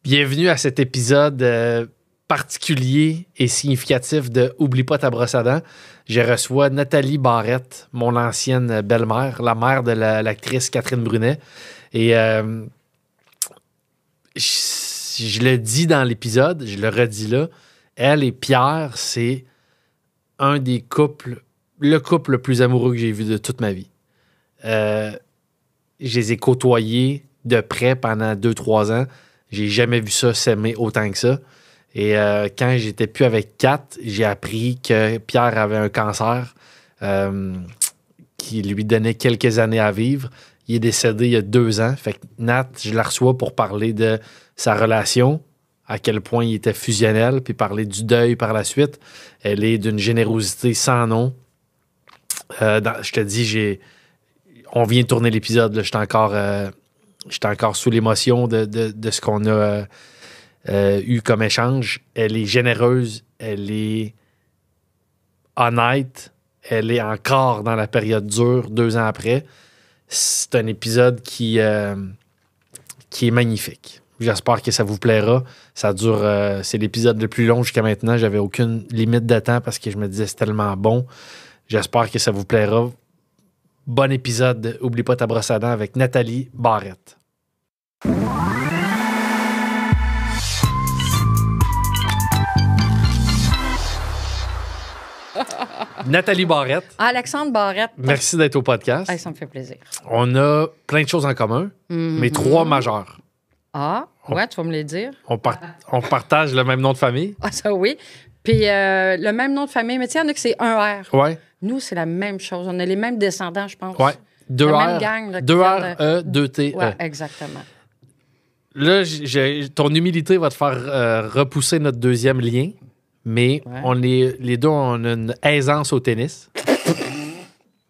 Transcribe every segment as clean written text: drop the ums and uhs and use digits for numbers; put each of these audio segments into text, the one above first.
Bienvenue à cet épisode particulier et significatif de Oublie pas ta brosse à dents. Je reçois Nathalie Barrette, mon ancienne belle-mère, la mère de l'actrice Catherine Brunet. Et je le dis dans l'épisode, je le redis là, elle et Pierre, c'est un des couples, le couple le plus amoureux que j'ai vu de toute ma vie. Je les ai côtoyés de près pendant 2-3 ans. J'ai jamais vu ça s'aimer autant que ça. Et quand j'étais plus avec Kat, j'ai appris que Pierre avait un cancer qui lui donnait quelques années à vivre. Il est décédé il y a 2 ans. Fait que Nat, je la reçois pour parler de sa relation, à quel point il était fusionnel, puis parler du deuil par la suite. Elle est d'une générosité sans nom. Je te dis, on vient de tourner l'épisode. J'étais encore sous l'émotion de ce qu'on a eu comme échange. Elle est généreuse, elle est honnête, elle est encore dans la période dure 2 ans après. C'est un épisode qui est magnifique. J'espère que ça vous plaira. Ça dure, c'est l'épisode le plus long jusqu'à maintenant. J'avais aucune limite de temps parce que je me disais c'est tellement bon. J'espère que ça vous plaira. Bon épisode. Oublie pas ta brosse à dents avec Nathalie Barrette. Nathalie Barrette. Alexandre Barrette. Merci d'être au podcast. Hey, ça me fait plaisir. On a plein de choses en commun, mais 3 majeures. Ah, ouais, tu vas me les dire. On partage le même nom de famille. Ah, ça oui. Puis le même nom de famille, mais tu sais, il y en a que c'est un R. Ouais. Nous, c'est la même chose. On a les mêmes descendants, je pense. Ouais. 2 la R, même gang, là, 2 R, E, 2 T, ouais, E. exactement. Là, ton humilité va te faire repousser notre deuxième lien, mais les deux, on a une aisance au tennis.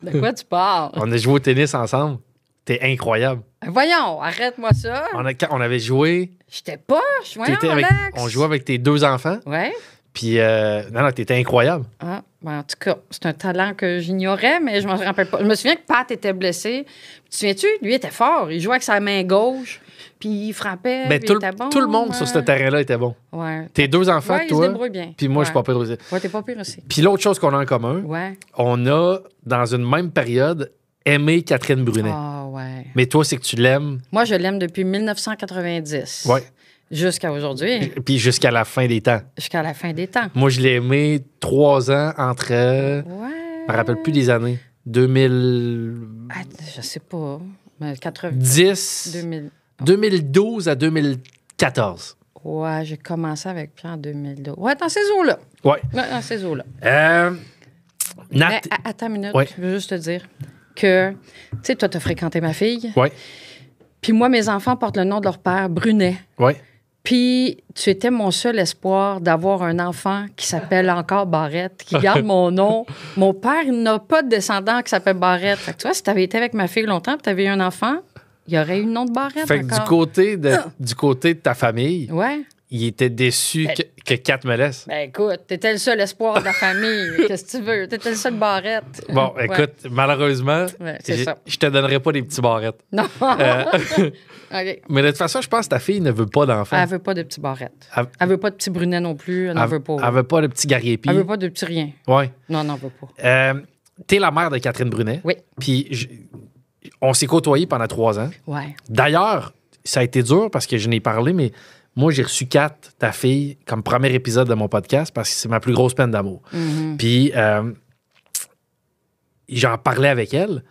De quoi tu parles? On a joué au tennis ensemble. T'es incroyable. Voyons, arrête-moi ça. On avait joué. J'étais poche. Voyons, Alex. On jouait avec tes 2 enfants. Ouais. Puis, non, t'étais incroyable. Ah, ben, en tout cas, c'est un talent que j'ignorais, mais je m'en rappelle pas. Je me souviens que Pat était blessé. Tu te souviens-tu? Lui, il était fort. Il jouait avec sa main gauche, puis il frappait, Ben, puis il était bon. tout le monde sur ce terrain-là était bon. Ouais. Tes 2 enfants, ouais, toi. ils se débrouillent bien. Puis moi, je suis pas pire aussi. Ouais, t'es pas pire aussi. Puis l'autre chose qu'on a en commun, Ouais. on a, dans une même période, aimé Catherine Brunet. Ah, ouais. Mais toi, c'est que tu l'aimes. Moi, je l'aime depuis 1990. Ouais. Jusqu'à aujourd'hui. Puis jusqu'à la fin des temps. Jusqu'à la fin des temps. Moi, je l'ai aimé 3 ans entre... Ouais. Je me rappelle plus des années. 2000... Ah, je sais pas. Mais 10... 2000. 2012 à 2014. Ouais, j'ai commencé avec Pierre en 2002. Ouais, dans ces eaux-là. Ouais. Ouais, dans ces eaux-là. Nat... Mais, attends une minute. Ouais. Je veux juste te dire que, tu sais, toi, t'as fréquenté ma fille. Ouais. Puis moi, mes enfants portent le nom de leur père, Brunet. Ouais. Puis tu étais mon seul espoir d'avoir un enfant qui s'appelle encore Barrette, qui garde mon nom. Mon père, il n'a pas de descendant qui s'appelle Barrette. Fait que tu vois, si tu avais été avec ma fille longtemps et tu avais eu un enfant, il y aurait eu le nom de Barrette Fait que encore. du côté de ta famille, ouais. il était déçu que Kat me laisse. Ben écoute, t'étais le seul espoir de la famille. Qu'est-ce que tu veux? T'étais le seul Barrette. Bon, écoute, malheureusement, c'est ça. je te donnerai pas des petits barrettes. Non. OK. Mais de toute façon, je pense que ta fille ne veut pas d'enfant. Elle veut pas de petits Barrettes. Elle veut pas de petits Brunet non plus. Elle n'en veut pas. Elle veut pas de petits Gariepi. Elle veut pas de petits rien. Ouais. Non, elle n'en veut pas. T'es la mère de Catherine Brunet. Oui. Puis on s'est côtoyés pendant 3 ans. Ouais. D'ailleurs, ça a été dur parce que je n'ai parlé, mais moi, j'ai reçu Kat, ta fille, comme premier épisode de mon podcast parce que c'est ma plus grosse peine d'amour. Mm-hmm. Puis j'en parlais avec elle.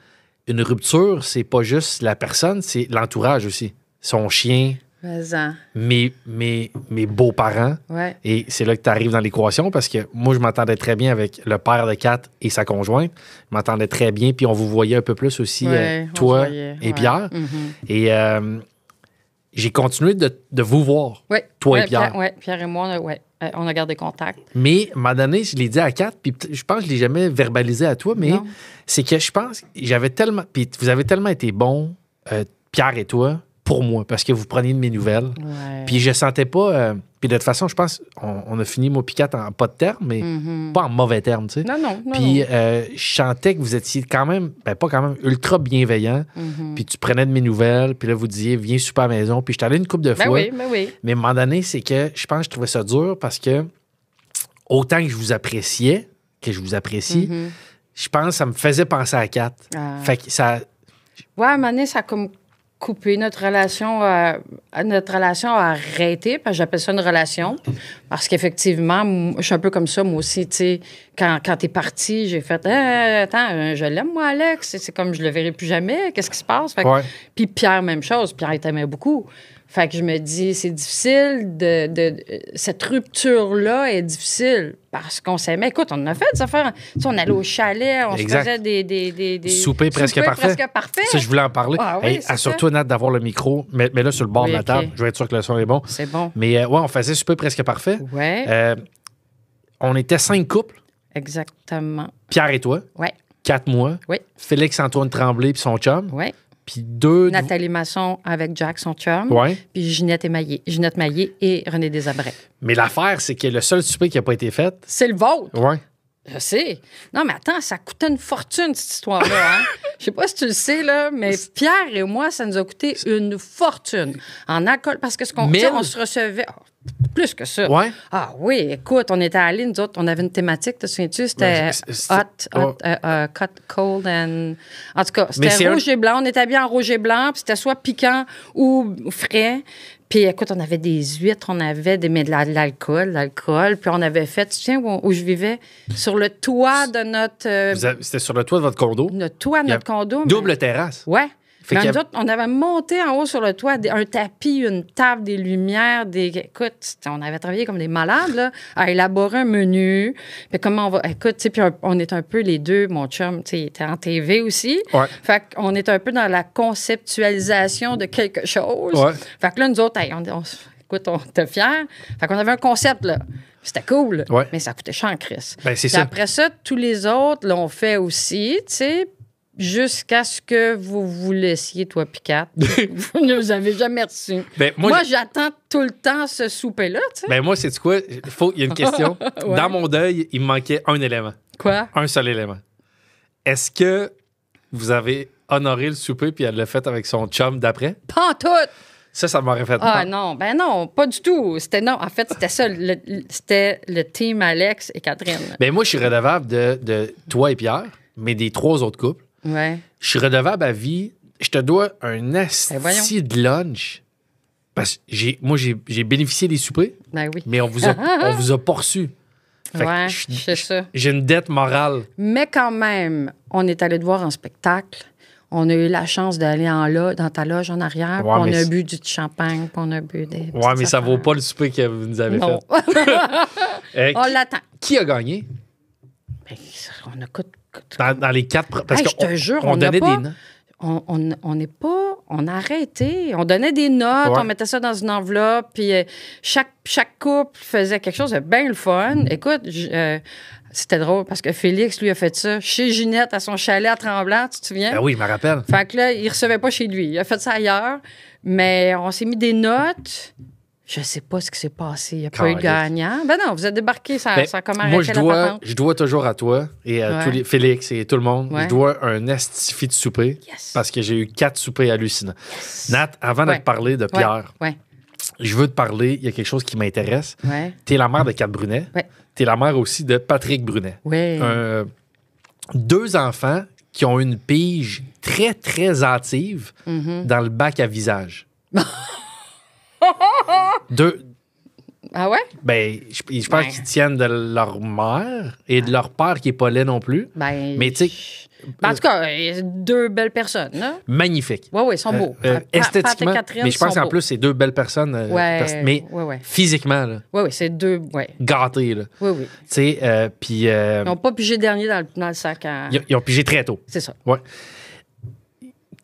Une rupture, c'est pas juste la personne, c'est l'entourage aussi. Son chien, Vas-en. mes beaux-parents. Ouais. Et c'est là que tu arrives dans l'équation parce que moi, je m'entendais très bien avec le père de Kat et sa conjointe. Je m'entendais très bien, puis on vous voyait un peu plus aussi, toi et Pierre. Mm-hmm. Et j'ai continué de vous voir, toi et Pierre. Pierre et moi, on a gardé contact. Mais, à un moment donné, je l'ai dit à Kat, puis je pense que je ne l'ai jamais verbalisé à toi, mais c'est que je pense, j'avais tellement, puis vous avez tellement été bons, Pierre et toi, pour moi, parce que vous preniez de mes nouvelles. Ouais. Puis je sentais pas... puis de toute façon, je pense, on a fini, moi, Picat, en pas de terme, mais pas en mauvais terme, tu sais. Non. Puis je sentais que vous étiez quand même, ben pas quand même, ultra bienveillant. Puis tu prenais de mes nouvelles, puis là, vous disiez, viens super à la maison. Puis je suis allé une couple de fois. Oui. Mais à un moment donné, c'est que je pense que je trouvais ça dur parce que autant que je vous appréciais, que je vous apprécie, je pense que ça me faisait penser à Kat. Fait que ça... Ouais, à un moment donné, ça a comme coupé notre relation. Notre relation a arrêté, parce que j'appelle ça une relation. Parce qu'effectivement, je suis un peu comme ça, moi aussi. Tu sais, quand t'es parti, j'ai fait attends, je l'aime, moi, Alex. C'est comme je le verrai plus jamais. Qu'est-ce qui se passe? Fait que, puis Pierre, même chose. Pierre, il t'aimait beaucoup. Fait que je me dis, c'est difficile cette rupture-là est difficile parce qu'on s'aimait. Écoute, on en a fait des affaires. Tu sais, on allait au chalet, on se faisait des soupers presque parfaits. Ça, je voulais en parler. Assure-toi, Nat, d'avoir le micro. Mais là, sur le bord de la table. Je vais être sûr que le son est bon. C'est bon. Mais on faisait super presque parfait. Ouais. On était 5 couples. Exactement. Pierre et toi. Ouais. 4 mois. Oui. Félix-Antoine Tremblay puis son chum. Oui. Puis 2... Nathalie Masson avec Jack, son chum. Ouais. Puis Ginette Maillé et René Desabrais. Mais l'affaire, c'est que le seul souper qui n'a pas été fait... C'est le vôtre. Ouais. Je sais. Non, mais attends, ça coûtait une fortune, cette histoire-là. Hein? Je sais pas si tu le sais, là, mais Pierre et moi, ça nous a coûté une fortune en alcool. Parce que on se recevait... plus que ça. Ouais. Ah oui, écoute, on était allés, nous autres, on avait une thématique, te souviens-tu? C'était cold and... En tout cas, c'était rouge et blanc. On était habillés en rouge et blanc, puis c'était soit piquant ou frais. Puis écoute, on avait des huîtres, on avait de l'alcool, puis on avait fait, tu sais, où je vivais, sur le toit de notre... C'était sur le toit de votre condo? Le toit de notre condo. Double terrasse? Ouais. Mais nous autres, on avait monté en haut sur le toit un tapis, une table, des lumières, écoute, on avait travaillé comme des malades, là, à élaborer un menu. Puis comment on va... Écoute, tu sais, puis on est un peu les deux, mon chum, tu sais, il était en TV aussi. Ouais. Fait qu'on est un peu dans la conceptualisation de quelque chose. Ouais. Fait que là, nous autres, écoute, on était fiers. Fait qu'on avait un concept, là. C'était cool, mais ça coûtait cher en Christ. Ben, c'est ça. Après ça, tous les autres l'ont fait aussi, tu sais, jusqu'à ce que vous laissiez, toi, Picat. Vous ne nous avez jamais reçus. Ben, moi j'attends tout le temps ce souper-là, tu sais. Ben, moi, c'est quoi? Il y a une question. Dans mon deuil, il me manquait un élément. Quoi? Un seul élément. Est-ce que vous avez honoré le souper puis elle l'a fait avec son chum d'après? Pas en tout! Ça m'aurait fait peur. Ah non, pas du tout. En fait, c'était ça. C'était le team Alex et Catherine. Ben, moi, je suis redevable de toi et Pierre, mais des 3 autres couples. Ouais. Je suis redevable à vie. Je te dois un asti de lunch. Parce que j'ai bénéficié des soupers. Ben oui. Mais on vous a pas reçus. Ouais, c'est ça. J'ai une dette morale. Mais quand même, on est allé te voir en spectacle. On a eu la chance d'aller dans ta loge en arrière. Puis on a bu du champagne, puis on a bu des... Ouais, mais ça vaut pas le souper que vous nous avez fait. On l'attend. Qui a gagné? Ben, on a coûté... Dans les 4... Parce que je te jure, on donnait des notes. On n'est pas... On a arrêté. On donnait des notes, on mettait ça dans une enveloppe, puis chaque couple faisait quelque chose de bien le fun. Écoute, c'était drôle parce que Félix, lui, a fait ça chez Ginette, à son chalet à Tremblant, tu te souviens? Ben oui, je me rappelle. Fait que là, il recevait pas chez lui. Il a fait ça ailleurs, mais on s'est mis des notes... Je sais pas ce qui s'est passé. Il n'y a pas eu de gagnant. Ben non, vous êtes débarqué, ça a comme arrêté la patente. Je dois toujours à toi et à tous les Félix et tout le monde, je dois un estifi de souper parce que j'ai eu 4 soupers hallucinants. Yes. Nat, avant de te parler de Pierre, je veux te parler, il y a quelque chose qui m'intéresse. Tu es la mère de Kat Brunet. Tu es la mère aussi de Patrick Brunet. 2 enfants qui ont une pige très, très hâtive dans le bac à visage. Ah ouais? Ben, je pense qu'ils tiennent de leur mère et de leur père qui n'est pas laid non plus. Ben, mais tu sais... En tout cas, 2 belles personnes, là. Magnifiques. Oui, ils sont beaux. Esthétiquement, mais je pense qu'en plus, c'est 2 belles personnes. Mais physiquement, là. Oui, c'est 2... Gâtés, là. Oui. Tu sais, puis... Ils n'ont pas pigé dernier dans le sac à... Ils ont pigé très tôt. C'est ça. Ouais.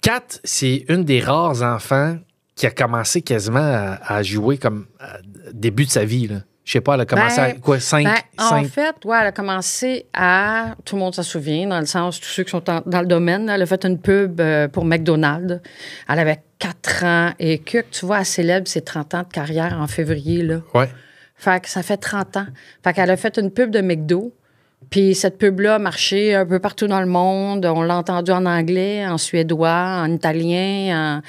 Kat, c'est une des rares enfants qui a commencé quasiment à jouer comme début de sa vie. Là. Je sais pas, elle a commencé à quoi, 5? En fait, ouais, elle a commencé à... Tout le monde s'en souvient, dans le sens, tous ceux qui sont dans le domaine, là, elle a fait une pub pour McDonald's. Elle avait 4 ans et que, tu vois, elle célèbre ses 30 ans de carrière en février, là. Ouais. Fait que ça fait 30 ans. Fait qu'elle a fait une pub de McDo. Puis cette pub-là a marché un peu partout dans le monde. On l'a entendu en anglais, en suédois, en italien.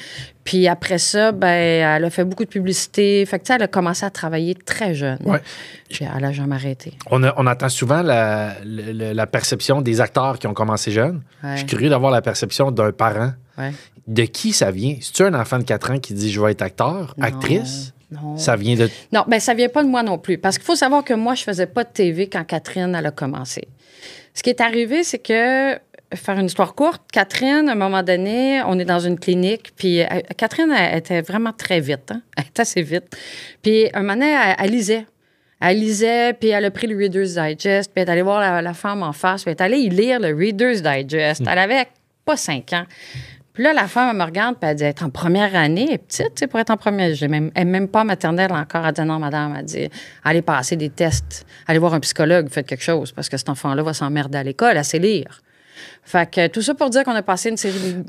Puis après ça, ben, elle a fait beaucoup de publicité. Fait que, tu sais, elle a commencé à travailler très jeune. Ouais. Puis elle n'a jamais arrêté. On entend souvent la perception des acteurs qui ont commencé jeunes. Ouais. Je suis curieux d'avoir la perception d'un parent. Ouais. De qui ça vient? C'est-tu un enfant de 4 ans qui dit « je vais être acteur, Non, actrice ». Non. Ça vient de... Non, bien, ça vient pas de moi non plus. Parce qu'il faut savoir que moi, je faisais pas de TV quand Catherine, elle a commencé. Ce qui est arrivé, c'est que, faire une histoire courte, Catherine, à un moment donné, on est dans une clinique, puis Catherine, elle était vraiment très vite. Hein? Elle était assez vite. Puis, un moment donné, elle lisait. Elle lisait, puis elle a pris le Reader's Digest, puis elle est allée voir la femme en face, puis elle est allée y lire le Reader's Digest. Elle avait pas 5 ans. Puis là, la femme, elle me regarde, puis elle dit, elle est en première année, elle est petite, tu sais, pour être en première. Elle n'est même pas maternelle encore. Elle dit, non, madame, elle dit, allez passer des tests, allez voir un psychologue, faites quelque chose, parce que cet enfant-là va s'emmerder à l'école, elle sait lire. Fait que tout ça pour dire qu'on a passé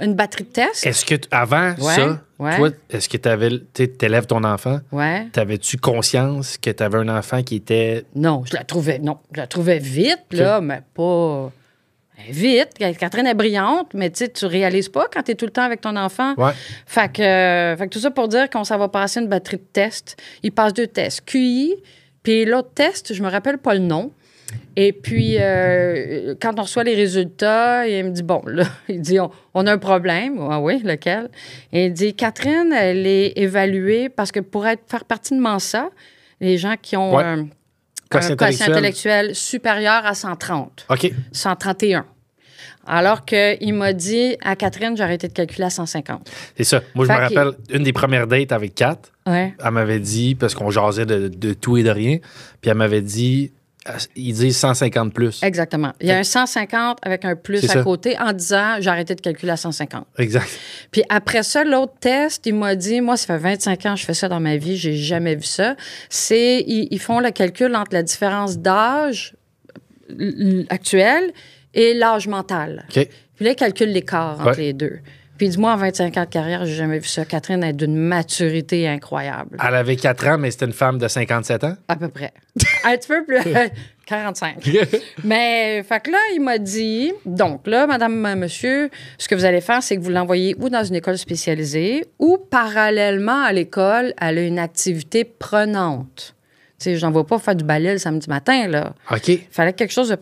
une batterie de tests. Est-ce que, avant ça, toi, est-ce que tu élèves ton enfant? Ouais. T'avais-tu conscience que tu avais un enfant qui était... Non, je la trouvais vite, là, mais pas... Vite. Catherine est brillante, mais tu réalises pas quand tu es tout le temps avec ton enfant. Ouais. Fait que tout ça pour dire qu'on s'en va passer une batterie de tests. Il passe 2 tests. QI, puis l'autre test, je me rappelle pas le nom. Et puis, quand on reçoit les résultats, il me dit, bon, là, il dit, on a un problème. Ah oui, lequel? Et il dit, Catherine, elle est évaluée parce que pour faire partie de Mensa, les gens qui ont... un quotient intellectuel supérieur à 130. OK. 131. Alors qu'il m'a dit à Catherine, j'ai arrêté de calculer à 150. C'est ça. Moi, je me rappelle, une des premières dates avec Kat, elle m'avait dit, parce qu'on jasait de tout et de rien, puis elle m'avait dit, ils disent 150 plus. Exactement. Il y a un 150 avec un plus à côté en disant, j'ai arrêté de calculer à 150. Exact. Puis après ça, l'autre test, il m'a dit, moi, ça fait 25 ans que je fais ça dans ma vie, j'ai jamais vu ça. Ils font le calcul entre la différence d'âge actuel et l'âge mental. OK. Puis là, ils calculent l'écart entre les deux. Puis dis-moi, en 25 ans de carrière, j'ai jamais vu ça. Catherine est d'une maturité incroyable. Elle avait 4 ans, mais c'était une femme de 57 ans? À peu près. Un petit peu plus. 45. Mais, fait que là, il m'a dit, donc là, madame, monsieur, ce que vous allez faire, c'est que vous l'envoyez ou dans une école spécialisée ou parallèlement à l'école, elle a une activité prenante. Tu sais, je n'en vois pas faire du balai le samedi matin, là. OK. Il fallait quelque chose de...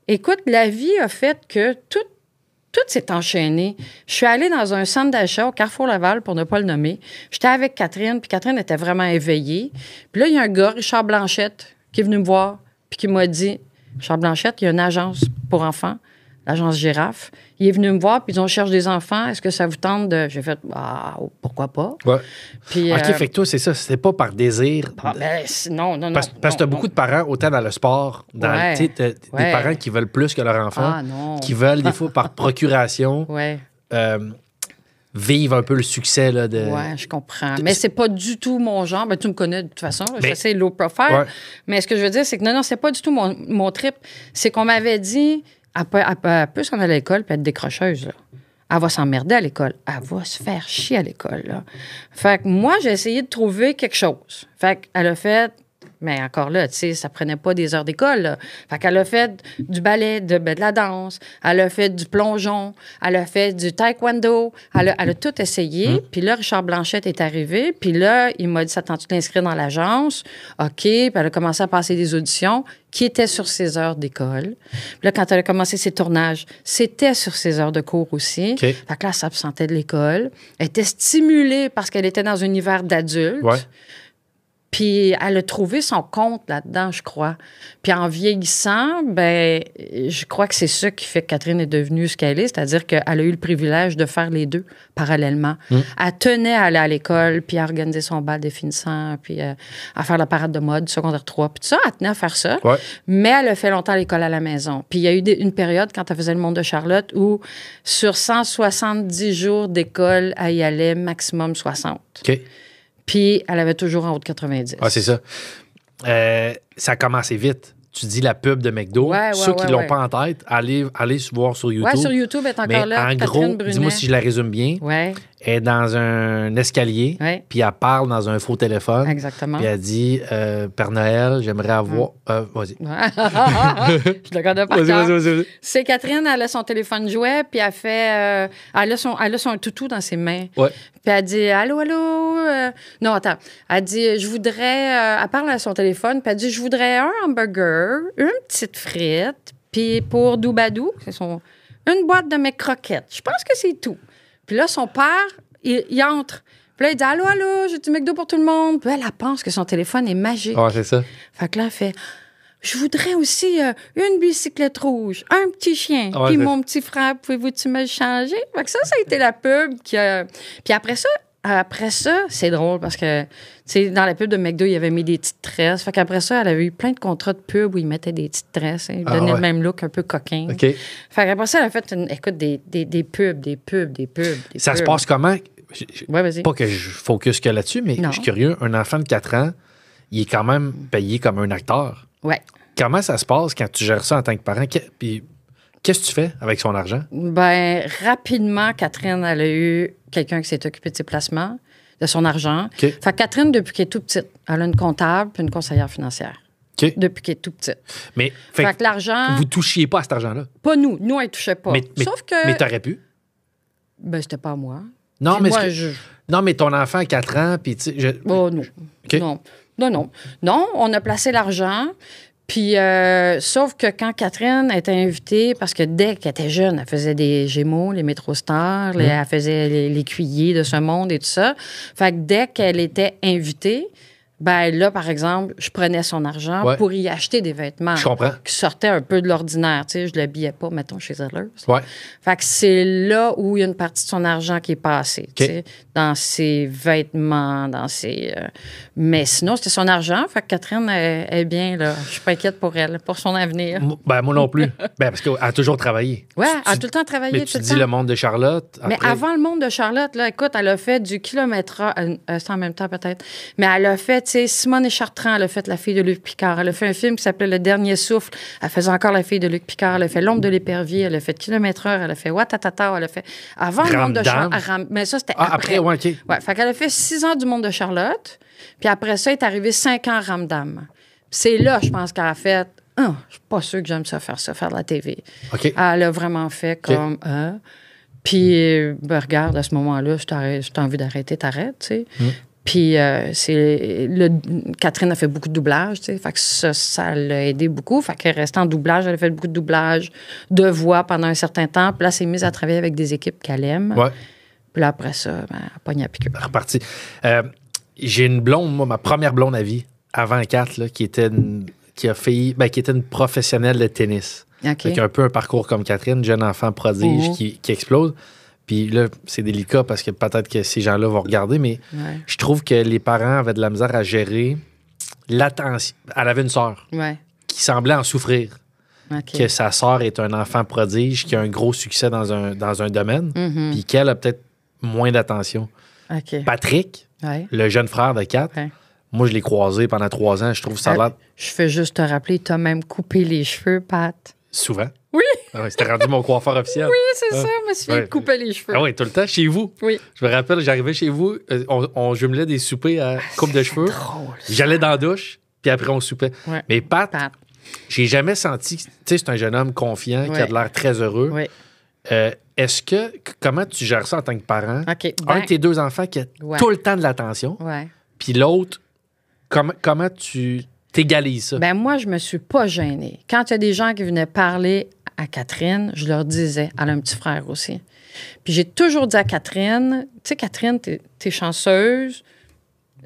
Écoute, la vie a fait que tout s'est enchaîné. Je suis allée dans un centre d'achat au Carrefour Laval, pour ne pas le nommer. J'étais avec Catherine, puis Catherine était vraiment éveillée. Puis là, il y a un gars, Richard Blanchette, qui est venu me voir, puis qui m'a dit, Richard Blanchette, il y a une agence pour enfants, l'agence Girafe. Il est venu me voir, puis ils ont cherché des enfants. Est-ce que ça vous tente de... J'ai fait, pourquoi pas? Ouais. Puis, OK, fait que toi, c'est ça. C'était pas par désir. Non. Parce que t'as beaucoup de parents, autant dans le sport, des parents qui veulent plus que leur enfant, qui veulent, des fois, par procuration, vivre un peu le succès. Là, Oui, je comprends. Mais c'est pas du tout mon genre. Ben, tu me connais de toute façon. Je suis assez low profile. Ouais. Mais ce que je veux dire, c'est que non, c'est pas du tout mon trip. C'est qu'on m'avait dit... Elle peut s'en aller à l'école et être décrocheuse, là. Elle va s'emmerder à l'école. Elle va se faire chier à l'école, là. Fait que moi, j'ai essayé de trouver quelque chose. Fait qu'elle a fait... Mais encore là, tu sais, ça prenait pas des heures d'école, là. Fait qu'elle a fait du ballet, de la danse, elle a fait du plongeon, elle a fait du taekwondo, elle a tout essayé. Puis là, Richard Blanchette est arrivé, puis là, il m'a dit, ça tente-tu d'inscrire dans l'agence? OK, puis elle a commencé à passer des auditions qui étaient sur ses heures d'école. Puis là, quand elle a commencé ses tournages, c'était sur ses heures de cours aussi. Fait que là, elle s'absentait de l'école. Elle était stimulée parce qu'elle était dans un univers d'adultes. Ouais. Puis elle a trouvé son compte là-dedans, je crois. Puis en vieillissant, ben, je crois que c'est ça qui fait que Catherine est devenue ce qu'elle est, c'est-à-dire qu'elle a eu le privilège de faire les deux parallèlement. Elle tenait à aller à l'école, puis à organiser son bal des finissants, puis à faire la parade de mode, secondaire 3, puis tout ça, elle tenait à faire ça. Ouais. Mais elle a fait longtemps l'école à la maison. Puis il y a eu une période, quand elle faisait le monde de Charlotte, où sur 170 jours d'école, elle y allait maximum 60. OK. Puis, elle avait toujours en haut de 90. Ah, c'est ça. ça a commencé vite. Tu dis la pub de McDo. Ceux qui l'ont pas en tête, allez voir sur YouTube. Ouais, sur YouTube, elle est encore là. En gros, dis-moi si je la résume bien. Ouais. Elle est dans un escalier, puis elle parle dans un faux téléphone. Exactement. Puis elle dit Père Noël, j'aimerais avoir. Vas-y. Je le connais pas. Vas-y. C'est Catherine, elle a son téléphone jouet, puis elle fait. Elle a son toutou dans ses mains. Ouais. Puis elle dit allô. Non, attends. Elle dit je voudrais. Elle parle à son téléphone, puis elle dit je voudrais un hamburger, une petite frite, puis pour Doubadou, une boîte de mes croquettes. Je pense que c'est tout. Puis là, son père, il entre. Puis là, il dit allô, j'ai du McDo pour tout le monde. Puis elle pense que son téléphone est magique. Ah, c'est ça. Fait que là, elle fait je voudrais aussi une bicyclette rouge, un petit chien, puis mon petit frère, pouvez-vous-tu me le changer? Fait que ça a été la pub qui a. Puis après ça, c'est drôle parce que, tu sais, dans la pub de McDo, il avait mis des petites tresses. Fait qu'après ça, elle avait eu plein de contrats de pub où il mettait des petites tresses. Il donnait le même look un peu coquin. OK. Fait qu'après ça, elle a fait, des pubs. Ça se passe comment? Vas-y. Pas que je focus que là-dessus, mais je suis curieux. Un enfant de 4 ans, il est quand même payé comme un acteur. Ouais. Comment ça se passe quand tu gères ça en tant que parent? Puis qu'est-ce que tu fais avec son argent? Ben rapidement, Catherine, elle a eu quelqu'un qui s'est occupé de ses placements, de son argent. Okay. Fait que Catherine, depuis qu'elle est toute petite, elle a une comptable puis une conseillère financière. Okay. Depuis qu'elle est toute petite. Mais fait que l'argent... Vous touchiez pas à cet argent-là? Pas nous. Nous, elle ne touchait pas. Sauf que... Mais t'aurais pu? Ben, c'était pas moi. Non, puis mais... moi, Non, mais ton enfant a 4 ans, puis tu sais... Oh, non. Okay. Non, on a placé l'argent... Puis, sauf que quand Catherine était invitée, parce que dès qu'elle était jeune, elle faisait des Gémeaux, les Métrostars, elle faisait les cuillers de ce monde et tout ça. Fait que dès qu'elle était invitée, ben là, par exemple, je prenais son argent pour y acheter des vêtements qui sortaient un peu de l'ordinaire. Tu sais, je ne l'habillais pas, mettons, chez Zellers. Ouais. Fait que c'est là où il y a une partie de son argent qui est passée, tu sais, dans ses vêtements, dans ses... Mais sinon, c'était son argent. Fait que Catherine est bien, là. Je suis pas inquiète pour elle, pour son avenir. Ben, moi non plus. Parce qu'elle a toujours travaillé. Oui, elle a tout le temps travaillé. Mais tu dis le monde de Charlotte. Mais avant le monde de Charlotte, là, écoute, elle a fait du kilomètre... c'est en même temps, peut-être. Mais elle a fait, tu sais, Simone et Chartrand, elle a fait La fille de Luc Picard. Elle a fait un film qui s'appelait Le Dernier Souffle. Elle faisait encore La fille de Luc Picard. Elle a fait L'ombre de l'épervier. Elle a fait Kilomètre-heure. Elle a fait Watatata. Elle a fait... Avant le monde de Charlotte. Mais ça, c'était après. Ouais, OK. Ouais, fait qu'elle a fait 6 ans du monde de Charlotte. Puis après ça, elle est arrivé 5 ans Ramdam. C'est là, je pense, qu'elle a fait... je suis pas sûre que j'aime ça, faire de la TV. OK. Elle a vraiment fait comme... Puis, regarde, à ce moment-là, si t'as envie d'arrêter, t'arrêtes, tu sais. Puis, Catherine a fait beaucoup de doublage, tu sais. Fait que ça l'a aidé beaucoup. Fait qu'elle restait en doublage. Elle a fait beaucoup de doublage, de voix pendant un certain temps. Puis là, elle s'est mise à travailler avec des équipes qu'elle aime. Ouais. Puis là, après ça, elle pogne à piqûre. Reparti. J'ai une blonde, moi, ma première blonde à vie, avant 4, là, qui était une professionnelle de tennis. OK. Avec un peu un parcours comme Catherine, jeune enfant prodige qui explose. Puis là, c'est délicat parce que peut-être que ces gens-là vont regarder, mais je trouve que les parents avaient de la misère à gérer l'attention. Elle avait une sœur qui semblait en souffrir. Okay. Que sa sœur est un enfant prodige qui a un gros succès dans un domaine, puis qu'elle a peut-être moins d'attention. Okay. Patrick, le jeune frère de Kat, moi, je l'ai croisé pendant 3 ans. Je trouve ça a l'air... Je fais juste te rappeler, tu as même coupé les cheveux, Pat. Souvent. Oui. C'était rendu mon coiffeur officiel. Oui, c'est ça. Je me suis fait couper les cheveux. Ah oui, tout le temps, chez vous. Oui. Je me rappelle, j'arrivais chez vous, on jumelait des soupers à coupe de cheveux. Drôle. J'allais dans la douche, puis après, on soupait. Ouais. Mais Pat, j'ai jamais senti... Tu sais, c'est un jeune homme confiant qui a de l'air très heureux. Oui. Comment tu gères ça en tant que parent? Okay, un de tes 2 enfants qui a tout le temps de l'attention, puis l'autre, comment tu t'égalises ça? Ben moi, je me suis pas gênée. Quand il y a des gens qui venaient parler à Catherine, je leur disais, elle a un petit frère aussi. Puis j'ai toujours dit à Catherine, tu sais, Catherine, t'es chanceuse.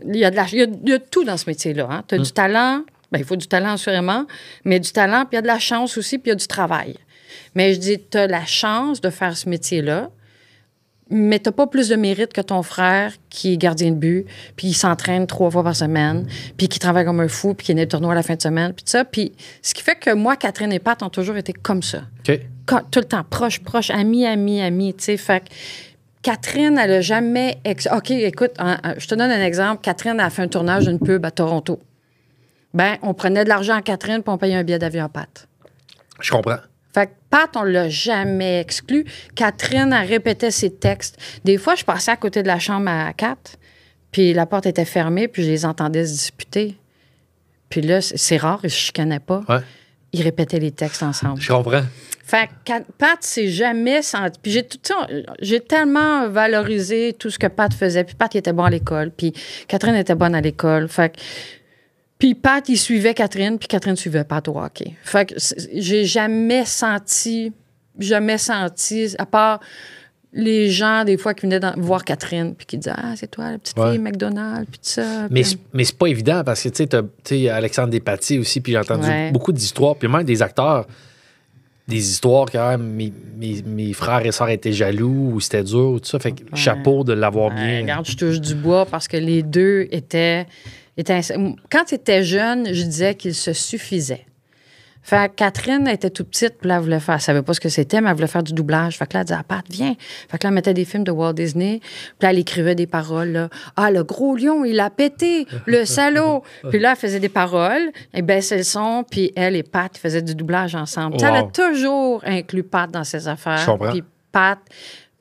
Il y a tout dans ce métier-là. Hein? Tu as du talent, ben il faut du talent assurément, mais du talent, puis il y a de la chance aussi, puis il y a du travail. Mais je dis, tu as la chance de faire ce métier-là, mais tu n'as pas plus de mérite que ton frère qui est gardien de but, puis qui s'entraîne 3 fois par semaine, puis qui travaille comme un fou, puis qui est né de tournoi à la fin de semaine, puis tout ça. Puis ce qui fait que moi, Catherine et Pat ont toujours été comme ça. OK. Tout le temps, proche, ami, tu sais. Fait que Catherine, elle n'a jamais... OK, écoute, je te donne un exemple. Catherine a fait un tournage d'une pub à Toronto. Ben, on prenait de l'argent à Catherine puis on payait un billet d'avion à Pat. Je comprends. Fait que Pat, on l'a jamais exclu. Catherine, elle répétait ses textes. Des fois, je passais à côté de la chambre à Kat, puis la porte était fermée, puis je les entendais se disputer. Puis là, c'est rare, ils se chicanaient pas. Ouais. Ils répétaient les textes ensemble. Je comprends. Fait que Pat s'est jamais senti... Puis j'ai tellement valorisé tout ce que Pat faisait. Puis Pat, il était bon à l'école. Puis Catherine était bonne à l'école. Fait que... Puis Pat, il suivait Catherine, puis Catherine suivait Pat au hockey. Fait que j'ai jamais senti, à part les gens, des fois, qui venaient voir Catherine, puis qui disaient « Ah, c'est toi, la petite fille McDonald's, puis tout ça. » Mais c'est pas évident, parce que, tu sais, Alexandre Despatie aussi, puis j'ai entendu beaucoup d'histoires, puis même des acteurs, des histoires quand même, mes frères et sœurs étaient jaloux, ou c'était dur, ou tout ça. Fait que chapeau de l'avoir bien... Regarde, je touche du bois, parce que les deux étaient... Quand ils étaient jeunes, je disais qu'ils se suffisaient. Fait que Catherine était toute petite, puis là, elle voulait faire... Elle savait pas ce que c'était, mais elle voulait faire du doublage. Fait que là, elle disait « Ah, Pat, viens! » Fait que là, elle mettait des films de Walt Disney, puis là, elle écrivait des paroles, là. « Ah, le gros lion, il a pété! Le salaud! » Puis là, elle faisait des paroles, elle baissait le son, puis elle et Pat faisaient du doublage ensemble. Wow. Elle a toujours inclus Pat dans ses affaires. Je comprends. Puis Pat...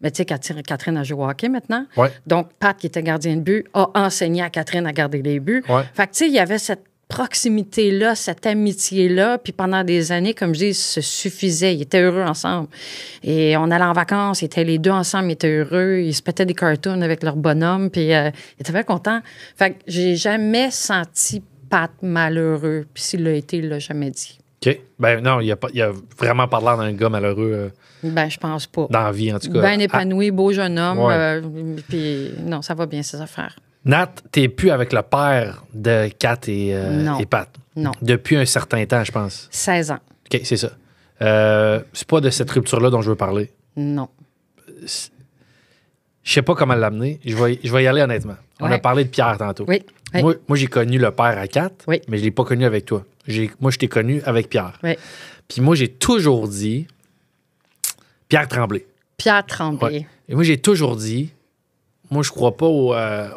Mais tu sais, Catherine a joué au hockey maintenant. Ouais. Donc, Pat, qui était gardien de but, a enseigné à Catherine à garder les buts. Ouais. Fait que, tu sais, il y avait cette proximité-là, cette amitié-là. Puis pendant des années, comme je dis, ils se suffisaient. Ils étaient heureux ensemble. Et on allait en vacances, ils étaient les deux ensemble, ils étaient heureux. Ils se pétaient des cartoons avec leur bonhomme. Puis ils étaient bien contents. Fait que j'ai jamais senti Pat malheureux. Puis s'il l'a été, il l'a jamais dit. OK. Ben non, il a vraiment pas l'air d'un gars malheureux. Ben, je pense pas. Dans la vie, en tout cas. Ben épanoui, beau jeune homme. Ouais. Puis non, ça va bien, ses affaires. Nat, t'es plus avec le père de Kat et Pat. Non. Depuis un certain temps, je pense. 16 ans. OK, c'est ça. C'est pas de cette rupture-là dont je veux parler. Non. Je sais pas comment l'amener. Je vais y aller honnêtement. On a parlé de Pierre tantôt. Oui. Moi, j'ai connu le père à Kat, oui. mais je l'ai pas connu avec toi. Moi, je t'ai connu avec Pierre. Oui. Puis moi, j'ai toujours dit Pierre Tremblay. Pierre Tremblay. Ouais. Et moi, j'ai toujours dit, moi, je crois pas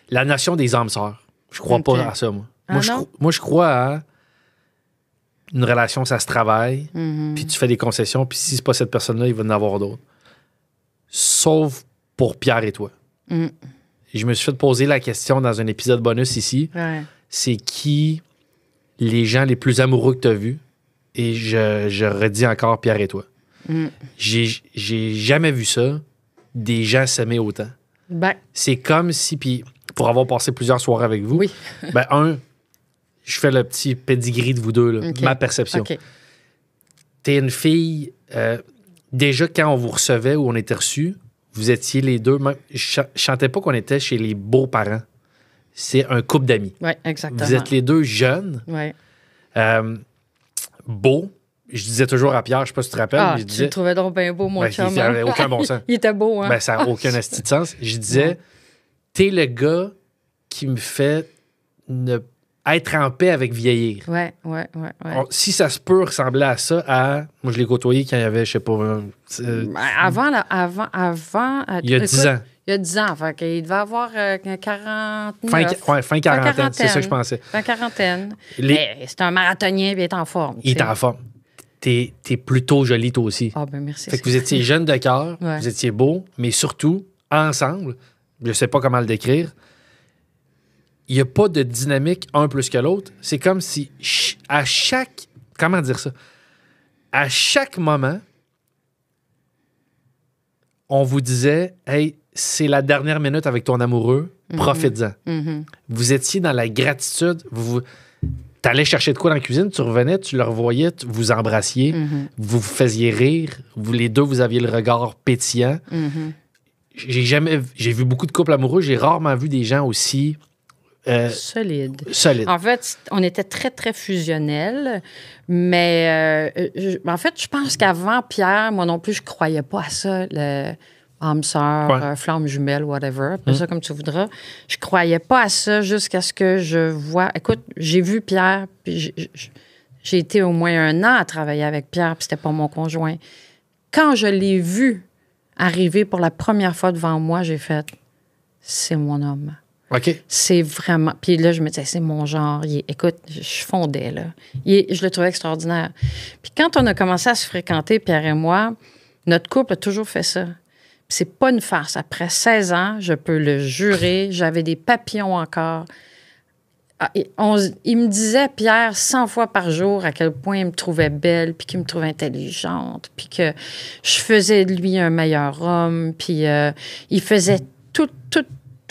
la notion des âmes sœurs. Je crois pas à ça, moi. Moi, je crois à une relation, ça se travaille, puis tu fais des concessions, puis si c'est pas cette personne-là, il va en avoir d'autres. Sauf pour Pierre et toi. Je me suis fait poser la question dans un épisode bonus ici. Ouais. C'est qui les gens les plus amoureux que tu as vus? Et je redis encore Pierre et toi. J'ai jamais vu ça, des gens s'aimer autant. Ben. C'est comme si, puis pour avoir passé plusieurs soirées avec vous, oui. Je fais le petit pedigree de vous deux, là, ma perception. Okay. T'es une fille, déjà quand on vous recevait ou on était reçus, vous étiez les deux, même, je chantais pas qu'on était chez les beaux-parents. C'est un couple d'amis. Oui, exactement. Vous êtes les deux jeunes, beaux. Je disais toujours à Pierre, je sais pas si tu te rappelles. Je disais, tu le trouvais donc bien beau, mon chum. Il n'avait aucun bon sens. Il était beau, hein? Ben, ça n'a aucun asti de sens. Je disais, t'es le gars qui me fait être en paix avec vieillir. Ouais. Si ça se peut ressembler à ça, moi, je l'ai côtoyé quand il y avait, je sais pas... avant, il y a 10 ans. Il y a 10 ans. Fait qu'il devait avoir 49. Fin quarantaine, c'est ça que je pensais. Fin quarantaine. Mais c'est un marathonien, puis il est en forme. Il est en forme. T'es plutôt jolie, toi aussi. Ah, ben merci. Fait que vous étiez jeune de cœur, vous étiez beau, mais surtout, ensemble, je sais pas comment le décrire, il n'y a pas de dynamique un plus que l'autre. C'est comme si à chaque... Comment dire ça? À chaque moment, on vous disait « Hey, c'est la dernière minute avec ton amoureux, profites-en. » Vous étiez dans la gratitude. T'allais chercher de quoi dans la cuisine, tu revenais, tu le revoyais, vous embrassiez, vous faisiez rire, les deux, vous aviez le regard pétillant. J'ai vu beaucoup de couples amoureux, j'ai rarement vu des gens aussi... Solide. En fait, on était très, très fusionnels, mais en fait, je pense qu'avant Pierre, moi non plus, je croyais pas à ça, le âme sœur, flamme jumelle, whatever, appelle ça comme tu voudras. Je croyais pas à ça jusqu'à ce que je vois... Écoute, j'ai vu Pierre, puis j'ai été au moins 1 an à travailler avec Pierre, puis c'était pas mon conjoint. Quand je l'ai vu arriver pour la première fois devant moi, j'ai fait « C'est mon homme ». OK. C'est vraiment... Puis là, je me disais, c'est mon genre. Écoute, je fondais, là. Je le trouvais extraordinaire. Puis quand on a commencé à se fréquenter, Pierre et moi, notre couple a toujours fait ça. Puis c'est pas une farce. Après 16 ans, je peux le jurer, j'avais des papillons encore. Il me disait, Pierre, 100 fois par jour, à quel point il me trouvait belle, puis qu'il me trouvait intelligente, puis que je faisais de lui un meilleur homme, puis il faisait tout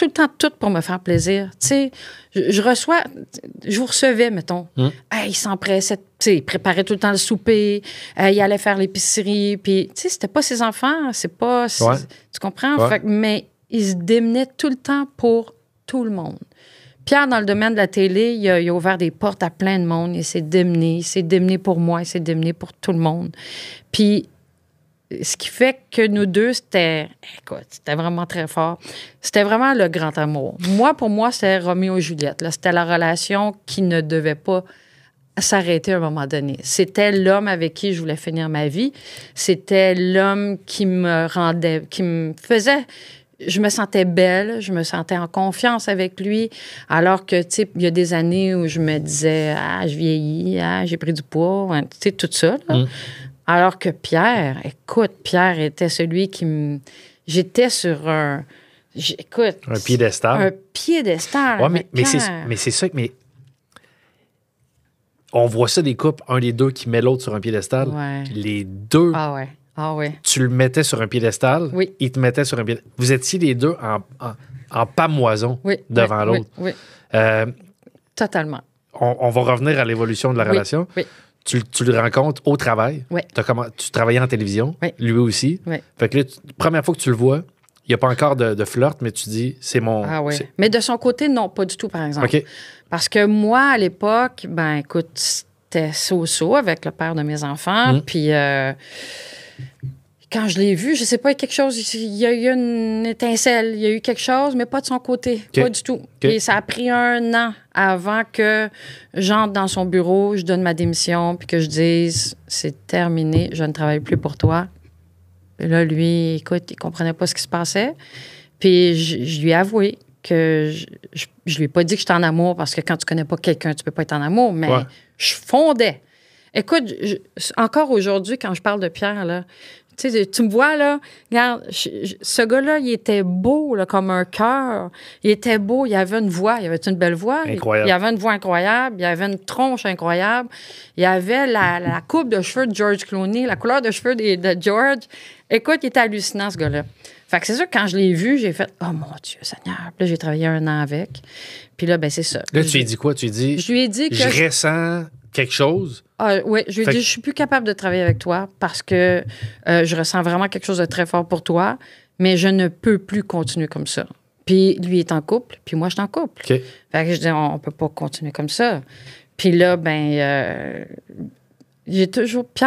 le temps, tout pour me faire plaisir. Tu sais, je vous recevais, mettons. Hey, il s'empressait, tu sais, il préparait tout le temps le souper, il allait faire l'épicerie, puis, tu sais, c'était pas ses enfants, c'est pas... Ouais. Tu comprends? Ouais. Fait, mais il se démenait tout le temps pour tout le monde. Pierre, dans le domaine de la télé, il a ouvert des portes à plein de monde. Il s'est démené pour moi, il s'est démené pour tout le monde. Puis, ce qui fait que nous deux, c'était vraiment très fort. C'était vraiment le grand amour. Pour moi, c'était Roméo et Juliette. Là. C'était la relation qui ne devait pas s'arrêter à un moment donné. C'était l'homme avec qui je voulais finir ma vie. C'était l'homme qui me faisait... Je me sentais belle, je me sentais en confiance avec lui, alors que, tu sais, il y a des années où je me disais, je vieillis, j'ai pris du poids, tu sais, tout ça, là. Alors que Pierre était celui qui me... J'étais sur un piédestal. Un piédestal. Ouais, mais c'est ça, mais on voit ça des couples, un des deux qui met l'autre sur un piédestal. Ouais. Les deux... Ah oui. Tu le mettais sur un piédestal, oui. Il te mettait sur un piédestal. Vous étiez les deux en pamoison devant l'autre. Oui. Totalement. On va revenir à l'évolution de la relation. Oui. Tu le rencontres au travail. Oui. Tu travaillais en télévision, lui aussi. Oui. Fait que là, première fois que tu le vois, il n'y a pas encore de flirt, mais tu dis, c'est mon... Ah oui. Mais de son côté, non, pas du tout, par exemple. OK. Parce que moi, à l'époque, écoute, c'était so-so avec le père de mes enfants. Puis... quand je l'ai vu, je sais pas, quelque chose, il y a eu une étincelle, il y a eu quelque chose, mais pas de son côté, pas du tout. Et ça a pris 1 an avant que j'entre dans son bureau, je donne ma démission, puis que je dise, c'est terminé, je ne travaille plus pour toi. Et là, lui, écoute, il comprenait pas ce qui se passait. Puis je lui ai avoué que je lui ai pas dit que j'étais en amour, parce que quand tu connais pas quelqu'un, tu peux pas être en amour, mais je fondais. Écoute, encore aujourd'hui, quand je parle de Pierre, là, tu me vois, là, regarde, ce gars-là, il était beau, là, comme un cœur. Il était beau, il avait une voix, il avait une belle voix. Incroyable. Il avait une voix incroyable, il avait une tronche incroyable. Il avait la coupe de cheveux de George Clooney, la couleur de cheveux de George. Écoute, il était hallucinant, ce gars-là. Fait que c'est sûr, quand je l'ai vu, j'ai fait « Oh, mon Dieu, Seigneur! » Puis là, j'ai travaillé 1 an avec. Puis là, c'est ça. Là, tu lui as dit quoi? Tu lui as dit... Je lui ai dit que... Je ressens quelque chose... oui, je lui ai dit, je suis plus capable de travailler avec toi parce que je ressens vraiment quelque chose de très fort pour toi, mais je ne peux plus continuer comme ça. Puis lui est en couple, puis moi, je suis en couple. OK. Fait que je dis, on peut pas continuer comme ça. Puis là, Pierre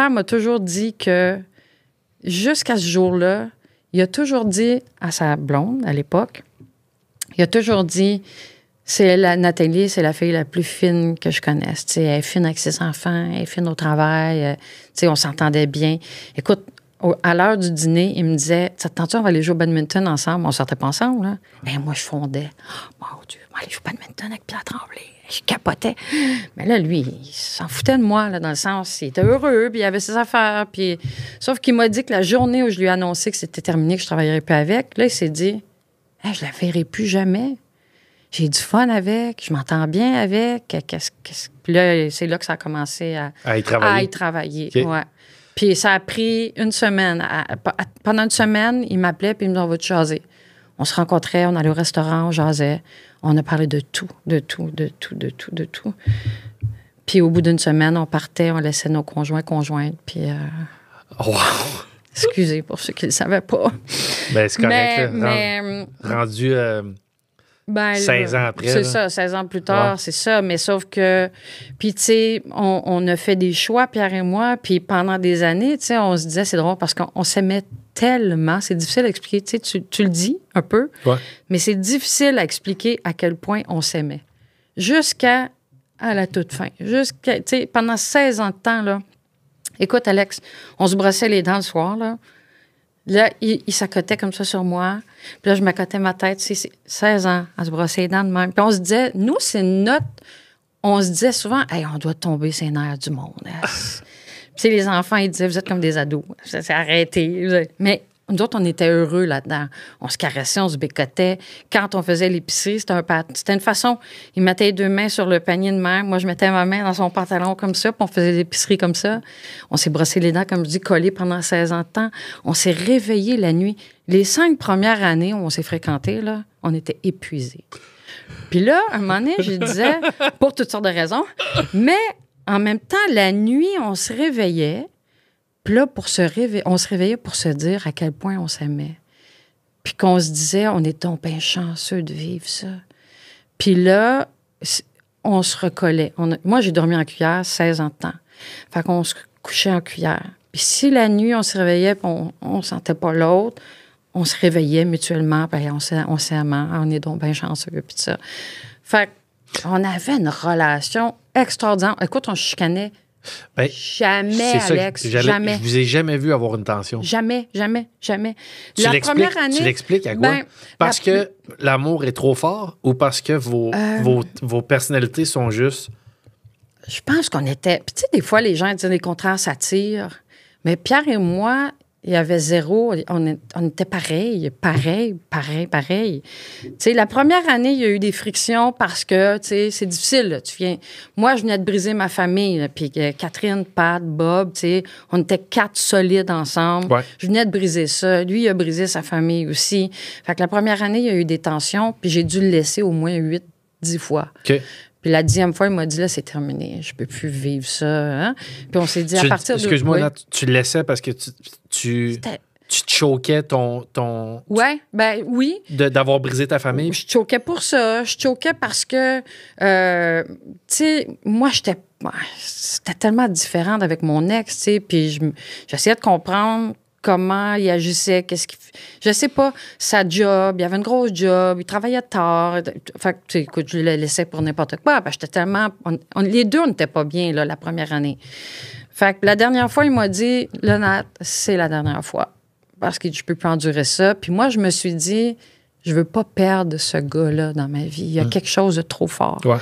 m'a toujours dit que jusqu'à ce jour-là, il a toujours dit à sa blonde, à l'époque, il a toujours dit... Nathalie, c'est la fille la plus fine que je connaisse. T'sais, elle est fine avec ses enfants, elle est fine au travail. On s'entendait bien. Écoute, à l'heure du dîner, il me disait, ça te tente-tu, on va aller jouer au badminton ensemble? On sortait pas ensemble, là. Ben, moi, je fondais. Oh, mon Dieu, on va aller jouer au badminton avec Pierre Tremblay. Je capotais. Mais là, lui, il s'en foutait de moi, là, dans le sens, il était heureux, puis il avait ses affaires. Puis... Sauf qu'il m'a dit que la journée où je lui ai annoncé que c'était terminé, que je travaillerais plus avec, là, il s'est dit, hey, je la verrai plus jamais. J'ai du fun avec, je m'entends bien avec. Puis là, c'est là que ça a commencé à y travailler. Okay. Ouais. Puis ça a pris 1 semaine. Pendant 1 semaine, il m'appelait puis il me disait, on va te jaser. On se rencontrait, on allait au restaurant, on jasait. On a parlé de tout. Puis au bout d'1 semaine, on partait, on laissait nos conjointes. Puis... Wow! Excusez pour ceux qui ne le savaient pas. Ben, c'est correct. Rendu... 16 ans après. C'est ça, 16 ans plus tard, c'est ça. Mais sauf que... Puis, tu sais, on a fait des choix, Pierre et moi, puis pendant des années, tu sais, on se disait, c'est drôle, parce qu'on s'aimait tellement. C'est difficile à expliquer. Tu sais, tu le dis un peu, mais c'est difficile à expliquer à quel point on s'aimait. Jusqu'à la toute fin. Tu sais, pendant 16 ans de temps, là. Écoute, Alex, on se brossait les dents le soir, là. Là, il s'accotait comme ça sur moi. Puis là, je m'accotais ma tête, c'est 16 ans, à se brosser les dents de même. Puis on se disait, nous, c'est notre... On se disait souvent, hey, on doit tomber ses nerfs du monde. Puis les enfants, ils disaient, vous êtes comme des ados. C'est arrêté. Mais nous autres, on était heureux là-dedans. On se caressait, on se bécotait. Quand on faisait l'épicerie, c'était une façon. Ils mettaient les 2 mains sur le panier de mère. Moi, je mettais ma main dans son pantalon comme ça, puis on faisait l'épicerie comme ça. On s'est brossé les dents, comme je dis, collés pendant 16 ans de temps. On s'est réveillés la nuit. Les 5 premières années où on s'est fréquentés, là, on était épuisés. Puis là, à un moment donné, je disais, pour toutes sortes de raisons, mais en même temps, la nuit, on se réveillait. Puis là, on se réveillait pour se dire à quel point on s'aimait. Puis qu'on se disait, on est donc bien chanceux de vivre ça. Puis là, on se recollait. Moi, j'ai dormi en cuillère 16 ans de temps. Fait qu'on se couchait en cuillère. Puis si la nuit, on se réveillait puis on sentait pas l'autre, on se réveillait mutuellement, puis on s'aimait, on est donc bien chanceux, puis ça. Fait qu'on avait une relation extraordinaire. Écoute, on se chicanait. Ben, jamais, Alex, jamais. Je vous ai jamais vu avoir une tension. Jamais. Tu l'expliques à quoi? Parce que l'amour est trop fort ou parce que vos personnalités sont juste... Je pense qu'on était... Puis tu sais, des fois, les gens disent les contraires s'attirent. Mais Pierre et moi, il y avait zéro. On était pareil. Tu sais, la première année, il y a eu des frictions parce que, tu sais, c'est difficile. Là. Moi, je venais de briser ma famille. Là, puis Catherine, Pat, Bob, tu sais, on était 4 solides ensemble. Ouais. Je venais de briser ça. Lui, il a brisé sa famille aussi. Fait que la première année, il y a eu des tensions. Puis j'ai dû le laisser au moins 8-10 fois. OK. Puis la 10e fois, il m'a dit, là, c'est terminé. Je peux plus vivre ça. Hein? Puis on s'est dit, à partir de... Excuse-moi, là, tu le laissais parce que tu te choquais ton... Ouais, ben oui. D'avoir brisé ta famille? Je choquais pour ça. Je choquais parce que, tu sais, moi, c'était tellement différent avec mon ex, tu sais, puis j'essayais de comprendre comment il agissait, je sais pas, sa job, il avait une grosse job, il travaillait tard. Fait que, écoute, je le laissais pour n'importe quoi. Ben, j'étais tellement... les deux, on n'était pas bien, là, la première année. Fait que la dernière fois, il m'a dit, là, Nat, c'est la dernière fois. Parce que je peux plus endurer ça. Puis moi, je me suis dit, je veux pas perdre ce gars-là dans ma vie. Il y a quelque chose de trop fort. Ouais.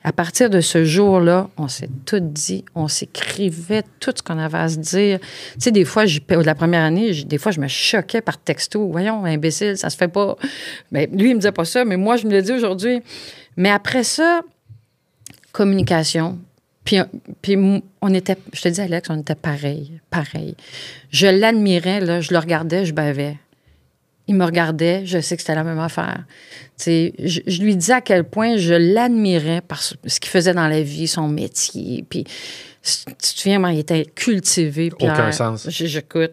À partir de ce jour-là, on s'est tout dit, on s'écrivait tout ce qu'on avait à se dire. Tu sais, des fois, la première année, des fois, je me choquais par texto. Voyons, imbécile, ça se fait pas. Mais lui, il me disait pas ça, mais moi, je me le dis aujourd'hui. Mais après ça, communication. Puis on était, je te dis, Alex, on était pareil. Je l'admirais, là, je le regardais, je bavais. Il me regardait, je sais que c'était la même affaire. Je lui disais à quel point je l'admirais par ce qu'il faisait dans la vie, son métier. Puis, tu te souviens, il était cultivé. Pierre. Aucun sens. J'écoute.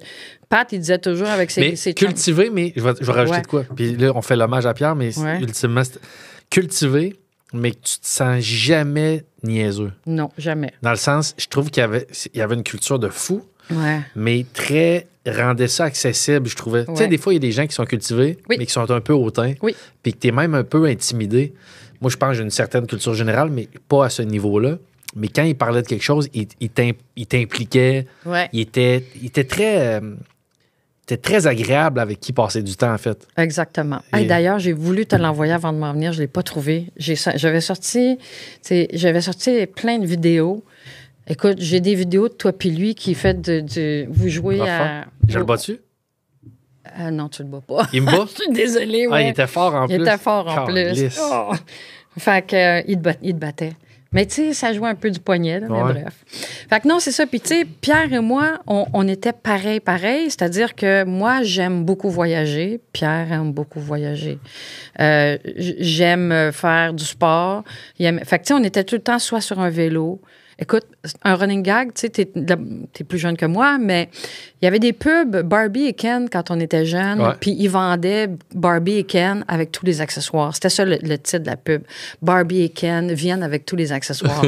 Pat, il disait toujours avec ses cultivé, mais je vais rajouter de quoi. Puis là, on fait l'hommage à Pierre, mais ultimement, cultivé, mais que tu te sens jamais niaiseux. Non, jamais. Dans le sens, je trouve qu'il y avait une culture de fou, mais rendait ça accessible, je trouvais. Tu sais, des fois, il y a des gens qui sont cultivés, mais qui sont un peu hautains, puis que tu es même un peu intimidé. Moi, je pense que j'ai une certaine culture générale, mais pas à ce niveau-là. Mais quand il parlait de quelque chose, il t'impliquait. Ouais. Il était très agréable avec qui passer du temps, en fait. Exactement. Et d'ailleurs, j'ai voulu te l'envoyer avant de m'en venir. Je ne l'ai pas trouvé. J'avais sorti plein de vidéos. Écoute, j'ai des vidéos de toi puis lui qui fait vous jouez à... Je le bats-tu? Non, tu le bats pas. Il me bat? Je suis désolée, il était fort en plus. Il était fort en plus. Oh. Fait que, il te battait. Mais tu sais, ça jouait un peu du poignet, là, mais bref. Fait que non, c'est ça. Puis tu sais, Pierre et moi, on était pareil. C'est-à-dire que moi, j'aime beaucoup voyager. Pierre aime beaucoup voyager. J'aime faire du sport. Fait que tu sais, on était tout le temps soit sur un vélo. Écoute, un running gag, tu sais, t'es plus jeune que moi, mais il y avait des pubs Barbie et Ken quand on était jeunes, puis ils vendaient Barbie et Ken avec tous les accessoires. C'était ça le titre de la pub. Barbie et Ken viennent avec tous les accessoires.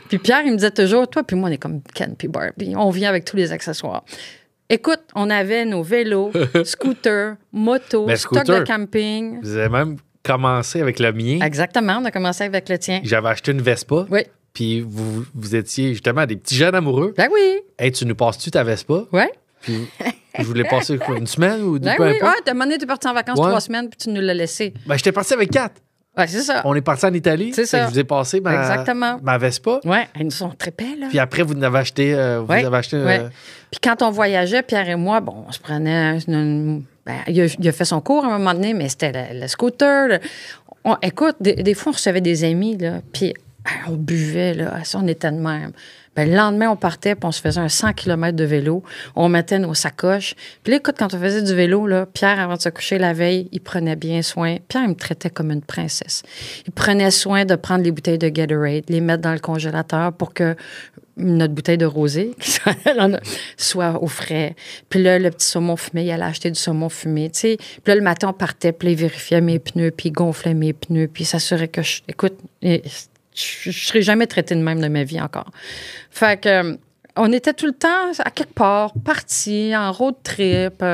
Puis Pierre, il me disait toujours, toi puis moi, on est comme Ken puis Barbie. On vient avec tous les accessoires. Écoute, on avait nos vélos, scooters, motos, stock de camping. Vous avez même commencé avec le mien. Exactement, on a commencé avec le tien. J'avais acheté une Vespa. Oui. Puis vous étiez justement des petits jeunes amoureux. Ben oui. Hey, tu nous passes-tu ta Vespa? Oui. Puis Je voulais passer quoi, une semaine ou Ben peu oui, importe. t'as demandé, t'es parti en vacances 3 semaines, puis tu nous l'as laissé. Ben, j'étais parti avec 4. Ouais, c'est ça. On est parti en Italie. C'est ça. Je vous ai passé Exactement. ma Vespa. Ouais, ils nous sont trépés, là. Puis après, vous en avez acheté. Puis quand on voyageait, Pierre et moi, bon, on se prenait il a fait son cours à un moment donné, mais c'était le scooter. Écoute, des fois, on recevait des amis, là, puis on buvait, là, ça, on était de même. Ben, le lendemain, on partait, puis on se faisait un 100 km de vélo. On mettait nos sacoches. Puis là, écoute, quand on faisait du vélo, là, Pierre, avant de se coucher la veille, il prenait bien soin. Pierre, il me traitait comme une princesse. Il prenait soin de prendre les bouteilles de Gatorade, les mettre dans le congélateur pour que notre bouteille de rosé soit au frais. Puis là, le petit saumon fumé, il allait acheter du saumon fumé, tu sais. Puis là, le matin, on partait, puis là, il vérifiait mes pneus, puis il gonflait mes pneus, puis il s'assurait que écoute, je ne serais jamais traité de même de ma vie encore. Fait que, on était tout le temps, à quelque part, partis en road trip,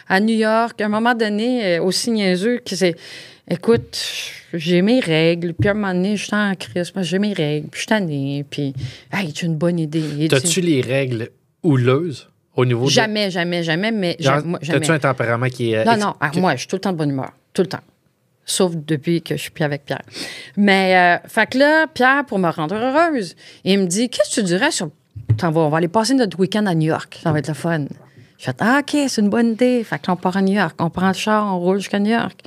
à New York. À un moment donné, aussi niaiseux, que c'est... Écoute, j'ai mes règles, puis à un moment donné, je suis en crise, j'ai mes règles, puis je suis tannée, puis, hey, tu as une bonne idée. T'as-tu les règles houleuses au niveau jamais, mais... jamais. T'as-tu un tempérament qui est... Non, moi, je suis tout le temps de bonne humeur, tout le temps. Sauf depuis que je suis plus avec Pierre. Mais, fait que là, Pierre, pour me rendre heureuse, il me dit, qu'est-ce que tu dirais sur... On va aller passer notre week-end à New York. Ça va être le fun. Je fais, OK, c'est une bonne idée. Fait que là, on part à New York. On prend le char, on roule jusqu'à New York.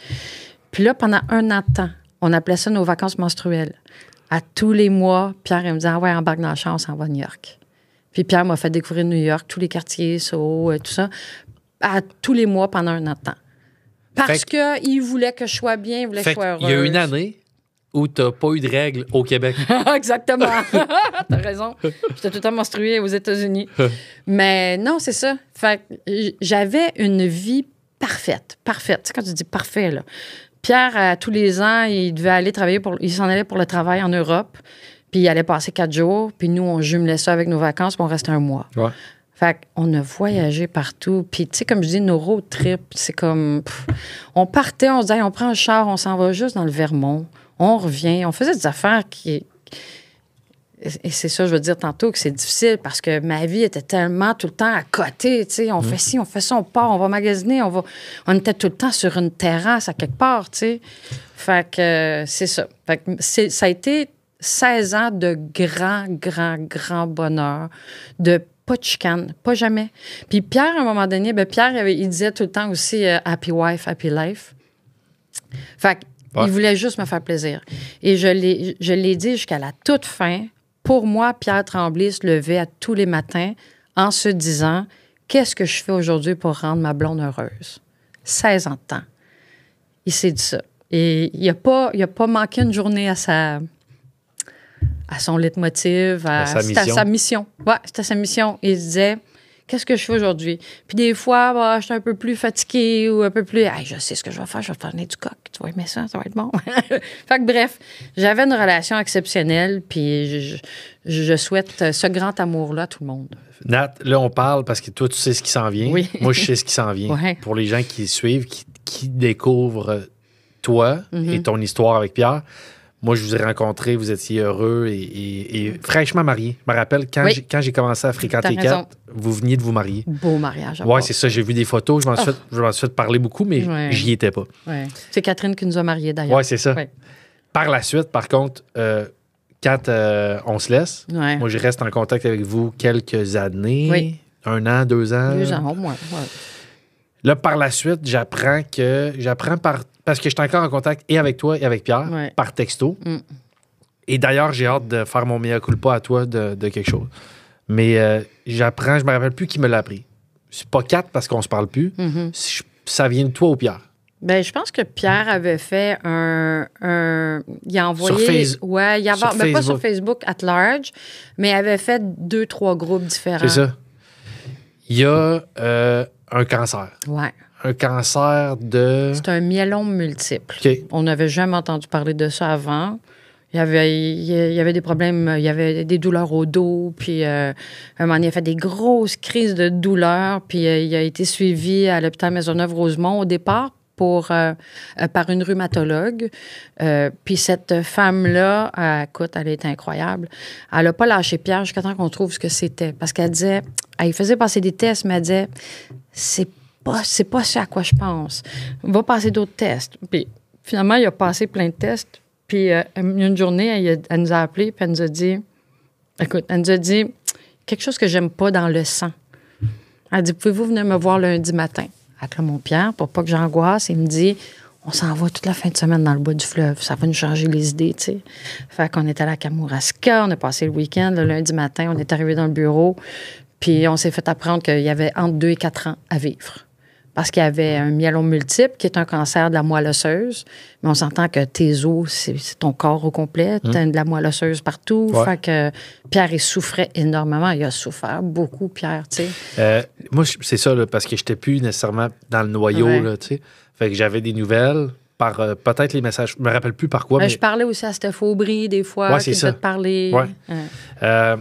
Puis là, pendant 1 an de temps, on appelait ça nos vacances menstruelles. À tous les mois, Pierre, il me disait, ah ouais, embarque dans le char, on s'en va à New York. Puis Pierre m'a fait découvrir New York, tous les quartiers, Soho, tout ça, à tous les mois pendant 1 an de temps. Parce qu'il voulait que je sois bien, il voulait que je sois heureuse. Il y a une année où tu n'as pas eu de règles au Québec. Exactement. T'as raison. J'étais tout le temps menstruée aux États-Unis. Mais non, c'est ça. Fait que j'avais une vie parfaite. Parfaite. Tu sais, quand tu dis parfait, là. Pierre, à tous les ans, il devait aller travailler il s'en allait pour le travail en Europe. Puis il allait passer 4 jours. Puis nous, on jumelait ça avec nos vacances, puis on restait 1 mois. Ouais. Fait qu'on a voyagé partout. Puis, tu sais, comme je dis, nos road trips, c'est comme... on partait, on se disait, on prend un char, on s'en va juste dans le Vermont. On revient. On faisait des affaires qui... Et c'est ça, je veux dire tantôt, que c'est difficile parce que ma vie était tellement tout le temps à côté, tu sais. On fait ci, on fait ça, on part, on va magasiner, on était tout le temps sur une terrasse à quelque part, tu sais. Fait que c'est ça. Fait que ça a été 16 ans de grand bonheur, de pas de chicane, pas jamais. Puis Pierre, à un moment donné, Pierre, il disait tout le temps aussi happy wife, happy life. Fait qu'il voulait juste me faire plaisir. Et je l'ai dit jusqu'à la toute fin. Pour moi, Pierre Tremblay se levait à tous les matins en se disant « Qu'est-ce que je fais aujourd'hui pour rendre ma blonde heureuse? » 16 ans de temps. Il s'est dit ça. Et il n'a pas manqué une journée à son leitmotiv, c'était sa mission. Ouais, c'était sa mission. Il se disait, qu'est-ce que je fais aujourd'hui? Puis des fois, je suis un peu plus fatiguée ou un peu plus, hey, je sais ce que je vais faire donner du coq. Tu vas aimer ça va être bon. Fait que bref, j'avais une relation exceptionnelle, puis je souhaite ce grand amour-là à tout le monde. Nat, là, on parle parce que toi, tu sais ce qui s'en vient. Oui. Moi, je sais ce qui s'en vient. Ouais. Pour les gens qui suivent, qui découvrent toi et ton histoire avec Pierre. Moi, je vous ai rencontré, vous étiez heureux et fraîchement marié. Je me rappelle, quand j'ai commencé à fréquenter Kat, vous veniez de vous marier. Beau mariage. Oui, c'est ça. J'ai vu des photos. Je m'en suis fait parler beaucoup, mais j'y étais pas. Ouais. C'est Catherine qui nous a mariés, d'ailleurs. Oui, c'est ça. Ouais. Par la suite, par contre, Kat, on se laisse. Ouais. Moi, je reste en contact avec vous quelques années. Oui. 1 an, 2 ans. 2 ans, au moins. Ouais. Là, par la suite, j'apprends parce que je suis encore en contact et avec toi et avec Pierre, par texto. Et d'ailleurs, j'ai hâte de faire mon mea culpa à toi de quelque chose. Mais j'apprends, je me rappelle plus qui me l'a appris. C'est pas 4 parce qu'on se parle plus. Ça vient de toi ou Pierre? Bien, je pense que Pierre avait fait il a envoyé... pas sur Facebook at large, mais il avait fait 2-3 groupes différents. C'est ça. Il y a un cancer. Ouais. Un cancer de... C'est un myélome multiple. Okay. On n'avait jamais entendu parler de ça avant. Il y avait des problèmes, il y avait des douleurs au dos, puis un moment donné, il a fait des grosses crises de douleurs, puis il a été suivi à l'hôpital Maisonneuve-Rosemont au départ par une rhumatologue. Puis cette femme-là, écoute, elle est incroyable. Elle n'a pas lâché Pierre jusqu'à temps qu'on trouve ce que c'était. Parce qu'elle disait, elle faisait passer des tests, mais elle disait, c'est pas ce à quoi je pense. On va passer d'autres tests. Puis finalement, il a passé plein de tests. Puis une journée, elle nous a appelés, puis elle nous a dit, écoute, elle nous a dit, quelque chose que j'aime pas dans le sang. Elle dit, pouvez-vous venir me voir lundi matin? Avec là, mon Pierre, pour pas que j'angoisse, il me dit, on s'en va toute la fin de semaine dans le bois du fleuve. Ça va nous changer les idées, tu sais. Fait qu'on est allé à Kamouraska, on a passé le week-end. Le lundi matin, on est arrivé dans le bureau, puis on s'est fait apprendre qu'il y avait entre 2 et 4 ans à vivre. Parce qu'il y avait un myélome multiple, qui est un cancer de la moelle osseuse. Mais on s'entend que tes os, c'est ton corps au complet. Tu as de la moelle osseuse partout. Ouais. Fait que Pierre, il souffrait énormément. Il a souffert beaucoup, Pierre, tu sais. Moi, c'est ça, là, parce que je n'étais plus nécessairement dans le noyau, Ouais. là, tu sais. Fait que j'avais des nouvelles par peut-être les messages. Je me rappelle plus par quoi, mais... Je parlais aussi à Steph Aubry, des fois, Ouais, qui c'est me ça. fait parler. Ouais.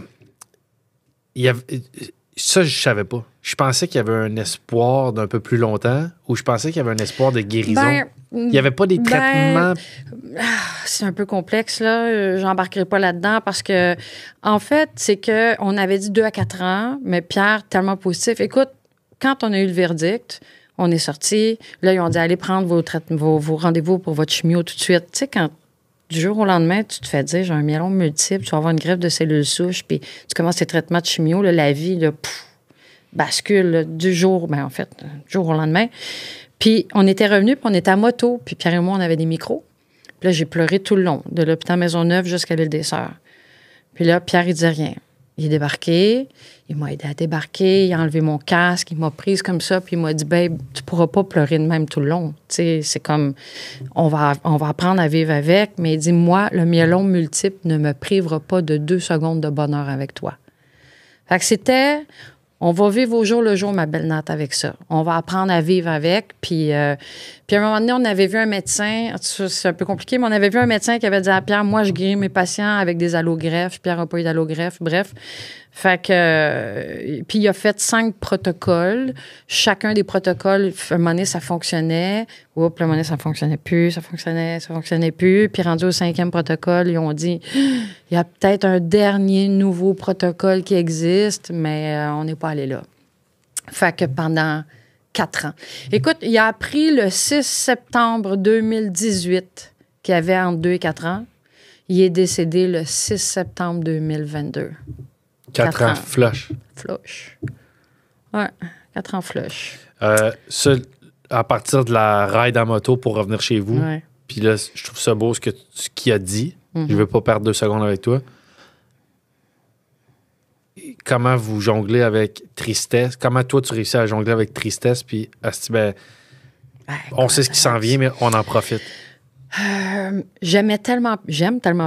Il y avait... Ça, je savais pas. Je pensais qu'il y avait un espoir d'un peu plus longtemps ou je pensais qu'il y avait un espoir de guérison. Il n'y avait pas des traitements... C'est un peu complexe, là. J'embarquerai pas là-dedans parce que, en fait, c'est qu'on avait dit 2 à 4 ans, mais Pierre, tellement positif. Écoute, quand on a eu le verdict, on est sorti. Là, ils ont dit, allez prendre vos rendez-vous pour votre chimio tout de suite. Tu sais, quand du jour au lendemain, tu te fais dire, j'ai un myélome multiple, tu vas avoir une greffe de cellules souches, puis tu commences tes traitements de chimio, là, la vie, là, bascule là, du jour au lendemain. Puis on était revenus, puis on était à moto, puis Pierre et moi, on avait des micros. Puis là, j'ai pleuré tout le long, de l'hôpital Maisonneuve jusqu'à l'île des Sœurs. Puis là, Pierre, il disait rien. Il est débarqué, il m'a aidé à débarquer, il a enlevé mon casque, il m'a prise comme ça, puis il m'a dit, babe, tu pourras pas pleurer de même tout le long. Tu sais, c'est comme, on va apprendre à vivre avec, mais il dit, moi, le myélome multiple ne me privera pas de 2 secondes de bonheur avec toi. Fait que c'était, on va vivre au jour le jour, ma belle Nat, avec ça. On va apprendre à vivre avec. Puis à un moment donné, on avait vu un médecin, c'est un peu compliqué, mais on avait vu un médecin qui avait dit à Pierre, moi, je guéris mes patients avec des allogreffes. Pierre n'a pas eu d'allogreffe, bref. Fait que, puis il a fait 5 protocoles. Chacun des protocoles, à un moment donné, ça fonctionnait. Oups, à un moment donné, ça fonctionnait plus, ça fonctionnait plus. Puis rendu au 5e protocole, ils ont dit, il y a peut-être un dernier nouveau protocole qui existe, mais on n'est pas allé là. Fait que pendant 4 ans. Écoute, il a appris le 6 septembre 2018 qu'il avait entre 2 et 4 ans. Il est décédé le 6 septembre 2022. 4 ans, flush. Flush. Ouais, 4 ans flush. Ça, à partir de la ride en moto pour revenir chez vous, Ouais. puis là, je trouve ça beau ce qu'il a dit. Je veux pas perdre 2 secondes avec toi. Comment vous jonglez avec tristesse? Comment toi, tu réussis à jongler avec tristesse? Puis, on sait ce qui s'en vient, mais on en profite. J'aime tellement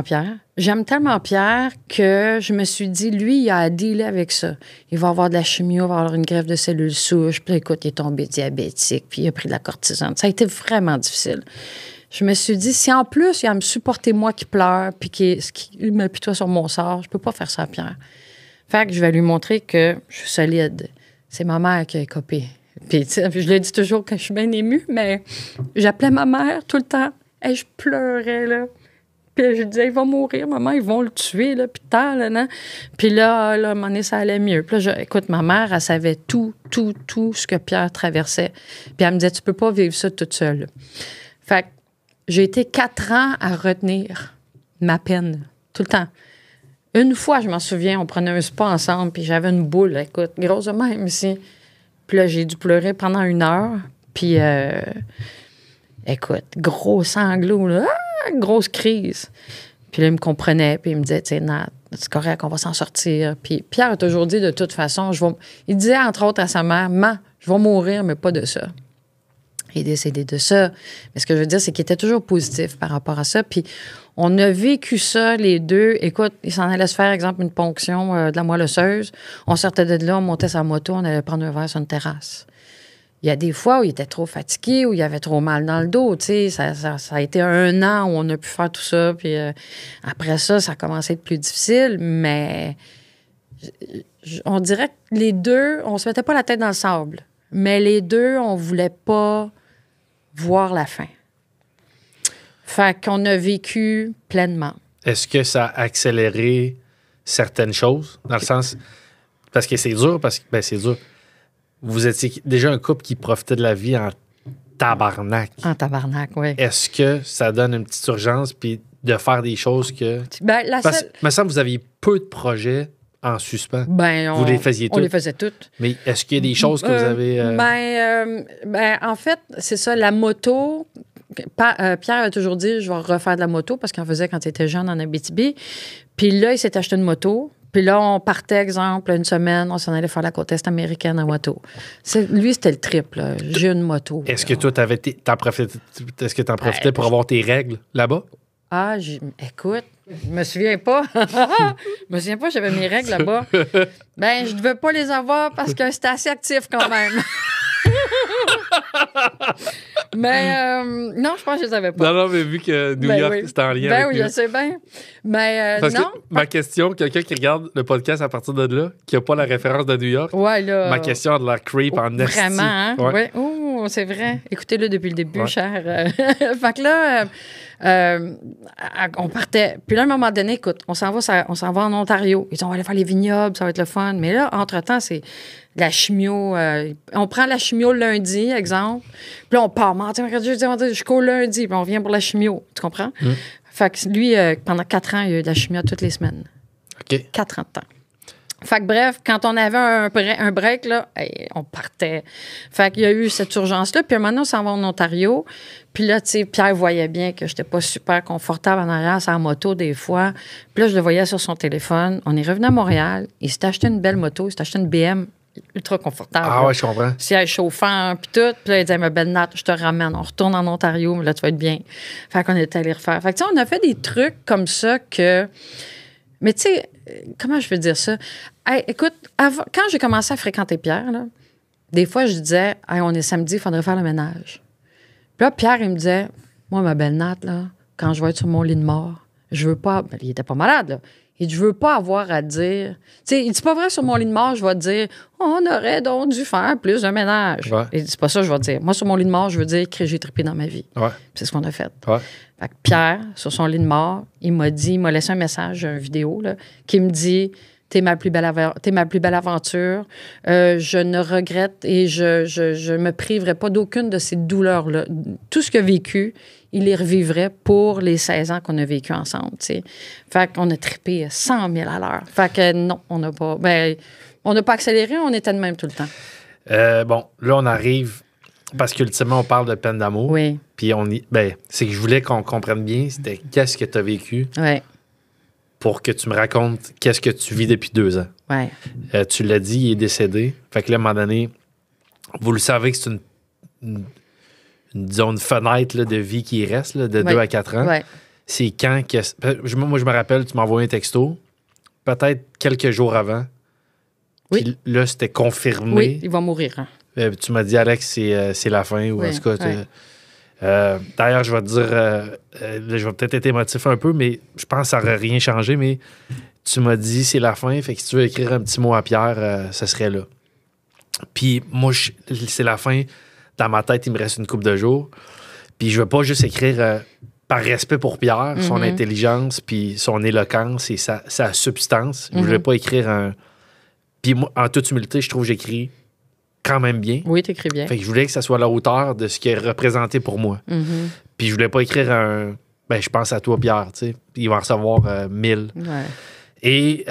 Pierre. J'aime tellement Pierre que je me suis dit, lui, il a à dealer avec ça. Il va avoir de la chimio, il va avoir une greffe de cellules souches. Puis écoute, il est tombé diabétique, puis il a pris de la cortisone. Ça a été vraiment difficile. Je me suis dit, si en plus, il a à me supporter moi qui pleure, puis qui me pitoie sur mon sort, je peux pas faire ça à Pierre. Fait que je vais lui montrer que je suis solide. C'est ma mère qui a copé. Puis je le dis toujours quand je suis bien émue, mais j'appelais ma mère tout le temps. Et je pleurais, là. Puis je disais, il va mourir, maman, ils vont le tuer, là, puis tant, là, non? Puis là, à un moment donné, ça allait mieux. Puis là, écoute, ma mère, elle savait tout ce que Pierre traversait. Puis elle me disait, tu peux pas vivre ça toute seule. Fait que j'ai été 4 ans à retenir ma peine, tout le temps. Une fois, je m'en souviens, on prenait un spa ensemble, puis j'avais une boule, écoute, grosse de même ici. Puis là, j'ai dû pleurer pendant 1 heure, puis... écoute, gros sanglot, là, grosse crise. Puis là, il me comprenait, puis il me disait, tu sais, Nat, c'est correct, on va s'en sortir. Puis Pierre a toujours dit, de toute façon, il disait, entre autres, à sa mère, je vais mourir, mais pas de ça. Il est décédé de ça. Mais ce que je veux dire, c'est qu'il était toujours positif par rapport à ça. Puis on a vécu ça, les deux. Écoute, il s'en allait se faire, exemple, une ponction de la moelle osseuse. On sortait de là, on montait sa moto, on allait prendre un verre sur une terrasse. Il y a des fois où il était trop fatigué, où il avait trop mal dans le dos, tu sais. Ça a été 1 an où on a pu faire tout ça. Puis après ça a commencé à être plus difficile. Mais on dirait que les deux, on se mettait pas la tête dans le sable. Mais les deux, on voulait pas voir la fin. Fait qu'on a vécu pleinement. Est-ce que ça a accéléré certaines choses? Dans le sens... Parce que c'est dur, c'est dur. Vous étiez déjà un couple qui profitait de la vie en tabarnak. En tabarnak, oui. Est-ce que ça donne une petite urgence puis de faire des choses que... Ben, Parce que, me semble que vous aviez peu de projets en suspens. Ben, vous les faisiez on toutes. les faisait toutes. Mais est-ce qu'il y a des choses que vous avez... En fait, c'est ça, la moto... Pierre a toujours dit, je vais refaire de la moto parce qu'il en faisait quand il était jeune en Abitibi. Puis là, il s'est acheté une moto. Puis là, on partait, exemple, une semaine, on s'en allait faire la côte est américaine en moto. Lui, c'était le trip, là. J'ai une moto. Est-ce que toi, t'en profitais pour avoir tes règles là-bas? Ah, écoute, je me souviens pas. Je me souviens pas, j'avais mes règles là-bas. Ben, je devais pas les avoir parce que c'était assez actif quand même. Mais non, je pense que je les avais pas. Non, mais vu que New York, oui. c'était en lien avec oui, je sais bien. Mais parce non. Que ma question, quelqu'un qui regarde le podcast à partir de là, qui n'a pas la référence de New York, ouais, là, ma question a de la creep en esti. Vraiment, hein? Ouais. Ouais. Oh, c'est vrai. Écoutez-le depuis le début, cher. Fait que là, on partait. Puis là, à un moment donné, écoute, on s'en va en Ontario. Ils disent, on va aller faire les vignobles, ça va être le fun. Mais là, entre-temps, c'est de la chimio. On prend la chimio le lundi, exemple. Puis là, on part mardi, mercredi, jeudi, vendredi, jusqu'au lundi. Puis on revient pour la chimio. Tu comprends? Fait que lui, pendant 4 ans, il a eu de la chimio toutes les semaines. OK. 4 ans de temps. Fait que bref, quand on avait un break, là, on partait. Fait qu'il y a eu cette urgence-là. Puis maintenant, on s'en va en Ontario. Puis là, tu sais, Pierre voyait bien que j'étais pas super confortable en arrière sur la moto des fois. Puis là, je le voyais sur son téléphone. On est revenu à Montréal. Il s'est acheté une belle moto. Il s'est acheté une BM ultra confortable. Ah ouais, je comprends. Siège chauffant, puis tout. Puis là, il disait, ma belle Nat, je te ramène. On retourne en Ontario, mais là, tu vas être bien. Fait qu'on est allé refaire. Fait que, tu sais, on a fait des trucs comme ça que... Mais tu sais, comment je veux dire ça? Hey, écoute, quand j'ai commencé à fréquenter Pierre, là, des fois, je disais, hey, on est samedi, il faudrait faire le ménage. Puis là, Pierre, il me disait, moi, ma belle Nat, là, quand je vais être sur mon lit de mort, je veux pas... Ben, il était pas malade, là. Il dit, je veux pas avoir à dire... Tu sais, il dit, pas vrai, sur mon lit de mort, je vais te dire, on aurait donc dû faire plus de ménage. Ouais. Il dit, c'est pas ça que je vais te dire. Moi, sur mon lit de mort, je veux dire que j'ai trippé dans ma vie. Ouais. C'est ce qu'on a fait. Ouais. Fait que Pierre, sur son lit de mort, il m'a laissé un message, une vidéo, là, qui me dit, t'es ma plus belle aventure. Je ne regrette et je me priverai pas d'aucune de ces douleurs-là. Tout ce qu'il a vécu, il les revivrait pour les 16 ans qu'on a vécu ensemble, tu sais. Fait qu'on a trippé 100 000 à l'heure. Fait que non, on n'a pas accéléré, on était de même tout le temps. Bon, là, on arrive... Parce qu'ultimement, on parle de peine d'amour. Oui. Puis c'est que je voulais qu'on comprenne bien, c'était qu'est-ce que tu as vécu Oui. pour que tu me racontes qu'est-ce que tu vis depuis 2 ans. Oui. Tu l'as dit, il est décédé. Fait que là, à un moment donné, vous le savez que c'est disons, une fenêtre là, de vie qui reste là, de 2 à 4 ans. Ouais. C'est quand que... Moi, je me rappelle, tu m'as envoyé un texto, peut-être quelques jours avant. Oui. Puis là, c'était confirmé. Oui, il va mourir. Hein. Tu m'as dit, Alex, c'est la fin. Ou Oui, en tout cas, ouais. d'ailleurs, je vais te dire, là, je vais peut-être être émotif un peu, mais je pense que ça n'aurait rien changé. Mais tu m'as dit, c'est la fin. Fait que si tu veux écrire un petit mot à Pierre, ça serait là. Puis moi, c'est la fin. Dans ma tête, il me reste une couple de jours. Puis je veux pas juste écrire par respect pour Pierre, son intelligence, puis son éloquence et sa substance. Je voulais pas écrire un... Puis moi, en toute humilité, je trouve que j'écris quand même bien. Oui, t'écris bien. Fait que je voulais que ça soit à la hauteur de ce qui est représenté pour moi. Puis je voulais pas écrire un... Ben, je pense à toi, Pierre, tu sais. Il va en recevoir 1000. Ouais. Et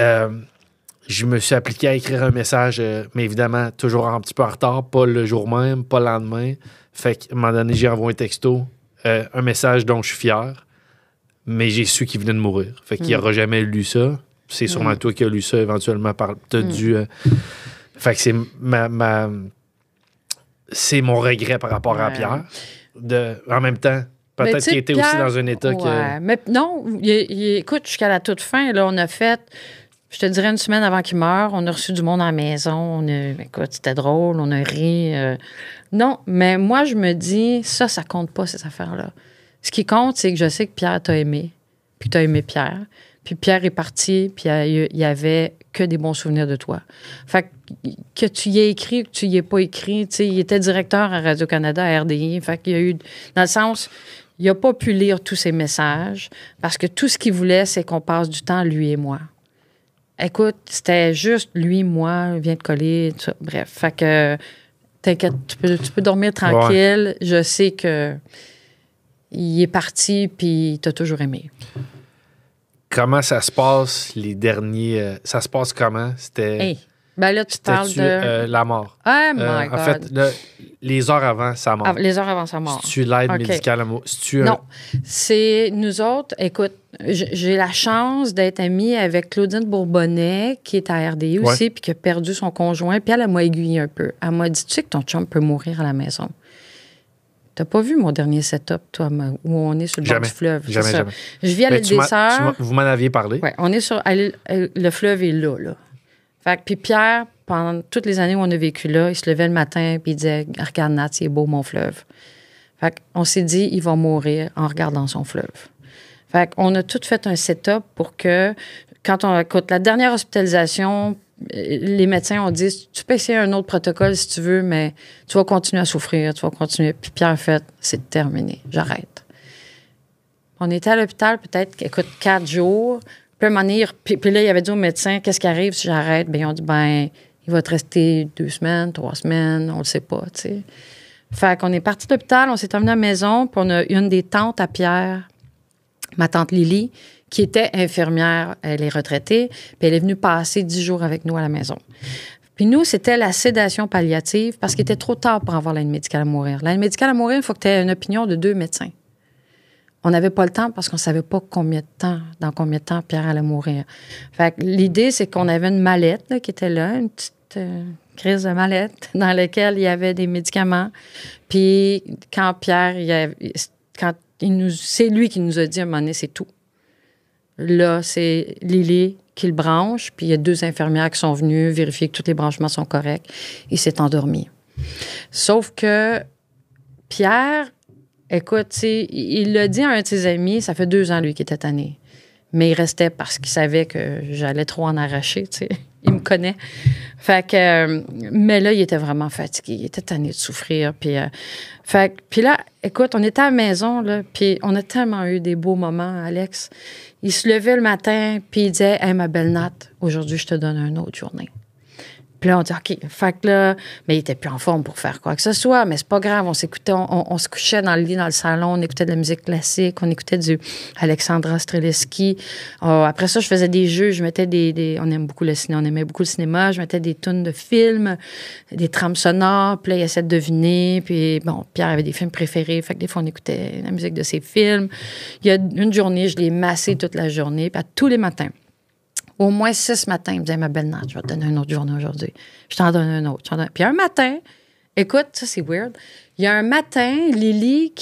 je me suis appliqué à écrire un message, mais évidemment, toujours un petit peu en retard, pas le jour même, pas le lendemain. Fait qu'à un moment donné, j'ai envoyé un texto, un message dont je suis fier, mais j'ai su qu'il venait de mourir. Fait qu'il n'aura jamais lu ça. C'est sûrement toi qui as lu ça éventuellement. T'as dû... fait que c'est c'est mon regret par rapport à Pierre. En même temps, peut-être qu'il était aussi dans un état que... Mais non, écoute, jusqu'à la toute fin, là, on a fait... Je te dirais une semaine avant qu'il meure, on a reçu du monde à la maison. Écoute, c'était drôle, on a ri. Non, mais moi, je me dis, ça compte pas, ces affaires-là. Ce qui compte, c'est que je sais que Pierre t'a aimé, puis t'as aimé Pierre, Puis Pierre est parti, puis il y avait que des bons souvenirs de toi. Fait que tu y aies écrit ou que tu y aies pas écrit, tu sais, il était directeur à Radio-Canada, à RDI. Fait qu'il y a eu, dans le sens, il n'a pas pu lire tous ses messages parce que tout ce qu'il voulait, c'est qu'on passe du temps, lui et moi. Écoute, c'était juste lui, moi, viens te coller, tout ça. Bref, fait que t'inquiète, tu peux dormir tranquille. Ouais. Je sais que il est parti, puis il t'a toujours aimé. Comment ça se passe, les derniers... ça se passe comment? C'était... Hey. Ben là, tu parles de... la mort. Oh my God. En fait, là, les heures avant sa mort. Les heures avant sa mort. C'est-tu l'aide médicale à mort? Non. C'est nous autres... Écoute, j'ai la chance d'être amie avec Claudine Bourbonnais, qui est à RDI aussi, puis qui a perdu son conjoint. Puis elle m'a aiguillée un peu. Elle m'a dit, tu sais que ton chum peut mourir à la maison. T'as pas vu mon dernier setup, toi, où on est sur le bord du fleuve? Jamais. Je vis à l'île des Sœurs. Vous m'en aviez parlé. Oui, on est sur... Le fleuve est là. Fait que, puis Pierre, pendant toutes les années où on a vécu là, il se levait le matin puis il disait « Regarde, Nat, c'est beau, mon fleuve. » Fait qu'on s'est dit « Il va mourir en regardant son fleuve. » Fait qu'on a tout fait un setup pour que, quand on écoute la dernière hospitalisation, les médecins ont dit « Tu peux essayer un autre protocole si tu veux, mais tu vas continuer à souffrir, tu vas continuer. » Puis Pierre a fait « C'est terminé, j'arrête. » On était à l'hôpital peut-être, écoute, 4 jours. Puis à un moment donné, puis là, il avait dit au médecin, qu'est-ce qui arrive si j'arrête? Bien, ils ont dit, il va te rester 2 semaines, 3 semaines, on le sait pas, tu sais. Fait qu'on est parti de l'hôpital, on s'est emmené à la maison, puis on a une des tantes à Pierre, ma tante Lily, qui était infirmière, elle est retraitée, puis elle est venue passer 10 jours avec nous à la maison. Puis nous, c'était la sédation palliative, parce qu'il était trop tard pour avoir l'aide médicale à mourir. L'aide médicale à mourir, il faut que tu aies une opinion de 2 médecins. On n'avait pas le temps parce qu'on ne savait pas dans combien de temps Pierre allait mourir. Fait que l'idée, c'est qu'on avait une mallette là, qui était là, une petite crise de mallette dans laquelle il y avait des médicaments. Puis quand Pierre, c'est lui qui nous a dit à un moment donné, c'est tout. Là, c'est Lily qui le branche, puis il y a 2 infirmières qui sont venues vérifier que tous les branchements sont corrects. Il s'est endormi. Sauf que Pierre... Écoute, il l'a dit à un de ses amis, ça fait 2 ans, lui, qu'il était tanné. Mais il restait parce qu'il savait que j'allais trop en arracher, tu sais. Il me connaît. Fait que... mais là, il était vraiment fatigué. Il était tanné de souffrir. Puis là, écoute, on était à la maison, là, puis on a tellement eu des beaux moments, Alex. Il se levait le matin, puis il disait « Hey, ma belle Nat, aujourd'hui, je te donne une autre journée. » Puis là, on dit, OK, fait que là, mais il était plus en forme pour faire quoi que ce soit, mais c'est pas grave. On s'écoutait, on se couchait dans le lit, dans le salon, on écoutait de la musique classique, on écoutait du Alexandra Strelitzky. Après ça, je faisais des jeux, je mettais on aime beaucoup le cinéma, on aimait beaucoup le cinéma, je mettais des tunes de films, des trames sonores, puis là, il essayait de deviner, puis bon, Pierre avait des films préférés, fait que des fois, on écoutait la musique de ses films. Il y a une journée, je l'ai massé toute la journée, puis tous les matins. Au moins 6 matins, il me disait, ma belle Nat, je vais te donner une autre journée aujourd'hui. Je t'en donne un autre. Puis un matin, écoute, ça c'est weird, il y a un matin, Lily,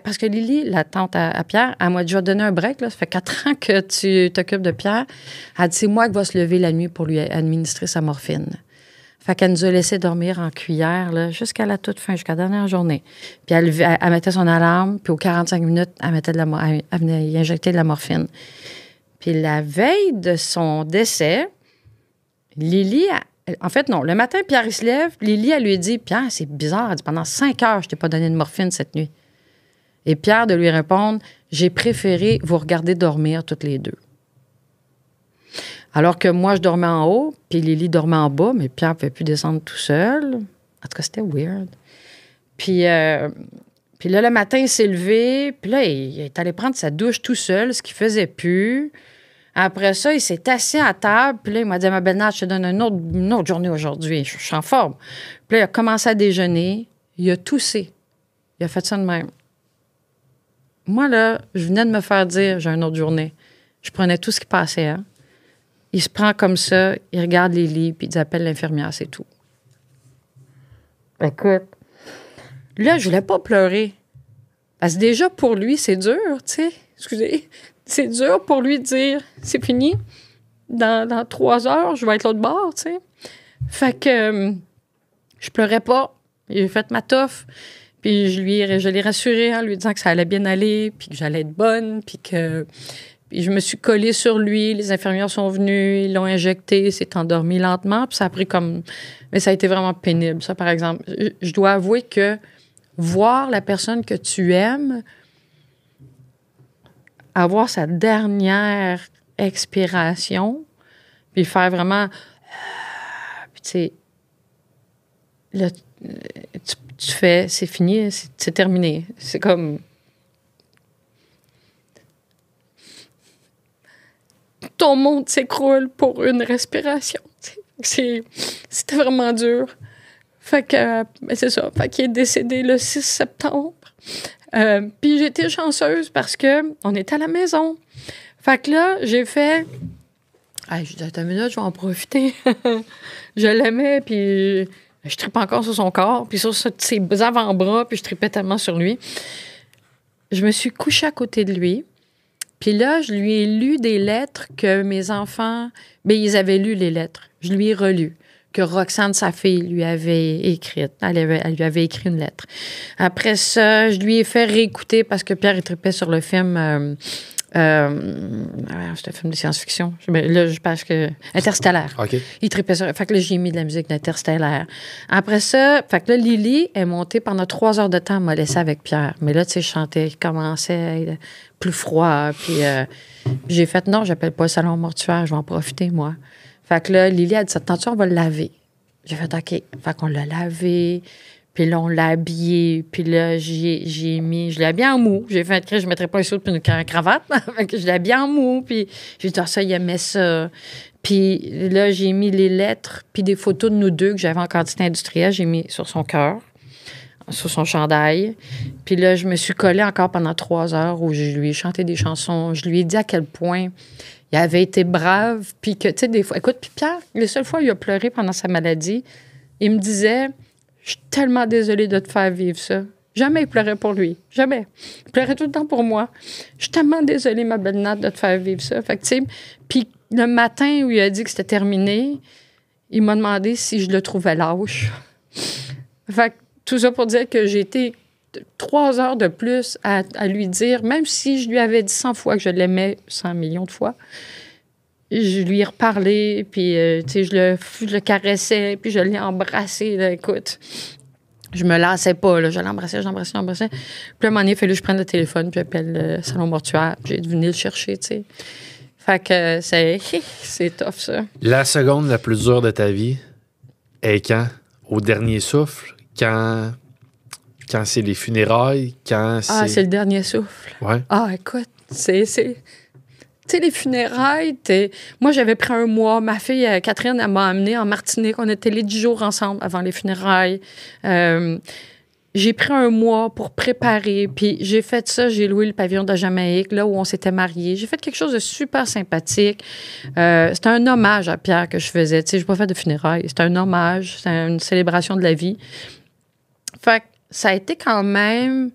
parce que Lily, la tante à Pierre, elle m'a dit, je vais te donner un break, là, ça fait 4 ans que tu t'occupes de Pierre. Elle dit, c'est moi qui va se lever la nuit pour lui administrer sa morphine. Fait qu'elle nous a laissé dormir en cuillère là, jusqu'à la toute fin, jusqu'à la dernière journée. Puis elle mettait son alarme, puis aux 45 minutes, elle venait y injecter de la morphine. Puis la veille de son décès, Lily, en fait, non, le matin, Pierre, il se lève, Lily, elle lui dit, Pierre, c'est bizarre, elle dit, pendant 5 heures, je t'ai pas donné de morphine cette nuit. Et Pierre de lui répondre, j'ai préféré vous regarder dormir toutes les 2. Alors que moi, je dormais en haut, puis Lily dormait en bas, mais Pierre ne pouvait plus descendre tout seul. En tout cas, c'était weird. Puis là, le matin, il s'est levé, puis là, il est allé prendre sa douche tout seul, ce qu'il faisait plus. Après ça, il s'est assis à table, puis là, il m'a dit, ma belle Nat, je te donne une autre journée aujourd'hui, je suis en forme. Puis là, il a commencé à déjeuner, il a toussé. Il a fait ça de même. Moi, là, je venais de me faire dire, j'ai une autre journée. Je prenais tout ce qui passait, hein. Il se prend comme ça, il regarde les lits, puis il appelle l'infirmière, c'est tout. Écoute, là, je voulais pas pleurer. Parce que déjà, pour lui, c'est dur, tu sais. Excusez. C'est dur pour lui de dire, c'est fini. Dans 3 heures, je vais être l'autre bord, tu sais. Fait que je pleurais pas. J'ai fait ma toffe. Puis je l'ai rassuré en lui disant que ça allait bien aller, puis que j'allais être bonne, puis que Puis je me suis collée sur lui. Les infirmières sont venues, ils l'ont injecté, il s'est endormi lentement. Puis ça a pris comme... Mais ça a été vraiment pénible, ça, par exemple. Je dois avouer que voir la personne que tu aimes, avoir sa dernière expiration, puis faire vraiment... puis tu sais, là, tu fais, c'est fini, c'est terminé. C'est comme... Ton monde s'écroule pour une respiration. C'était vraiment dur. Fait que, c'est ça. Fait qu'il est décédé le 6 septembre. Puis j'étais chanceuse parce que on était à la maison. Fait que là, j'ai fait... je dis, attends une minute, je vais en profiter. Je l'aimais, puis je trippe encore sur son corps, puis sur ses avant-bras, puis je tripais tellement sur lui. Je me suis couchée à côté de lui. Puis là, je lui ai lu des lettres que mes enfants... Bien, ils avaient lu les lettres. Je lui ai relu. Que Roxane, sa fille, lui avait écrite. Elle lui avait écrit une lettre. Après ça, je lui ai fait réécouter parce que Pierre, il trippait sur le film... c'était un film de science-fiction. Là, je pense que... Interstellaire. OK. Il trippait sur... Fait que là, j'ai mis de la musique d'Interstellaire. Après ça, fait que là, Lily est montée pendant 3 heures de temps, elle m'a laissé avec Pierre. Mais là, tu sais, je chantais, il commençait à être plus froid. Puis j'ai fait, non, j'appelle pas le salon mortuaire, je vais en profiter, moi. Fait que là, Lily a dit, attention, on va le laver. J'ai fait, OK. Fait qu'on l'a lavé. Puis là, on l'a habillé. Puis là, je l'ai habillé en mou. J'ai fait, je ne mettrais pas un saut puis une cravate. Fait que je l'ai habillé en mou. Puis j'ai dit, ça, il aimait ça. Puis là, j'ai mis les lettres puis des photos de nous deux que j'avais en quantité industrielle. J'ai mis sur son cœur, sur son chandail. Puis là, je me suis collée encore pendant 3 heures où je lui ai chanté des chansons. Je lui ai dit à quel point il avait été brave. Puis que, tu sais, des fois... Écoute, puis Pierre, les seules fois où il a pleuré pendant sa maladie, il me disait... Je suis tellement désolée de te faire vivre ça. Jamais il pleurait pour lui. Jamais. Il pleurait tout le temps pour moi. Je suis tellement désolée, ma belle Nat, de te faire vivre ça. Fait que, tu sais, puis le matin où il a dit que c'était terminé, il m'a demandé si je le trouvais lâche. Fait que tout ça pour dire que j'ai été 3 heures de plus à lui dire, même si je lui avais dit 100 fois que je l'aimais, 100 millions de fois, je lui ai reparlé, puis tu sais, je le caressais, puis je l'ai embrassé, là, écoute. Je me lassais pas, là. Je l'embrassais. Puis à un moment donné, il fallait que je prenne le téléphone, puis j'appelle le salon mortuaire, puis j'ai dû venir le chercher, tu sais. Fait que c'est tough, ça. La seconde la plus dure de ta vie est quand? Au dernier souffle? Quand c'est les funérailles? Quand c'est... Ah, c'est le dernier souffle. Ouais. Ah, écoute, c'est... Tu sais, les funérailles, moi, j'avais pris un mois. Ma fille, Catherine, elle m'a amenée en Martinique. On était les 10 jours ensemble avant les funérailles. J'ai pris un mois pour préparer. Puis j'ai fait ça. J'ai loué le pavillon de Jamaïque, là où on s'était mariés. J'ai fait quelque chose de super sympathique. C'était un hommage à Pierre que je faisais. Tu sais, j'ai pas fait de funérailles. C'était un hommage. C'était une célébration de la vie. Fait que ça a été quand même...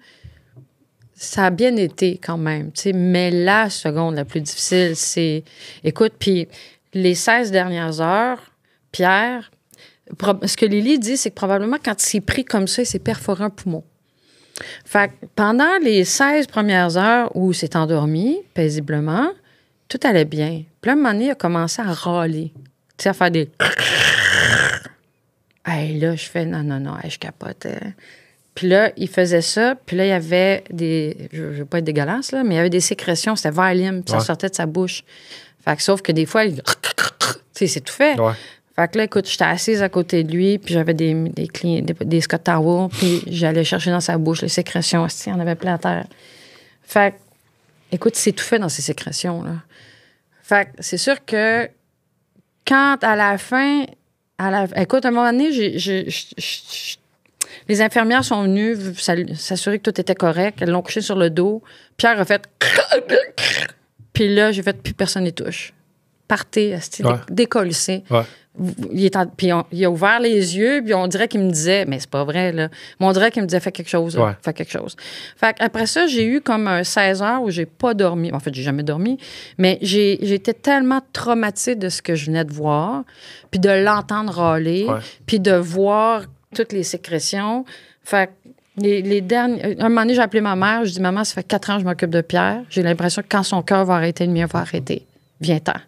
Ça a bien été quand même, tu sais, mais la seconde la plus difficile, c'est... Écoute, puis les 16 dernières heures, Pierre, ce que Lily dit, c'est que probablement quand il s'est pris comme ça, il s'est perforé un poumon. Fait que pendant les 16 premières heures où il s'est endormi paisiblement, tout allait bien. Puis là, un moment donné, il a commencé à râler, tu sais, à faire des... Hey, là, je fais non, je capotais. Puis là, il faisait ça. Puis là, il y avait des... Je ne veux pas être dégueulasse, là, mais il y avait des sécrétions. C'était vert lime, puis ça sortait de sa bouche. Fait que, sauf que des fois, tu sais, c'est tout fait. Ouais. Fait que là, écoute, j'étais assise à côté de lui, puis j'avais des Scott Towels, puis j'allais chercher dans sa bouche les sécrétions. Il y en avait plein à terre. Fait que, écoute, c'est tout fait dans ces sécrétions, là. Fait que c'est sûr que quand, à la fin... Écoute, à un moment donné, les infirmières sont venues s'assurer que tout était correct. Elles l'ont couché sur le dos. Pierre a fait... Puis là, j'ai fait, plus personne n'y touche. Partez, décollissé. Ouais. Puis il a ouvert les yeux, puis on dirait qu'il me disait, mais c'est pas vrai, là. Mais on dirait qu'il me disait, fais quelque chose, là. Fais quelque chose. Fait après ça, j'ai eu comme un 16 heures où j'ai pas dormi. En fait, j'ai jamais dormi. Mais j'ai été tellement traumatisée de ce que je venais de voir, puis de l'entendre râler, puis de voir toutes les sécrétions. Fait Les derniers... Un moment donné, j'ai appelé ma mère. Je dis, maman, ça fait 4 ans que je m'occupe de Pierre. J'ai l'impression que quand son cœur va arrêter, le mien va arrêter. Viens-t'en.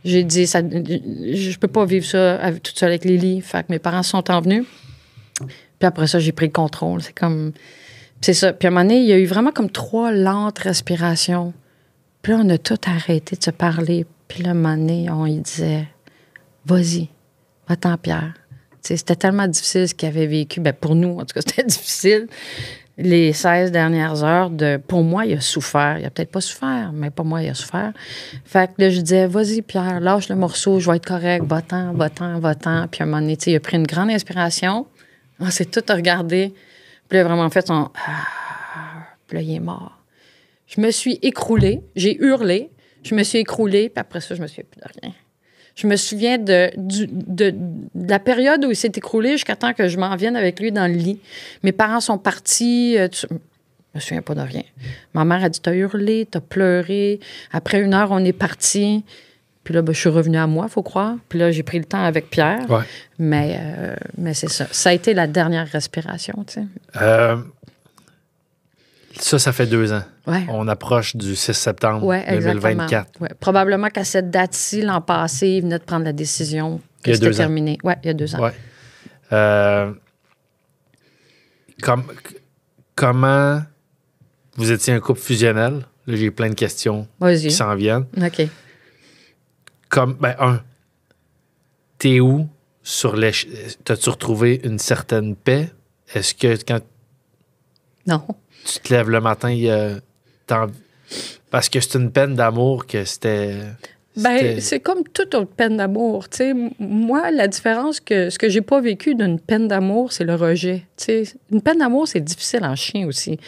J'ai dit, je peux pas vivre ça toute seule avec Lily. Fait que mes parents sont en venus. Puis après ça, j'ai pris le contrôle. C'est ça. Puis à un moment donné, il y a eu vraiment comme 3 lentes respirations. Puis là, on a tout arrêté de se parler. Puis là, à un moment donné, on lui disait, vas-y, va-t'en, Pierre. C'était tellement difficile ce qu'il avait vécu. Ben, pour nous, en tout cas, c'était difficile. Les 16 dernières heures, pour moi, il a souffert. Il a peut-être pas souffert, mais pour moi, il a souffert. Fait que là, je disais, vas-y, Pierre, lâche le morceau, je vais être correct, va-t'en, va-t'en, va-t'en. Puis à un moment donné, il a pris une grande inspiration. On s'est tout regardé. Puis il a vraiment fait son... Puis là, il est mort. Je me suis écroulée. J'ai hurlé. Je me suis écroulée. Puis après ça, je me souviens plus de rien. Je me souviens de la période où il s'est écroulé jusqu'à temps que je m'en vienne avec lui dans le lit. Mes parents sont partis. Je me souviens pas de rien. Ma mère a dit, t'as hurlé, t'as pleuré. Après 1 heure, on est partis. Puis là, ben, je suis revenue à moi, il faut croire. Puis là, j'ai pris le temps avec Pierre. Ouais. Mais c'est ça. Ça a été la dernière respiration, tu sais. Ça fait 2 ans. Ouais. On approche du 6 septembre Ouais, 2024. Ouais. Probablement qu'à cette date-ci, l'an passé, il venait de prendre la décision que c'était terminé. Oui, il y a 2 ans. Ouais. Comment vous étiez un couple fusionnel? Là, j'ai plein de questions qui s'en viennent. OK. T'es où sur t'as-tu retrouvé une certaine paix? Est-ce que quand Non. tu te lèves le matin, parce que c'est une peine d'amour que c'était... Ben, c'est comme toute autre peine d'amour. Tu sais, moi, la différence ce que j'ai pas vécu d'une peine d'amour, c'est le rejet. Tu sais, une peine d'amour, c'est difficile en chien aussi.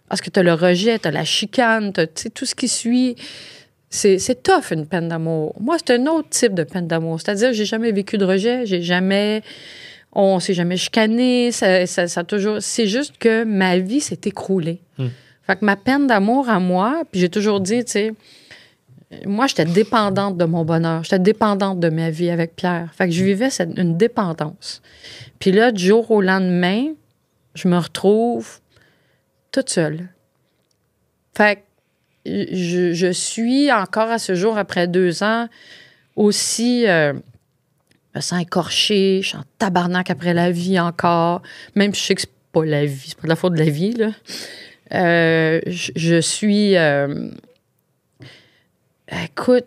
Parce que tu as le rejet, tu as la chicane, tu sais, tout ce qui suit. C'est tough, une peine d'amour. Moi, c'est un autre type de peine d'amour. C'est-à-dire, j'ai jamais vécu de rejet, on s'est jamais chicané, ça toujours... C'est juste que ma vie s'est écroulée. Fait que ma peine d'amour à moi, puis j'ai toujours dit, tu sais, moi, j'étais dépendante de mon bonheur. J'étais dépendante de ma vie avec Pierre. Fait que je vivais une dépendance. Puis là, du jour au lendemain, je me retrouve toute seule. Fait que je suis encore à ce jour, après 2 ans, aussi... je me sens écorchée, je suis en tabarnak après la vie encore. Même si je sais que c'est pas la vie, c'est pas de la faute de la vie, là. Je suis... écoute,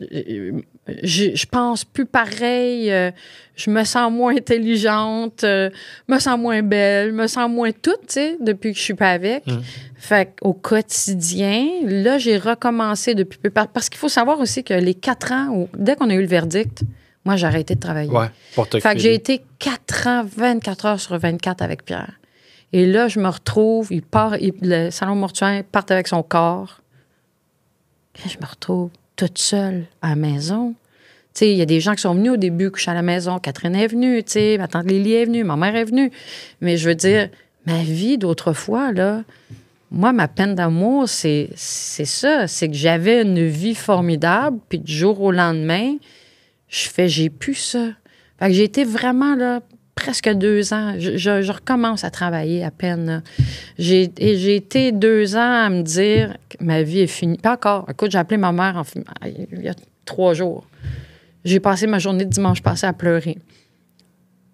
je pense plus pareil. Je me sens moins intelligente, me sens moins belle, me sens moins toute, tu sais, depuis que je suis pas avec. Fait qu'au quotidien, là, j'ai recommencé depuis peu. Parce qu'il faut savoir aussi que les 4 ans, dès qu'on a eu le verdict, moi, j'ai arrêté de travailler. Ouais, pour t'occuper. Fait que j'ai été 4 ans, 24 heures sur 24 avec Pierre. Et là, je me retrouve, le salon mortuaire part avec son corps. Et je me retrouve toute seule à la maison. Tu sais, il y a des gens qui sont venus au début coucher à la maison. Catherine est venue, tu sais, ma tante Lily est venue, ma mère est venue. Mais je veux dire, ma vie d'autrefois, là, moi, ma peine d'amour, c'est ça. C'est que j'avais une vie formidable, puis du jour au lendemain, j'ai plus ça. Fait que j'ai été vraiment, là, presque 2 ans. Je recommence à travailler à peine. Là. J'ai été 2 ans à me dire que ma vie est finie. Pas encore. Écoute, j'ai appelé ma mère il y a 3 jours. J'ai passé ma journée de dimanche passé à pleurer.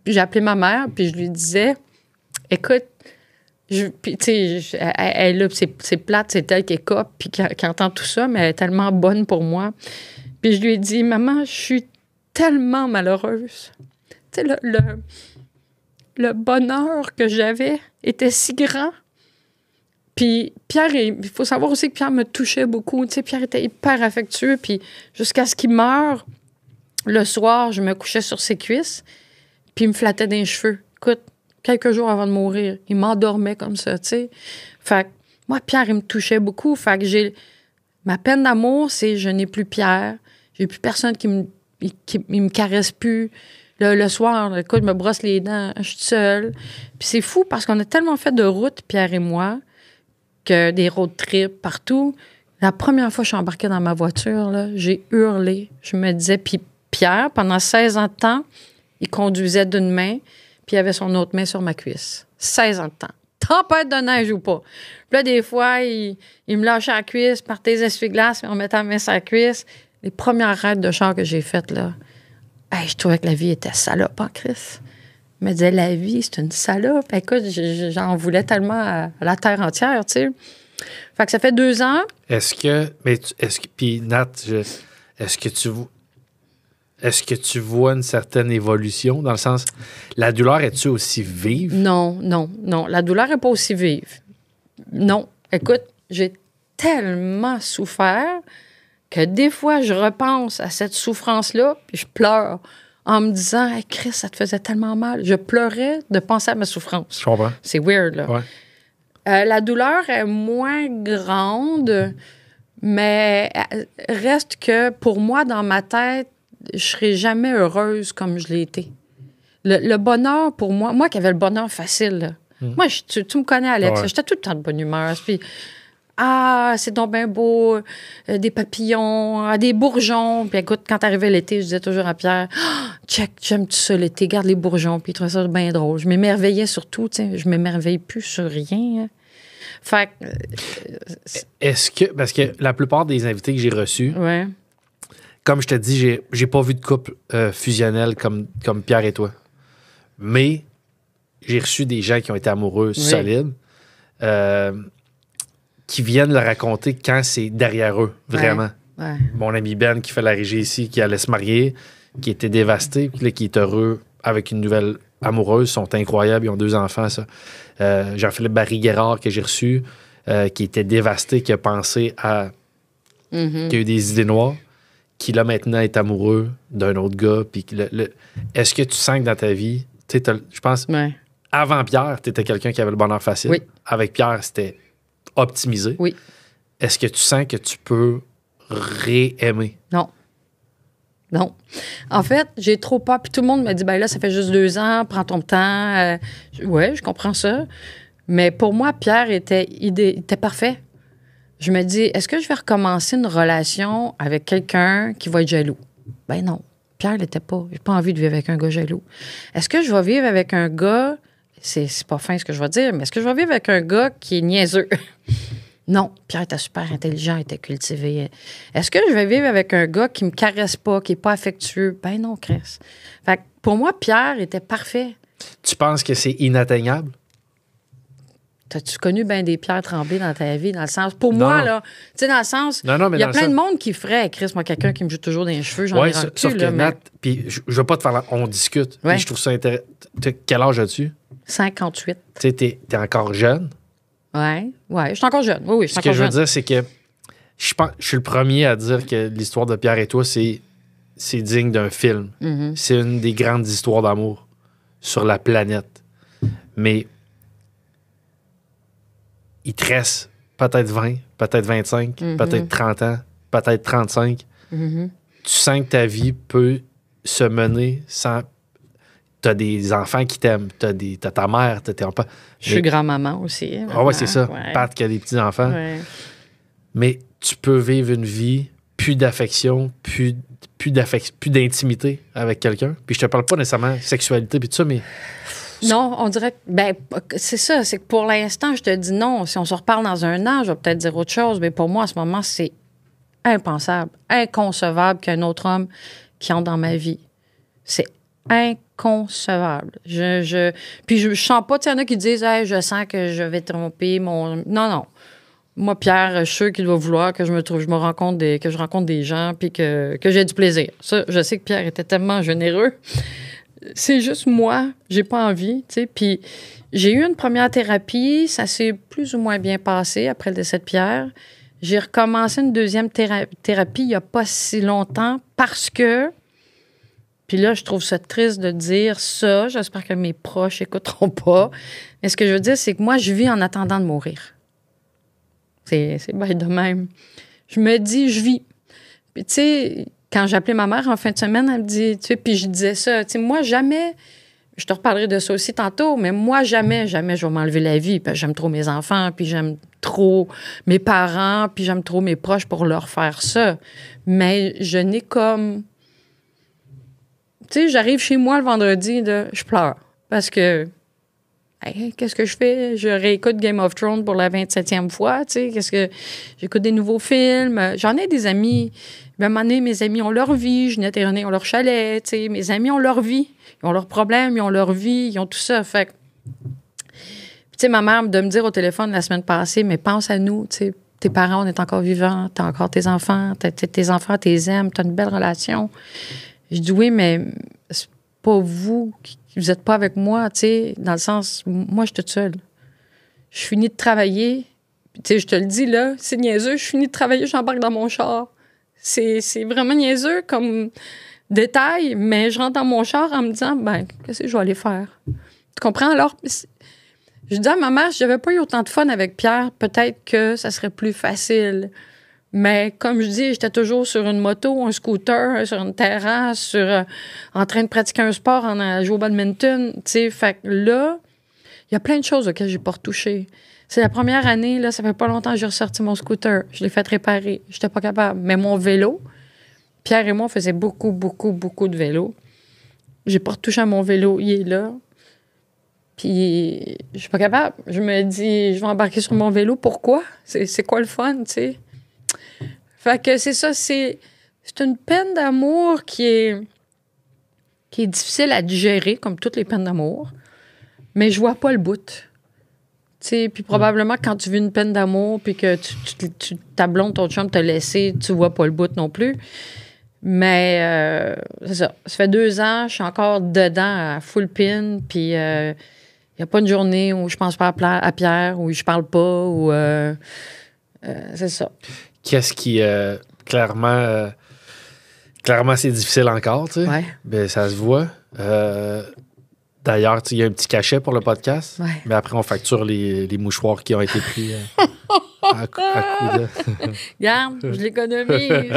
Puis j'ai appelé ma mère, puis je lui disais, écoute, puis tu sais, elle là, c'est plate, c'est elle qui est cop, puis qui entend tout ça, mais elle est tellement bonne pour moi. Puis je lui ai dit, maman, je suis tellement malheureuse. Tu sais, le bonheur que j'avais était si grand. Puis Pierre, il faut savoir aussi que Pierre me touchait beaucoup. Tu sais, Pierre était hyper affectueux. Puis jusqu'à ce qu'il meure, le soir, je me couchais sur ses cuisses. Puis il me flattait dans les cheveux. Écoute, quelques jours avant de mourir, il m'endormait comme ça, tu sais. Fait que moi, Pierre, il me touchait beaucoup. Fait que ma peine d'amour, c'est je n'ai plus Pierre. J'ai plus personne qui me caresse plus. Le soir, écoute, je me brosse les dents, je suis seule. Puis c'est fou parce qu'on a tellement fait de routes, Pierre et moi, que des road trips partout. La première fois que je suis embarquée dans ma voiture, là, j'ai hurlé. Je me disais, puis Pierre, pendant 16 ans de temps, il conduisait d'une main, puis il avait son autre main sur ma cuisse. 16 ans de temps. tempête de neige ou pas. Puis là, des fois, il me lâchait la cuisse par tes essuie-glaces, en mettant la main sur la cuisse. Les premières raids de char que j'ai faites, là, je trouvais que la vie était salope, hein, Chris? Il me disait, la vie, c'est une salope. Écoute, j'en voulais tellement à la terre entière, tu sais. Fait que ça fait 2 ans. Puis Nat, est-ce que tu vois une certaine évolution dans le sens, la douleur est-tu aussi vive? Non. La douleur n'est pas aussi vive. Non. Écoute, j'ai tellement souffert que des fois, je repense à cette souffrance-là, puis je pleure en me disant, hey, Chris, ça te faisait tellement mal. Je pleurais de penser à ma souffrance. Je comprends. C'est weird, là. Ouais. La douleur est moins grande, mais reste que pour moi, dans ma tête, je serai jamais heureuse comme je l'ai été. Le bonheur, pour moi qui avais le bonheur facile, là. Moi, tu me connais, Alex, j'étais tout le temps de bonne humeur. Puis, c'est donc bien beau, des papillons, des bourgeons. Puis écoute, quand arrivait l'été, je disais toujours à Pierre, check, j'aime tout ça l'été, garde les bourgeons. Puis il trouvait ça bien drôle. Je m'émerveillais surtout, tu sais, je m'émerveille plus sur rien. Hein. Fait est-ce que, parce que la plupart des invités que j'ai reçus, ouais. Comme je te dis, j'ai pas vu de couple fusionnel comme Pierre et toi. Mais j'ai reçu des gens qui ont été amoureux solides, qui viennent le raconter quand c'est derrière eux, vraiment. Ouais. Mon ami Ben qui fait la régie ici, qui allait se marier, qui était dévasté, puis là, qui est heureux avec une nouvelle amoureuse, sont incroyables, ils ont 2 enfants, ça. Jean-Philippe Barry-Guerrard que j'ai reçu, qui était dévasté, qui a pensé à... qui a eu des idées noires, qui là maintenant est amoureux d'un autre gars. Puis est-ce que tu sens que dans ta vie, tu sais, je pense, avant Pierre, tu étais quelqu'un qui avait le bonheur facile. Oui. Avec Pierre, c'était optimisé. Oui. Est-ce que tu sens que tu peux réaimer? Non. En fait, j'ai trop peur. Puis tout le monde me dit, ben là, ça fait juste 2 ans, prends ton temps. Oui, je comprends ça. Mais pour moi, Pierre était parfait. Je me dis, est-ce que je vais recommencer une relation avec quelqu'un qui va être jaloux? Ben non. Pierre l'était pas. J'ai pas envie de vivre avec un gars jaloux. Est-ce que je vais vivre avec un gars... C'est pas fin ce que je vais dire, mais est-ce que je vais vivre avec un gars qui est niaiseux? Non. Pierre était super intelligent, était cultivé. Est-ce que je vais vivre avec un gars qui me caresse pas, qui est pas affectueux? Ben non, Chris. Fait que pour moi, Pierre était parfait. Tu penses que c'est inatteignable? T'as-tu connu bien des Pierre Tremblay dans ta vie, dans le sens... Pour moi, là, tu sais, dans le sens... Non, mais il y a plein de monde qui ferait, Chris, moi, quelqu'un qui me joue toujours dans les cheveux, j'en ai rendu sauf que là, Nat, puis je veux pas te faire... On discute, puis je trouve ça intéressant. Quel âge as-tu? 58. Tu sais, t'es encore jeune. Ouais, je suis encore jeune. Oui, je suis encore jeune. Ce que je veux dire, c'est que je suis le premier à dire que l'histoire de Pierre et toi, c'est digne d'un film. Mm-hmm. C'est une des grandes histoires d'amour sur la planète. Mais il te reste peut-être 20, peut-être 25, peut-être 30 ans, peut-être 35. Mm-hmm. Tu sens que ta vie peut se mener sans... T'as des enfants qui t'aiment, t'as ta mère, t'as tes enfants. Je suis grand-maman aussi. Ah ouais, c'est ça. Ouais. Pat qui a des petits-enfants. Ouais. Mais tu peux vivre une vie, plus d'affection, plus d'intimité avec quelqu'un. Puis je te parle pas nécessairement de sexualité puis tout ça, mais... Non, on dirait que... c'est ça. C'est que pour l'instant, je te dis non. Si on se reparle dans 1 an, je vais peut-être dire autre chose. Mais pour moi, en ce moment, c'est impensable, inconcevable qu'un autre homme qui entre dans ma vie. C'est inconcevable. Puis je sens pas, tu sais, il y en a qui disent, hey, je sens que je vais tromper mon... Non. Moi, Pierre, je suis sûr qu'il va vouloir que que je rencontre des gens puis que j'ai du plaisir. Ça, je sais que Pierre était tellement généreux. C'est juste moi, j'ai pas envie, tu sais. Puis j'ai eu une première thérapie, ça s'est plus ou moins bien passé après le décès de Pierre. J'ai recommencé une deuxième thérapie il y a pas si longtemps parce que... Puis là, je trouve ça triste de dire ça. J'espère que mes proches n'écouteront pas. Mais ce que je veux dire, c'est que moi, je vis en attendant de mourir. C'est bête de même. Je me dis, je vis. Puis tu sais, quand j'appelais ma mère en fin de semaine, elle me dit, tu sais, puis je disais ça, tu sais, moi, jamais, je te reparlerai de ça aussi tantôt, mais moi, jamais je vais m'enlever la vie. Puis j'aime trop mes enfants, puis j'aime trop mes parents, puis j'aime trop mes proches pour leur faire ça. Mais je n'ai comme... Tu sais, j'arrive chez moi le vendredi, je pleure. Parce que Hey, qu'est-ce que je fais? Je réécoute Game of Thrones pour la 27e fois, tu sais. Qu'est-ce que... J'écoute des nouveaux films. J'en ai des amis. À un moment donné, mes amis ont leur vie. Ginette et René ont leur chalet, tu sais. Mes amis ont leur vie. Ils ont leurs problèmes, ils ont leur vie, ils ont tout ça. Fait que... Tu sais, ma mère de me dire au téléphone la semaine passée, mais pense à nous, tu sais. Tes parents, on est encore vivants. T'as encore tes enfants. Tes enfants, t'es aimes. T'as une belle relation. Je dis oui, mais c'est pas vous vous n'êtes pas avec moi, tu sais, dans le sens, moi, je suis toute seule. Je finis de travailler, tu sais, je te le dis, là, c'est niaiseux, je finis de travailler, j'embarque dans mon char. C'est vraiment niaiseux comme détail, mais je rentre dans mon char en me disant, ben, qu'est-ce que je vais aller faire? Tu comprends? Alors, je dis à ma mère, si j'avais pas eu autant de fun avec Pierre, peut-être que ça serait plus facile. Mais comme je dis, j'étais toujours sur une moto, un scooter, sur une terrasse, en train de pratiquer un sport, en jouer au badminton. Tu sais, fait que là, il y a plein de choses auxquelles j'ai pas retouché. C'est la première année, là, ça fait pas longtemps que j'ai ressorti mon scooter. Je l'ai fait réparer. J'étais pas capable. Mais mon vélo, Pierre et moi, on faisait beaucoup de vélo. J'ai pas retouché à mon vélo. Il est là. Puis, je suis pas capable. Je me dis, je vais embarquer sur mon vélo. Pourquoi? C'est quoi le fun, tu sais? Fait que c'est ça, c'est une peine d'amour qui est difficile à digérer, comme toutes les peines d'amour, mais je vois pas le bout. Tu sais, puis probablement quand tu vis une peine d'amour, puis que ta blonde, ton chum t'a laissé, tu vois pas le bout non plus. Mais c'est ça. Ça fait 2 ans, je suis encore dedans à full pin, puis il n'y a pas une journée où je pense pas à Pierre, où je parle pas, ou c'est ça. Qu'est-ce qui, clairement, c'est difficile encore, tu sais. Ouais. Ben, ça se voit. D'ailleurs, il y a un petit cachet pour le podcast. Ouais. Mais après, on facture les mouchoirs qui ont été pris à coup de... Regarde, je l'économise.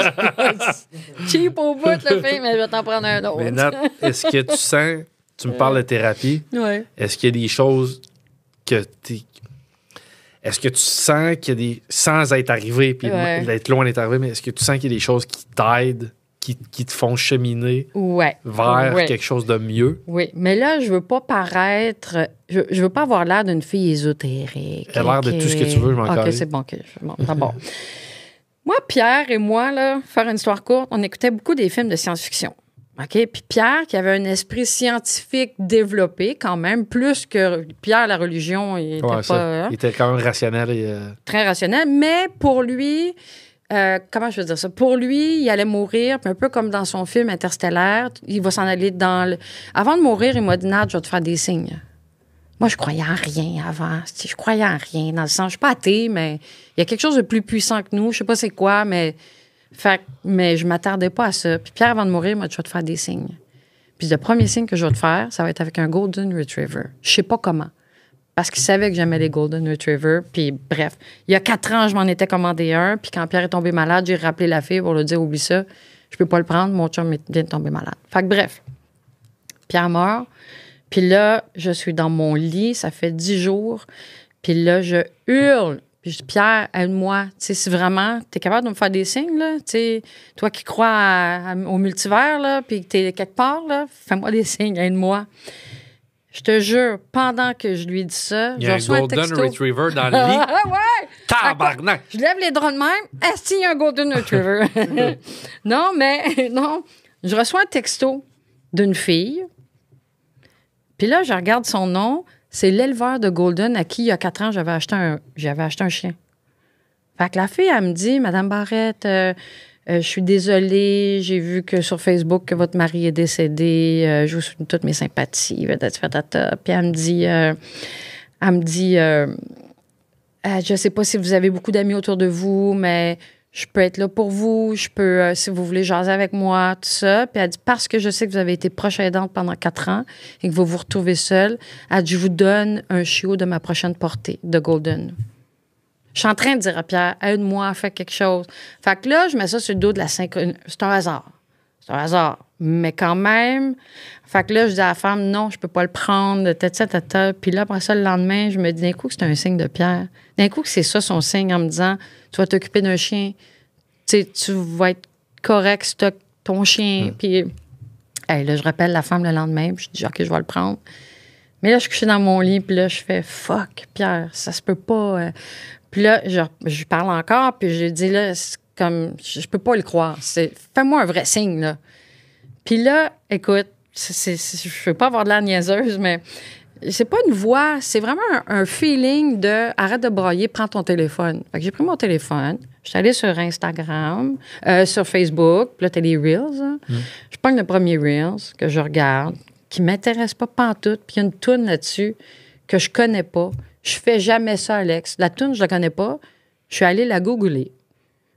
Cheap au bout, le fait, mais je vais t'en prendre un autre. Mais Nat, est-ce que tu sens... Tu me parles de thérapie. Ouais. Est-ce qu'il y a des choses que tu... Est-ce que tu sens qu'il y a des... Sans être arrivé, puis d'être loin d'être arrivé, mais est-ce que tu sens qu'il y a des choses qui t'aident, qui te font cheminer vers quelque chose de mieux? Oui, mais là, je veux pas paraître... Je veux pas avoir l'air d'une fille ésotérique. Elle a l'air de tout ce que tu veux, je m'en calme. OK, c'est bon. D'abord. Moi, Pierre et moi, là, faire une histoire courte, on écoutait beaucoup des films de science-fiction. OK? Puis Pierre, qui avait un esprit scientifique développé quand même, plus que Pierre, la religion, il était pas... Il était quand même rationnel. Et, Très rationnel, mais pour lui... comment je veux dire ça? Pour lui, il allait mourir, puis un peu comme dans son film Interstellaire, il va s'en aller dans le... Avant de mourir, il m'a dit, Nat, je vais te faire des signes. Moi, je croyais en rien avant. Je croyais en rien, dans le sens... Je suis pas athée, mais il y a quelque chose de plus puissant que nous. Je sais pas c'est quoi, mais je m'attardais pas à ça. Puis Pierre, avant de mourir, il m'a dit, je vais te faire des signes. Puis le premier signe que je vais te faire, ça va être avec un Golden Retriever. Je sais pas comment. Parce qu'il savait que j'aimais les Golden Retriever. Puis bref, il y a 4 ans, je m'en étais commandé un. Puis quand Pierre est tombé malade, j'ai rappelé la fille pour lui dire, oublie ça, je peux pas le prendre, mon chum vient de tomber malade. Fait que bref, Pierre meurt. Puis là, je suis dans mon lit, ça fait 10 jours. Puis là, je hurle. Puis je dis, Pierre, aide-moi. Tu sais, si vraiment t'es capable de me faire des signes, là, tu sais, toi qui crois au multivers, là, puis que t'es quelque part, là, fais-moi des signes, aide-moi. Je te jure, pendant que je lui dis ça, je reçois un texto. Il y a un Golden Retriever dans le lit. Ouais! Tabarnak! Je lève les draps de même. Est-ce qu'il y a un Golden Retriever? Non, je reçois un texto d'une fille. Puis là, je regarde son nom. C'est l'éleveur de Golden à qui, il y a 4 ans, j'avais acheté un chien. Fait que la fille, elle me dit, Madame Barrette, je suis désolée, j'ai vu que sur Facebook que votre mari est décédé, je vous souhaite toutes mes sympathies, puis elle me dit, je sais pas si vous avez beaucoup d'amis autour de vous, mais je peux être là pour vous, je peux, si vous voulez jaser avec moi, tout ça. Puis elle dit, parce que je sais que vous avez été proche aidante pendant 4 ans et que vous vous retrouvez seule, elle dit, je vous donne un chiot de ma prochaine portée, de Golden. Je suis en train de dire à Pierre, aide-moi à faire quelque chose. Fait que là, je mets ça sur le dos de la synchronie. C'est un hasard. C'est un hasard. Mais quand même, fait que là, je dis à la femme, non, je peux pas le prendre, Puis là, après ça, le lendemain, je me dis d'un coup que c'est un signe de Pierre. D'un coup que c'est ça son signe en me disant, tu vas t'occuper d'un chien. Tu sais, tu vas être correct si t'as ton chien. Puis là, je rappelle la femme le lendemain, puis je dis, OK, je vais le prendre. Mais là, je suis couchée dans mon lit, puis là, je fais « Fuck, Pierre, ça se peut pas. » Puis là, je parle encore, puis je dis là, c'est comme, je peux pas le croire. Fais-moi un vrai signe, là. Puis là, écoute, je veux pas avoir de l'air niaiseuse, mais c'est pas une voix, c'est vraiment un feeling de arrête de brailler, prends ton téléphone. Fait que j'ai pris mon téléphone, je suis allée sur Instagram, sur Facebook, puis là, t'as les Reels. Hein. Je prends le premier Reels que je regarde, qui m'intéresse pas pantoute, puis il y a une toune là-dessus que je connais pas. Je fais jamais ça, Alex. La toune, je la connais pas. Je suis allée la googler.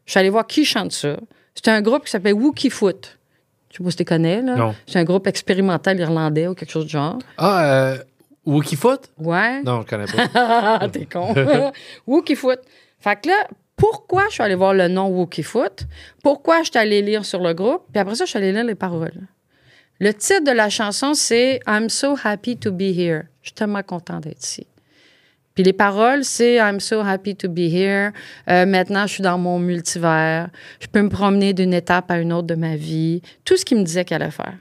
Je suis allée voir qui chante ça. C'est un groupe qui s'appelle Wookie Foot. Je sais pas si tu les connais, là. Non. C'est un groupe expérimental irlandais ou quelque chose du genre. Ah, Wookie Foot? Ouais. Non, je connais pas. T'es con. Wookie Foot. Fait que là, pourquoi je suis allée voir le nom Wookie Foot? Pourquoi je suis allée lire sur le groupe? Puis après ça, je suis allée lire les paroles. Le titre de la chanson, c'est « I'm so happy to be here ». Je suis tellement content d'être ici. Puis les paroles, c'est « I'm so happy to be here ». Maintenant, je suis dans mon multivers. Je peux me promener d'une étape à une autre de ma vie. Tout ce qu'il me disait qu'elle allait faire.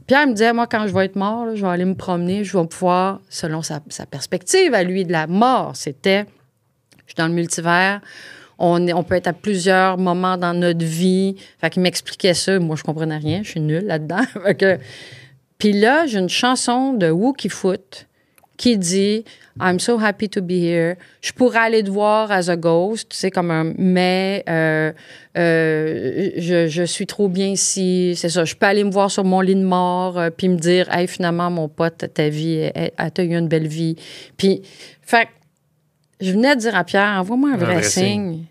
Pierre me disait, moi, quand je vais être mort, là, je vais aller me promener, je vais pouvoir, selon sa perspective à lui de la mort, c'était, je suis dans le multivers, on peut être à plusieurs moments dans notre vie. Fait qu'il m'expliquait ça. Moi, je comprenais rien. Je suis nulle là-dedans. Puis là, j'ai une chanson de Wookie Foot qui dit « I'm so happy to be here ». Je pourrais aller te voir as a ghost, tu sais, comme un « mais je suis trop bien ici ». C'est ça. Je peux aller me voir sur mon lit de mort puis me dire « Hey, finalement, mon pote, ta vie, t'as eu une belle vie ». Puis, fait je venais de dire à Pierre « Envoie-moi un vrai signe ».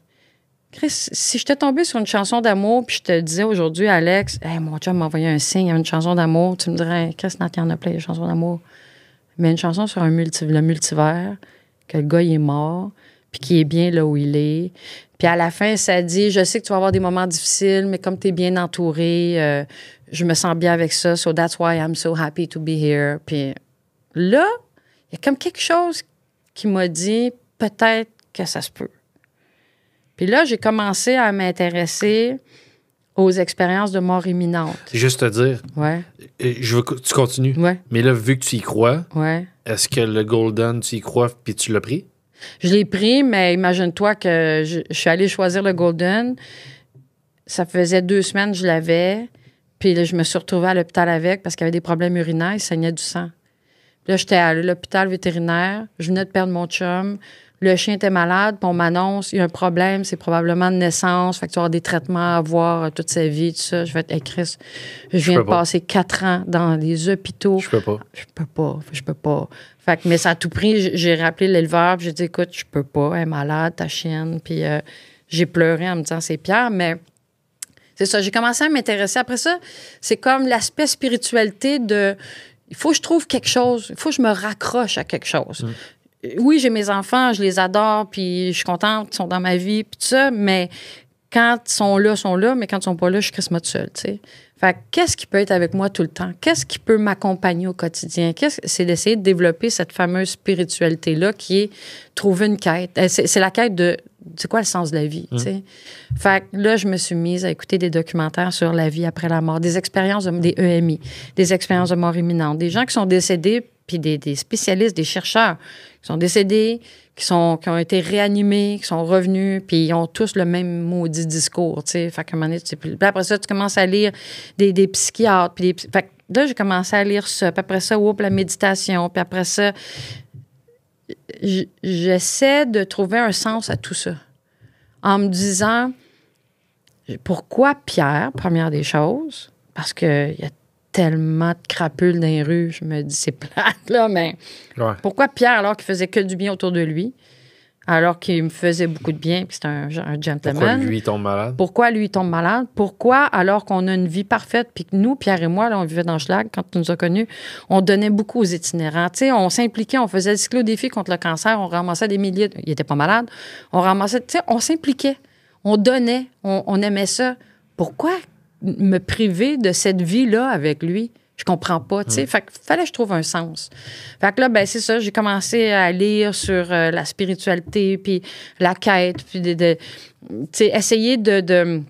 Chris, si je t'étais tombée sur une chanson d'amour puis je te disais aujourd'hui, Alex, « Hey, mon chum m'a envoyé un signe, il y a une chanson d'amour », tu me dirais « Chris, il y en a plein de chansons d'amour ». Mais une chanson sur le multivers, que le gars, il est mort, puis qu'il est bien là où il est. Puis à la fin, ça dit, je sais que tu vas avoir des moments difficiles, mais comme tu es bien entouré, je me sens bien avec ça. So that's why I'm so happy to be here. Puis là, il y a comme quelque chose qui m'a dit, peut-être que ça se peut. Puis là, j'ai commencé à m'intéresser aux expériences de mort imminente. C'est juste te dire. Ouais. Je veux que tu continues. Ouais. Mais là, vu que tu y crois, ouais. Est-ce que le Golden, tu y crois puis tu l'as pris? Je l'ai pris, mais imagine-toi que je suis allée choisir le Golden. Ça faisait 2 semaines que je l'avais. Puis là, je me suis retrouvée à l'hôpital avec parce qu'il y avait des problèmes urinaires. Il saignait du sang. Puis là, j'étais à l'hôpital vétérinaire. Je venais de perdre mon chum. Le chien était malade, puis on m'annonce, il y a un problème, c'est probablement de naissance, fait que tu vas avoir des traitements à avoir toute sa vie, tout ça. Je vais être hey Chris, je viens de passer 4 ans dans les hôpitaux. Je peux pas. Je peux pas. Fait que, mais ça a tout pris. J'ai rappelé l'éleveur, puis j'ai dit, écoute, je peux pas, elle est malade, ta chienne. Puis j'ai pleuré en me disant, c'est Pierre, mais c'est ça. J'ai commencé à m'intéresser. Après ça, c'est comme l'aspect spiritualité de, il faut que je trouve quelque chose, il faut que je me raccroche à quelque chose. Oui, j'ai mes enfants, je les adore, puis je suis contente qu'ils sont dans ma vie, puis tout ça, mais quand ils sont là, mais quand ils sont pas là, je suis crissement toute seule, tu sais. Fait que qu'est-ce qui peut être avec moi tout le temps? Qu'est-ce qui peut m'accompagner au quotidien? C'est d'essayer de développer cette fameuse spiritualité-là qui est trouver une quête. C'est la quête de, c'est quoi le sens de la vie, tu sais? Fait que là, je me suis mise à écouter des documentaires sur la vie après la mort, des expériences, des EMI, des expériences de mort imminente, des gens qui sont décédés, puis des spécialistes, des chercheurs qui sont décédés, qui ont été réanimés, qui sont revenus, puis ils ont tous le même maudit discours, tu sais. Fait qu'à un moment donné, tu sais, puis après ça, tu commences à lire des psychiatres, puis fait que là, j'ai commencé à lire ça, puis après ça, la méditation, puis après ça, j'essaie de trouver un sens à tout ça. En me disant, pourquoi Pierre, première des choses, parce qu'il y a tellement de crapules dans les rues, je me dis, c'est plate, là, mais pourquoi Pierre, alors qu'il faisait que du bien autour de lui, alors qu'il me faisait beaucoup de bien, puis c'était un gentleman. Pourquoi lui, il tombe malade? Pourquoi lui, il tombe malade? Pourquoi, alors qu'on a une vie parfaite, puis que nous, Pierre et moi, là, on vivait dans Schlag, quand tu nous as connus, on donnait beaucoup aux itinérants. Tu sais, on s'impliquait, on faisait le cyclo-défi contre le cancer, on ramassait des milliers, il était pas malade, on ramassait, tu sais, on s'impliquait, on donnait, on aimait ça. Pourquoi me priver de cette vie-là avec lui? Je comprends pas, tu sais. Fait qu'il fallait que je trouve un sens. Fait que là, ben c'est ça, j'ai commencé à lire sur la spiritualité, puis la quête, puis tu sais, essayer de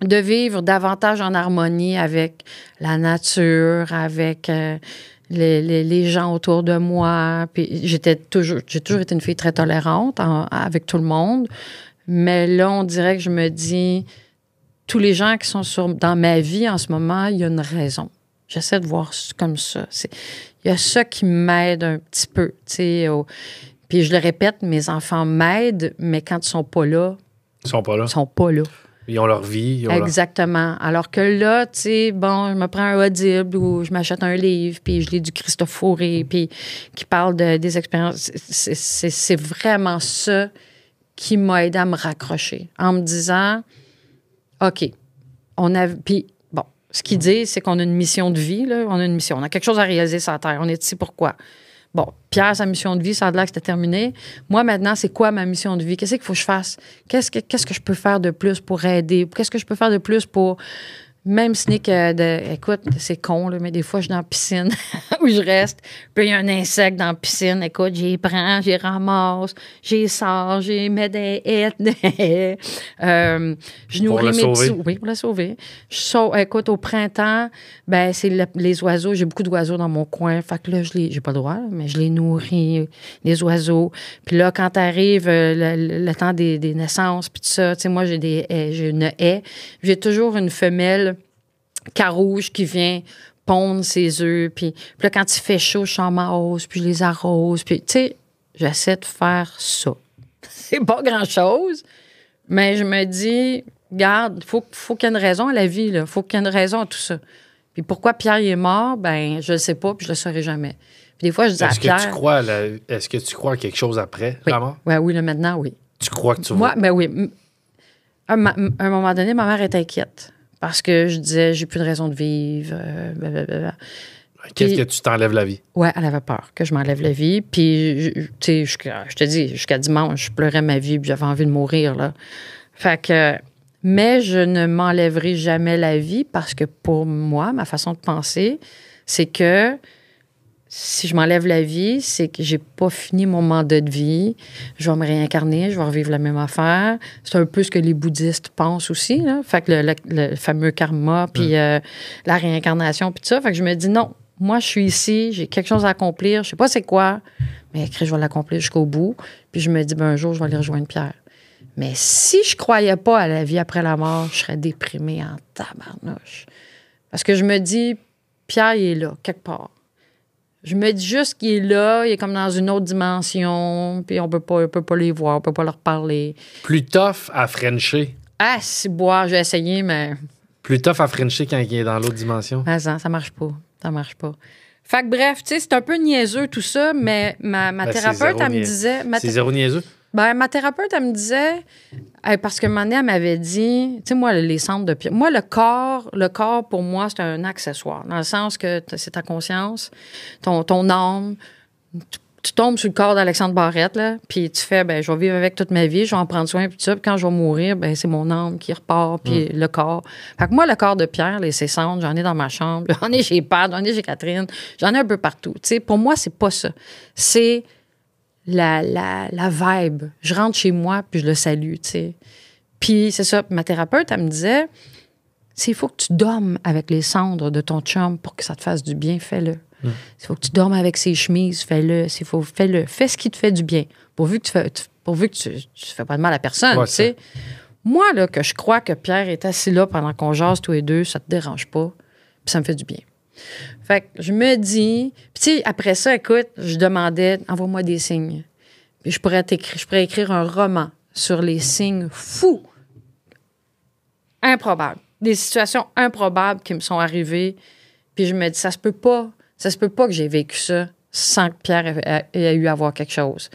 vivre davantage en harmonie avec la nature, avec les gens autour de moi. Puis j'ai toujours été une fille très tolérante avec tout le monde. Mais là, on dirait que je me dis, tous les gens qui sont dans ma vie en ce moment, il y a une raison. J'essaie de voir comme ça. Il y a ça qui m'aide un petit peu. Puis je le répète, mes enfants m'aident, mais quand ils sont pas là... Ils sont pas là. Ils sont pas là. Ils ont leur vie. Exactement. Alors que là, tu sais, bon, je me prends un Audible ou je m'achète un livre, puis je lis du Christophe Fauré, puis qui parle des expériences. C'est vraiment ça qui m'a aidé à me raccrocher. En me disant, OK, puis bon, ce qu'il dit, c'est qu'on a une mission de vie, là. On a une mission. On a quelque chose à réaliser sur la Terre. On est ici pourquoi? Bon, Pierre, sa mission de vie, ça a l'air que c'était terminé. Moi, maintenant, c'est quoi ma mission de vie? Qu'est-ce qu'il faut que je fasse? Qu'est-ce que je peux faire de plus pour aider? Qu'est-ce que je peux faire de plus pour... Même si n'est que écoute, c'est con, là, mais des fois, je suis dans la piscine où je reste. Puis il y a un insecte dans la piscine. Écoute, j'y prends, j'y ramasse, j'y sors, j'y mets des haies. Je nourris mes petits... Oui, pour la sauver. Écoute, au printemps, ben c'est les oiseaux. J'ai beaucoup d'oiseaux dans mon coin. Fait que là, j'ai pas le droit, mais je les nourris, les oiseaux. Puis là, quand arrive le temps des naissances, puis tout ça, tu sais, moi, j'ai une haie. J'ai toujours une femelle carouge qui vient pondre ses œufs. Puis là, quand il fait chaud, je s'en m'arrose, puis je les arrose. Puis, tu sais, j'essaie de faire ça. C'est pas grand-chose, mais je me dis, regarde, faut qu'il y ait une raison à la vie, là. Faut qu'il y ait une raison à tout ça. Puis pourquoi Pierre est mort, ben je le sais pas, puis je le saurai jamais. Puis des fois, je dis à Pierre... Est-ce que tu crois à quelque chose après oui. la mort? Oui, là, maintenant, oui. Tu crois que tu Moi, ben oui. À un moment donné, ma mère était inquiète. Parce que je disais, j'ai plus de raison de vivre. Qu'est-ce que tu t'enlèves la vie? Oui, elle avait peur que je m'enlève la vie. Puis, tu sais, je te dis, jusqu'à dimanche, je pleurais ma vie, puis j'avais envie de mourir, là. Fait que, mais je ne m'enlèverai jamais la vie parce que pour moi, ma façon de penser, c'est que si je m'enlève la vie, c'est que j'ai pas fini mon mandat de vie. Je vais me réincarner, je vais revivre la même affaire. C'est un peu ce que les bouddhistes pensent aussi, là. Fait que le fameux karma, puis la réincarnation, puis tout ça. Fait que je me dis non, moi, je suis ici, j'ai quelque chose à accomplir. Je sais pas c'est quoi, mais je vais l'accomplir jusqu'au bout. Puis je me dis, ben, un jour, je vais aller rejoindre Pierre. Mais si je croyais pas à la vie après la mort, je serais déprimée en tabarnouche. Parce que je me dis, Pierre, il est là, quelque part. Je me dis juste qu'il est là, il est comme dans une autre dimension, puis on peut pas les voir, on peut pas leur parler. Plus tough à frencher. Ah, si boire, j'ai essayé, mais... Plus tough à frencher quand il est dans l'autre dimension. Ah, ça marche pas. Ça marche pas. Fait que bref, tu sais, c'est un peu niaiseux tout ça, mais ma thérapeute, elle me disait... C'est zéro niaiseux? Ben, ma thérapeute, elle me disait... parce que un moment donné, elle m'avait dit... Tu sais, moi, les centres de... Moi, le corps, pour moi, c'est un accessoire. Dans le sens que c'est ta conscience, ton âme. Tu tombes sur le corps d'Alexandre Barrette, là, puis tu fais, ben je vais vivre avec toute ma vie, je vais en prendre soin, puis tout ça. Puis quand je vais mourir, ben c'est mon âme qui repart, puis le corps. Fait que moi, le corps de Pierre, ses cendres, j'en ai dans ma chambre, j'en ai chez Pat, j'en ai chez Catherine, j'en ai un peu partout. Tu sais, pour moi, c'est pas ça. C'est la vibe. Je rentre chez moi, puis je le salue, tu sais. Puis c'est ça, ma thérapeute, elle me disait, il faut que tu dormes avec les cendres de ton chum pour que ça te fasse du bien, fais-le. Il faut que tu dormes avec ses chemises, fais-le. Fais-le. Fais ce qui te fait du bien. Pourvu que tu fais pas de mal à personne, ouais, tu sais. Moi, là, que je crois que Pierre est assis là pendant qu'on jase tous les deux, ça te dérange pas, puis ça me fait du bien. Fait que je me dis... Puis tu sais, après ça, écoute, je demandais, envoie-moi des signes. Puis je pourrais écrire un roman sur les signes fous, improbables. Des situations improbables qui me sont arrivées. Puis je me dis, ça se peut pas que j'ai vécu ça sans que Pierre ait eu à voir quelque chose.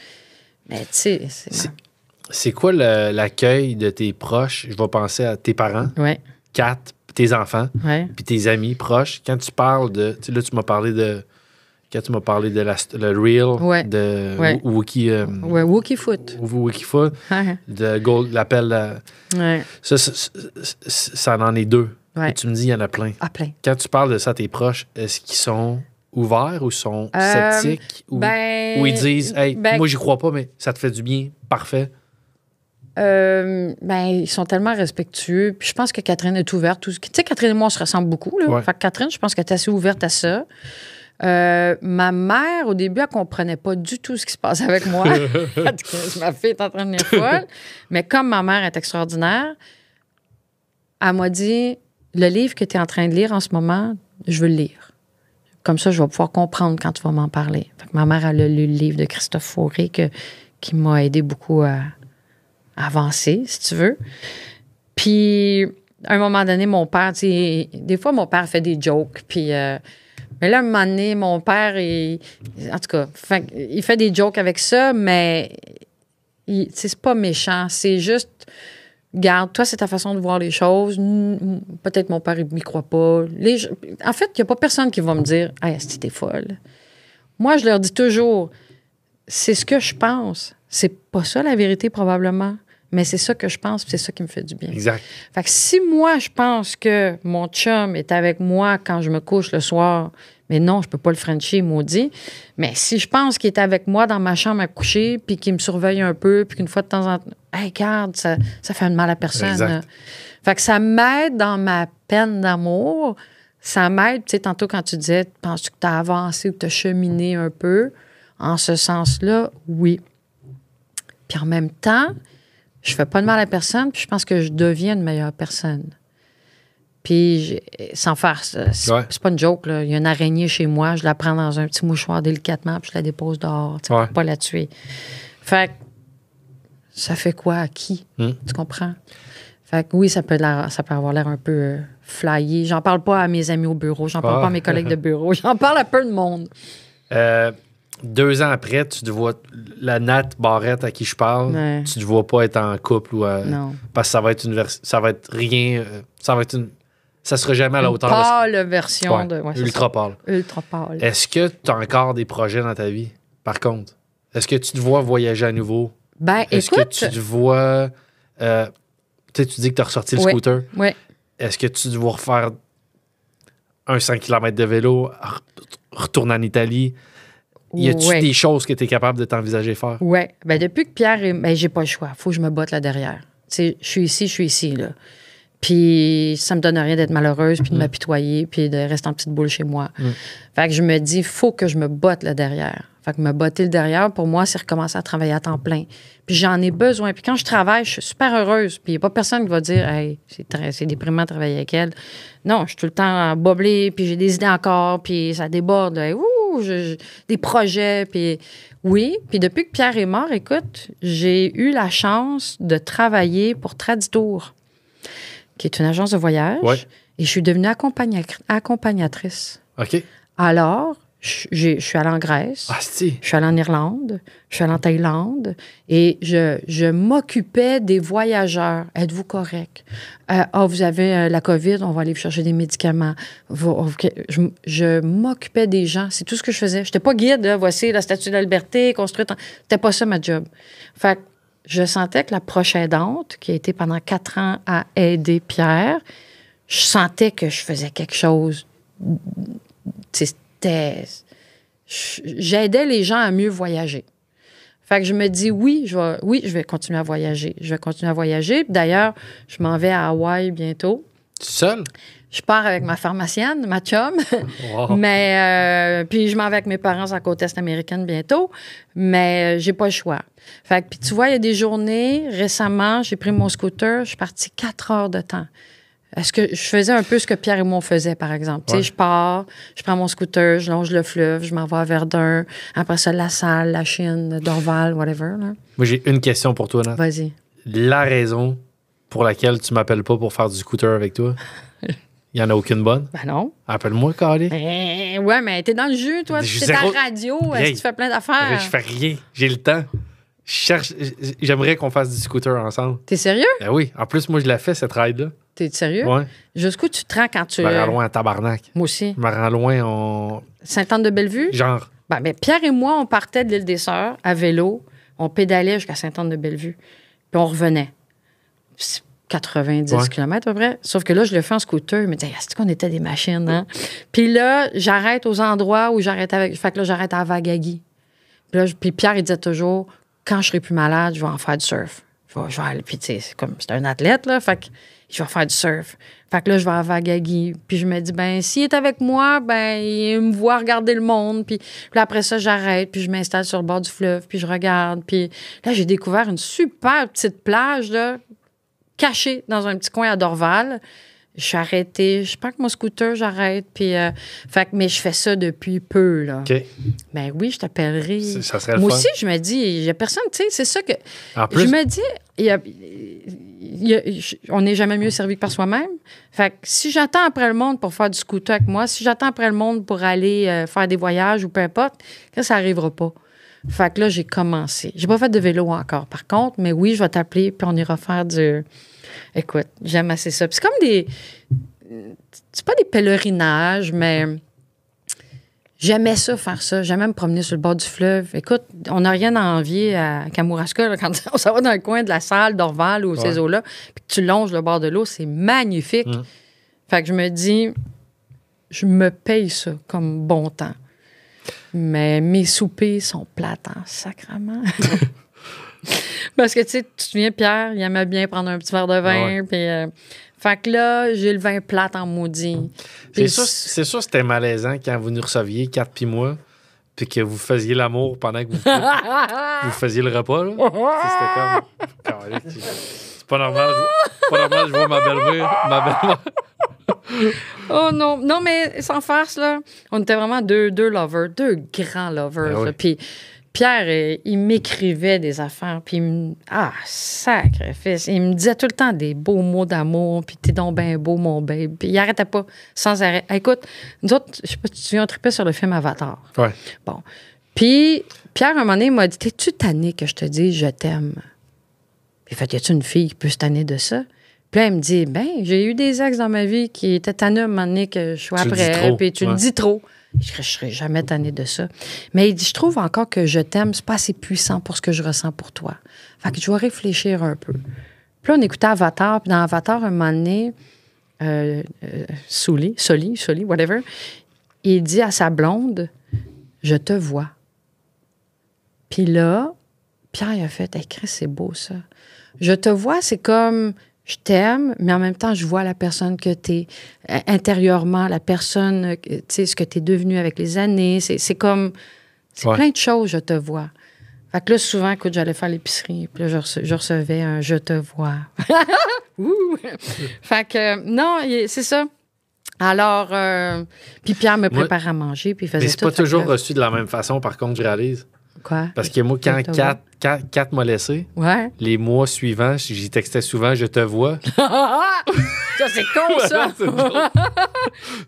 Mais tu sais... C'est quoi l'accueil de tes proches? Je vais penser à tes parents, ouais. Kat, tes enfants, ouais. puis tes amis proches. Quand tu parles de... Là, tu m'as parlé de... Quand tu m'as parlé de le Reel, ouais. de ouais. Wookie... Wikifoot. Wikifoot, de Gold, l'appel... Ouais. Ça en est deux. Ouais. Et tu me dis, il y en a plein. Ah, plein. Quand tu parles de ça à tes proches, est-ce qu'ils sont ouverts ou sont sceptiques? Ou ils disent, hey, moi, j'y crois pas, mais ça te fait du bien, parfait? Ils sont tellement respectueux. Puis je pense que Catherine est ouverte. Tu sais, Catherine et moi, on se ressemble beaucoup. Là. Ouais. Fait que Catherine, je pense qu'elle est assez ouverte à ça. Ma mère, au début, elle comprenait pas du tout ce qui se passait avec moi. Elle dit que ma fille est en train de devenir folle. Mais comme ma mère est extraordinaire, elle m'a dit, le livre que tu es en train de lire en ce moment, je veux le lire. Comme ça, je vais pouvoir comprendre quand tu vas m'en parler. Fait que ma mère, elle a lu le livre de Christophe Fauré qui m'a aidé beaucoup à avancer, si tu veux. Puis, à un moment donné, mon père, des fois, mon père fait des jokes. Puis, mais là, à un moment donné, mon père, en tout cas, il fait des jokes avec ça, mais c'est pas méchant. C'est juste, regarde, toi, c'est ta façon de voir les choses. Peut-être mon père, il m'y croit pas. En fait, il n'y a pas personne qui va me dire « Hey, Asti, t'es folle. » Moi, je leur dis toujours, c'est ce que je pense. C'est pas ça la vérité, probablement. Mais c'est ça que je pense, c'est ça qui me fait du bien. Exact. Fait que si moi, je pense que mon chum est avec moi quand je me couche le soir, mais non, je peux pas le frencher, maudit. Mais si je pense qu'il est avec moi dans ma chambre à coucher, puis qu'il me surveille un peu, puis qu'une fois de temps en temps, hey, regarde, ça fait mal à personne. Exact. Fait que ça m'aide dans ma peine d'amour. Ça m'aide, tu sais, tantôt quand tu disais, penses-tu que tu as avancé ou que tu as cheminé un peu? En ce sens-là, oui. Puis en même temps, je fais pas de mal à personne, puis je pense que je deviens une meilleure personne. Puis, sans faire... C'est pas une joke, là. Il y a une araignée chez moi, je la prends dans un petit mouchoir délicatement, puis je la dépose dehors, tu sais, pour pas la tuer. Fait que, ça fait quoi à qui? Tu comprends? Fait que oui, ça peut avoir l'air un peu flyé. J'en parle pas à mes amis au bureau, j'en parle pas à mes collègues de bureau, j'en parle à peu de monde. 2 ans après, tu te vois la Nat Barrette à qui je parle, tu te vois pas être en couple ou non. Parce que ça va être rien, ça sera jamais à la hauteur pâle version de ultra pâle. Ultra pâle. Est-ce que tu as encore des projets dans ta vie par contre? Est-ce que tu te vois voyager à nouveau? Ben Est-ce écoute, que tu te vois tu dis que tu as ressorti le scooter. Oui. Est-ce que tu te vois refaire un 5 km de vélo, retourner en Italie? Y a-tu des choses que tu es capable de t'envisager faire? Oui. Ben, depuis que Pierre est... Ben, j'ai pas le choix. Faut que je me batte là derrière. Tu sais, je suis ici, là. Puis ça me donne rien d'être malheureuse, puis de m'apitoyer, puis de rester en petite boule chez moi. Fait que je me dis, faut que je me batte là derrière. Fait que me botter le derrière, pour moi, c'est recommencer à travailler à temps plein. Puis j'en ai besoin. Puis quand je travaille, je suis super heureuse. Puis il n'y a pas personne qui va dire, hey, c'est déprimant de travailler avec elle. Non, je suis tout le temps boblée, puis j'ai des idées encore, puis ça déborde. Des projets, puis oui. Puis depuis que Pierre est mort, écoute, j'ai eu la chance de travailler pour Traditour, qui est une agence de voyage. Ouais. Et je suis devenue accompagnatrice. OK. Alors, je suis allée en Grèce. Ah, si. Je suis allée en Irlande. Je suis allée en Thaïlande. Et je m'occupais des voyageurs. Êtes-vous correct? Vous avez la COVID, on va aller vous chercher des médicaments. Je m'occupais des gens. C'est tout ce que je faisais. Je n'étais pas guide. Là. Voici la Statue de la Liberté construite. C'était pas ça ma job. Fait que je sentais que la prochaine aidante, qui a été pendant 4 ans à aider Pierre, je sentais que je faisais quelque chose. J'aidais les gens à mieux voyager. Fait que je me dis, oui, je vais continuer à voyager. Je vais continuer à voyager. D'ailleurs, je m'en vais à Hawaï bientôt. Seul? Je pars avec ma pharmacienne, ma chum. Wow. Mais, puis je m'en vais avec mes parents à la côte est américaine bientôt. Mais j'ai pas le choix. Fait que, puis tu vois, il y a des journées, récemment, j'ai pris mon scooter, je suis partie 4 heures de temps. Est-ce que je faisais un peu ce que Pierre et moi on faisait, par exemple? Tu sais, je pars, je prends mon scooter, je longe le fleuve, je m'en vais à Verdun, après ça, La Salle, La Chine, Dorval, whatever. Là. Moi, j'ai une question pour toi, Nat. Vas-y. La raison pour laquelle tu m'appelles pas pour faire du scooter avec toi, il n'y en a aucune bonne? Ben non. Appelle-moi, Carly. Ouais, mais t'es dans le jus, toi. Je T'es zéro... à la radio, est-ce que tu fais plein d'affaires? Je fais rien. J'ai le temps. J'aimerais qu'on fasse du scooter ensemble. T'es sérieux? Ben oui. En plus, moi, je l'ai fait, cette ride-là. T'es sérieux? Ouais. Jusqu'où tu te rends quand tu... Je me rends loin en tabarnak. Moi aussi. Je me rends loin Sainte-Anne-de-Bellevue? Genre. Ben, Pierre et moi, on partait de l'île des Sœurs à vélo. On pédalait jusqu'à Sainte-Anne-de-Bellevue. Puis on revenait. 90 km à peu près. Sauf que là, je le fais en scooter. Il me dit, est-ce qu'on était des machines, hein? Puis là, j'arrête aux endroits où j'arrête avec... Fait que là, j'arrête à Vagagui. Puis Pierre, il disait toujours, quand je serai plus malade, je vais en faire du surf. Je vais aller. Puis, tu sais, c'est un athlète, là. Fait que je vais faire du surf. Fait que là, je vais à Wagagi. Puis je me dis, ben s'il est avec moi, ben il me voit regarder le monde. Puis après ça, j'arrête. Puis je m'installe sur le bord du fleuve. Puis je regarde. Puis là, j'ai découvert une super petite plage, là, cachée dans un petit coin à Dorval. Je suis arrêtée. Je prends que mon scooter, j'arrête. Puis, mais je fais ça depuis peu, là. OK. Ben oui, je t'appellerai. Ça serait le Moi fun. aussi, je me dis, il n'y a personne, tu sais, c'est ça que. En plus, Je me dis, on n'est jamais mieux servi que par soi-même. Fait que si j'attends après le monde pour faire du scooter avec moi, si j'attends après le monde pour aller faire des voyages ou peu importe, ça n'arrivera pas. Fait que là, j'ai commencé. J'ai pas fait de vélo encore, par contre, mais oui, je vais t'appeler puis on ira faire du. Écoute, j'aime assez ça. Puis c'est comme des. C'est pas des pèlerinages, mais. J'aimais ça, faire ça. J'aimais me promener sur le bord du fleuve. Écoute, on n'a rien à envier à Kamouraska, là, quand on s'en va dans le coin de la salle d'Orval ou ces eaux-là, puis que tu longes le bord de l'eau, c'est magnifique. Fait que je me dis, je me paye ça comme bon temps. Mais mes soupers sont plates en sacrement. Parce que, tu sais, tu te souviens, Pierre, il aimait bien prendre un petit verre de vin, puis... fait que là, j'ai le vin plate en maudit. C'est sûr que c'était malaisant quand vous nous receviez, 4 puis moi, puis que vous faisiez l'amour pendant que vous faisiez le repas. Là. C'était comme... C'est pas normal. Je vois ma belle-mère. Oh non. Non, mais sans farce, là, on était vraiment deux lovers, deux grands lovers. Ben oui. Puis Pierre, il m'écrivait des affaires, puis sacrifice. Il me disait tout le temps des beaux mots d'amour, puis t'es donc bien beau, mon babe. Puis il arrêtait pas, sans arrêt. Écoute, nous autres, je sais pas si tu te souviens, on tripait sur le film Avatar. Ouais. Bon. Puis Pierre, un moment donné, il m'a dit, t'es-tu tanné que je te dise je t'aime? Puis il fait, y a-tu une fille qui peut se tanner de ça? Puis là, il me dit, j'ai eu des ex dans ma vie qui étaient tannés à un moment donné que je sois après, puis tu le dis trop. Je ne serais jamais tannée de ça. Mais il dit, je trouve encore que je t'aime, c'est pas assez puissant pour ce que je ressens pour toi. Fait que je dois réfléchir un peu. Puis là, on écoutait Avatar, puis dans Avatar, un moment donné, Soli, whatever, il dit à sa blonde, je te vois. Puis là, Pierre, il a fait, hey, Chris, c'est beau ça. Je te vois, c'est comme... Je t'aime, mais en même temps, je vois la personne que tu es intérieurement, la personne, tu sais, ce que tu es devenu avec les années. C'est comme... C'est plein de choses, je te vois. Fait que là, souvent, écoute, j'allais faire l'épicerie, puis là, je recevais un « je te vois ». Fait que, non, c'est ça. Alors, puis Pierre me préparait à manger, puis il faisait tout. Mais c'est pas toujours reçu de la même façon, par contre, je réalise. Quoi? Parce que moi, quand Kat m'a laissé, les mois suivants, j'y textais souvent « je te vois ». Ça, c'est con, ça!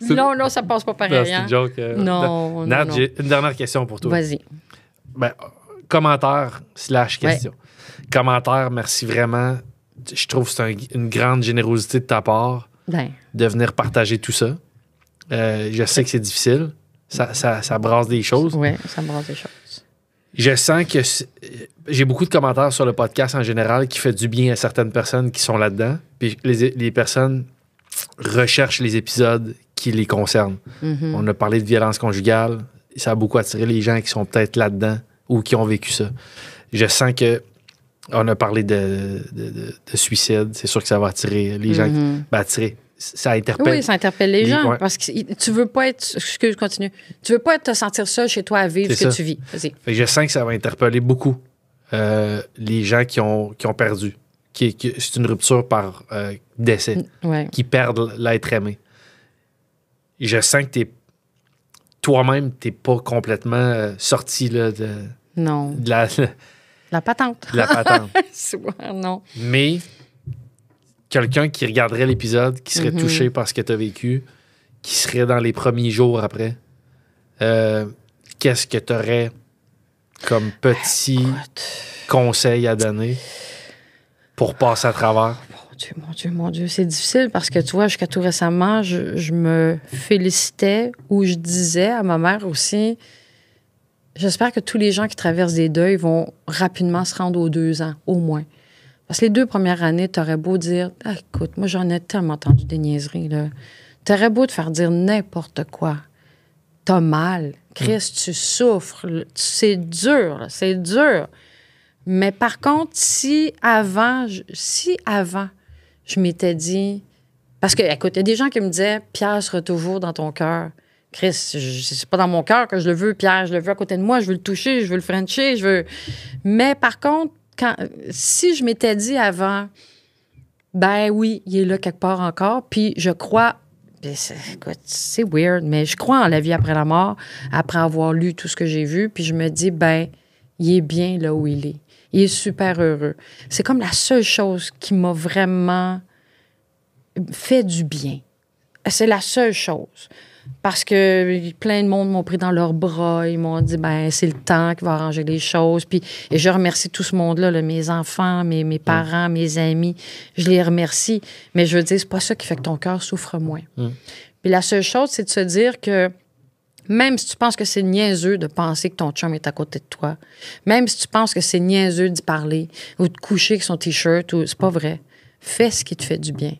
Non, ça passe pas pareil. Non, c'est une joke. Non, Nat, non. j'ai une dernière question pour toi. Vas-y. Commentaire / question. Ouais. Commentaire, merci vraiment. Je trouve que c'est une grande générosité de ta part de venir partager tout ça. Je sais que c'est difficile. Ça brasse des choses. Oui, ça brasse des choses. Je sens que j'ai beaucoup de commentaires sur le podcast en général qui fait du bien à certaines personnes qui sont là-dedans. Puis les personnes recherchent les épisodes qui les concernent. Mm-hmm. On a parlé de violence conjugale. Ça a beaucoup attiré les gens qui sont peut-être là-dedans ou qui ont vécu ça. Je sens que on a parlé de suicide. C'est sûr que ça va attirer les gens. Attirer. Ça interpelle. Oui, ça interpelle les gens. Ouais. Parce que tu veux pas être... Excuse, continue. Tu veux pas te sentir seul chez toi à vivre ce que tu vis. Vas-y. Fait que je sens que ça va interpeller beaucoup les gens qui ont perdu. C'est une rupture par décès. Qui perdent l'être aimé. Et je sens que toi-même, t'es pas complètement sorti là, de la patente. De la patente. Non. Mais... quelqu'un qui regarderait l'épisode, qui serait touché par ce que tu as vécu, qui serait dans les premiers jours après, qu'est-ce que tu aurais comme petit conseil à donner pour passer à travers? Mon Dieu, c'est difficile parce que, tu vois, jusqu'à tout récemment, je me félicitais ou je disais à ma mère aussi, j'espère que tous les gens qui traversent des deuils vont rapidement se rendre aux 2 ans, au moins. Parce que les 2 premières années, t'aurais beau dire, écoute, moi, j'en ai tellement entendu des niaiseries, là. T'aurais beau te faire dire n'importe quoi. T'as mal. Chris, tu souffres. C'est dur, là. C'est dur. Mais par contre, si avant, je m'étais dit... Parce que, écoute, il y a des gens qui me disaient « Pierre sera toujours dans ton cœur. » Chris, c'est pas dans mon cœur que je le veux, Pierre. Je le veux à côté de moi, je veux le toucher, je veux le frencher, je veux... Mais par contre, si je m'étais dit avant, ben oui, il est là quelque part encore, puis je crois... Écoute, c'est weird, mais je crois en la vie après la mort, après avoir lu tout ce que j'ai vu, puis je me dis, ben, il est bien là où il est. Il est super heureux. C'est comme la seule chose qui m'a vraiment fait du bien. C'est la seule chose. Parce que plein de monde m'ont pris dans leurs bras, ils m'ont dit, ben, c'est le temps qui va arranger les choses. Puis, et je remercie tout ce monde-là, là, mes enfants, mes parents, mes amis. Je les remercie. Mais je veux dire, c'est pas ça qui fait que ton cœur souffre moins. Puis la seule chose, c'est de se dire que même si tu penses que c'est niaiseux de penser que ton chum est à côté de toi, même si tu penses que c'est niaiseux d'y parler ou de coucher avec son T-shirt, c'est pas vrai. Fais ce qui te fait du bien.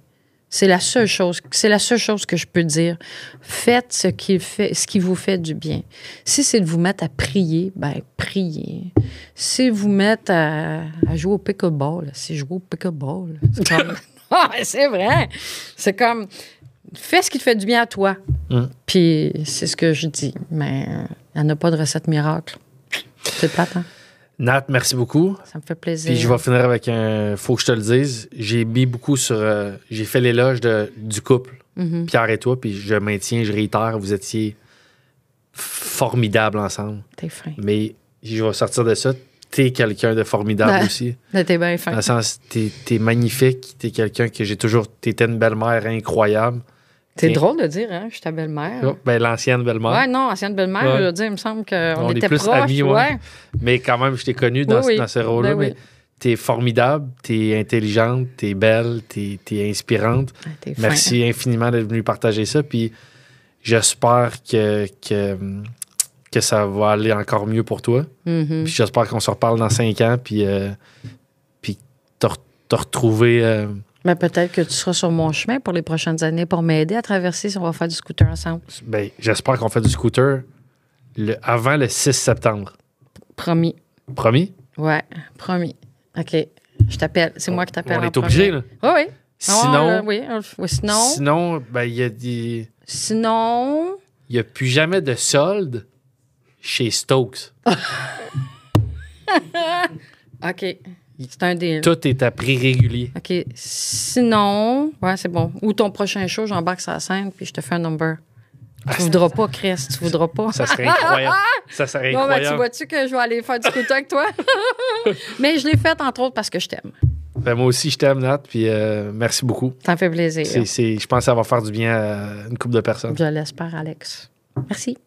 C'est la seule chose que je peux dire. Faites ce qui vous fait du bien. Si c'est de vous mettre à prier, ben priez. Si vous mettre à jouer au pickleball, c'est jouer au pickleball. C'est comme... c'est vrai. C'est comme... Fais ce qui te fait du bien à toi. Puis c'est ce que je dis. Mais il n'y en a pas de recette miracle. C'est plate, hein? Nat, merci beaucoup. Ça me fait plaisir. Puis je vais finir avec un... Faut que je te le dise. J'ai mis beaucoup sur... j'ai fait l'éloge du couple, Pierre et toi, puis je maintiens, je réitère, vous étiez formidables ensemble. T'es fin. Mais je vais sortir de ça. T'es quelqu'un de formidable aussi. T'es bien fin. Dans le sens, t'es magnifique. T'es quelqu'un que j'ai toujours... T'étais une belle-mère incroyable. C'est drôle de dire, hein? Je suis ta belle-mère. Oh, ben, l'ancienne belle-mère. Ouais, non, ancienne belle-mère, ouais. Je veux dire, il me semble qu'on était est plus proches. amis, ouais. Mais quand même, je t'ai connu dans ce rôle-là. Ben mais t'es formidable, t'es intelligente, t'es belle, t'es inspirante. T'es Merci infiniment d'être venu partager ça. Puis j'espère que ça va aller encore mieux pour toi. Puis j'espère qu'on se reparle dans 5 ans. Puis te retrouver... Mais peut-être que tu seras sur mon chemin pour les prochaines années pour m'aider à traverser si on va faire du scooter ensemble. Ben, j'espère qu'on fait du scooter avant le 6 septembre. Promis. Promis? Ouais, promis. OK. Je t'appelle. C'est moi qui t'appelle. On est obligé, là. Oui. Sinon, oui, sinon. Sinon, ben, il y a des. Sinon. Il n'y a plus jamais de solde chez Stokes. OK. C'est un deal. Tout est à prix régulier. OK. Sinon, ouais, c'est bon. Ou ton prochain show, j'embarque sur la scène puis je te fais un number. Tu voudras pas, Chris. Tu voudras pas. Ça serait incroyable. Ça serait incroyable. Non, ben, tu vois-tu que je vais aller faire du scooter avec toi? Mais je l'ai fait, entre autres, parce que je t'aime. Ben, moi aussi, je t'aime, Nat. Puis merci beaucoup. Ça me fait plaisir. Je pense que ça va faire du bien à une couple de personnes. Je l'espère, Alex. Merci.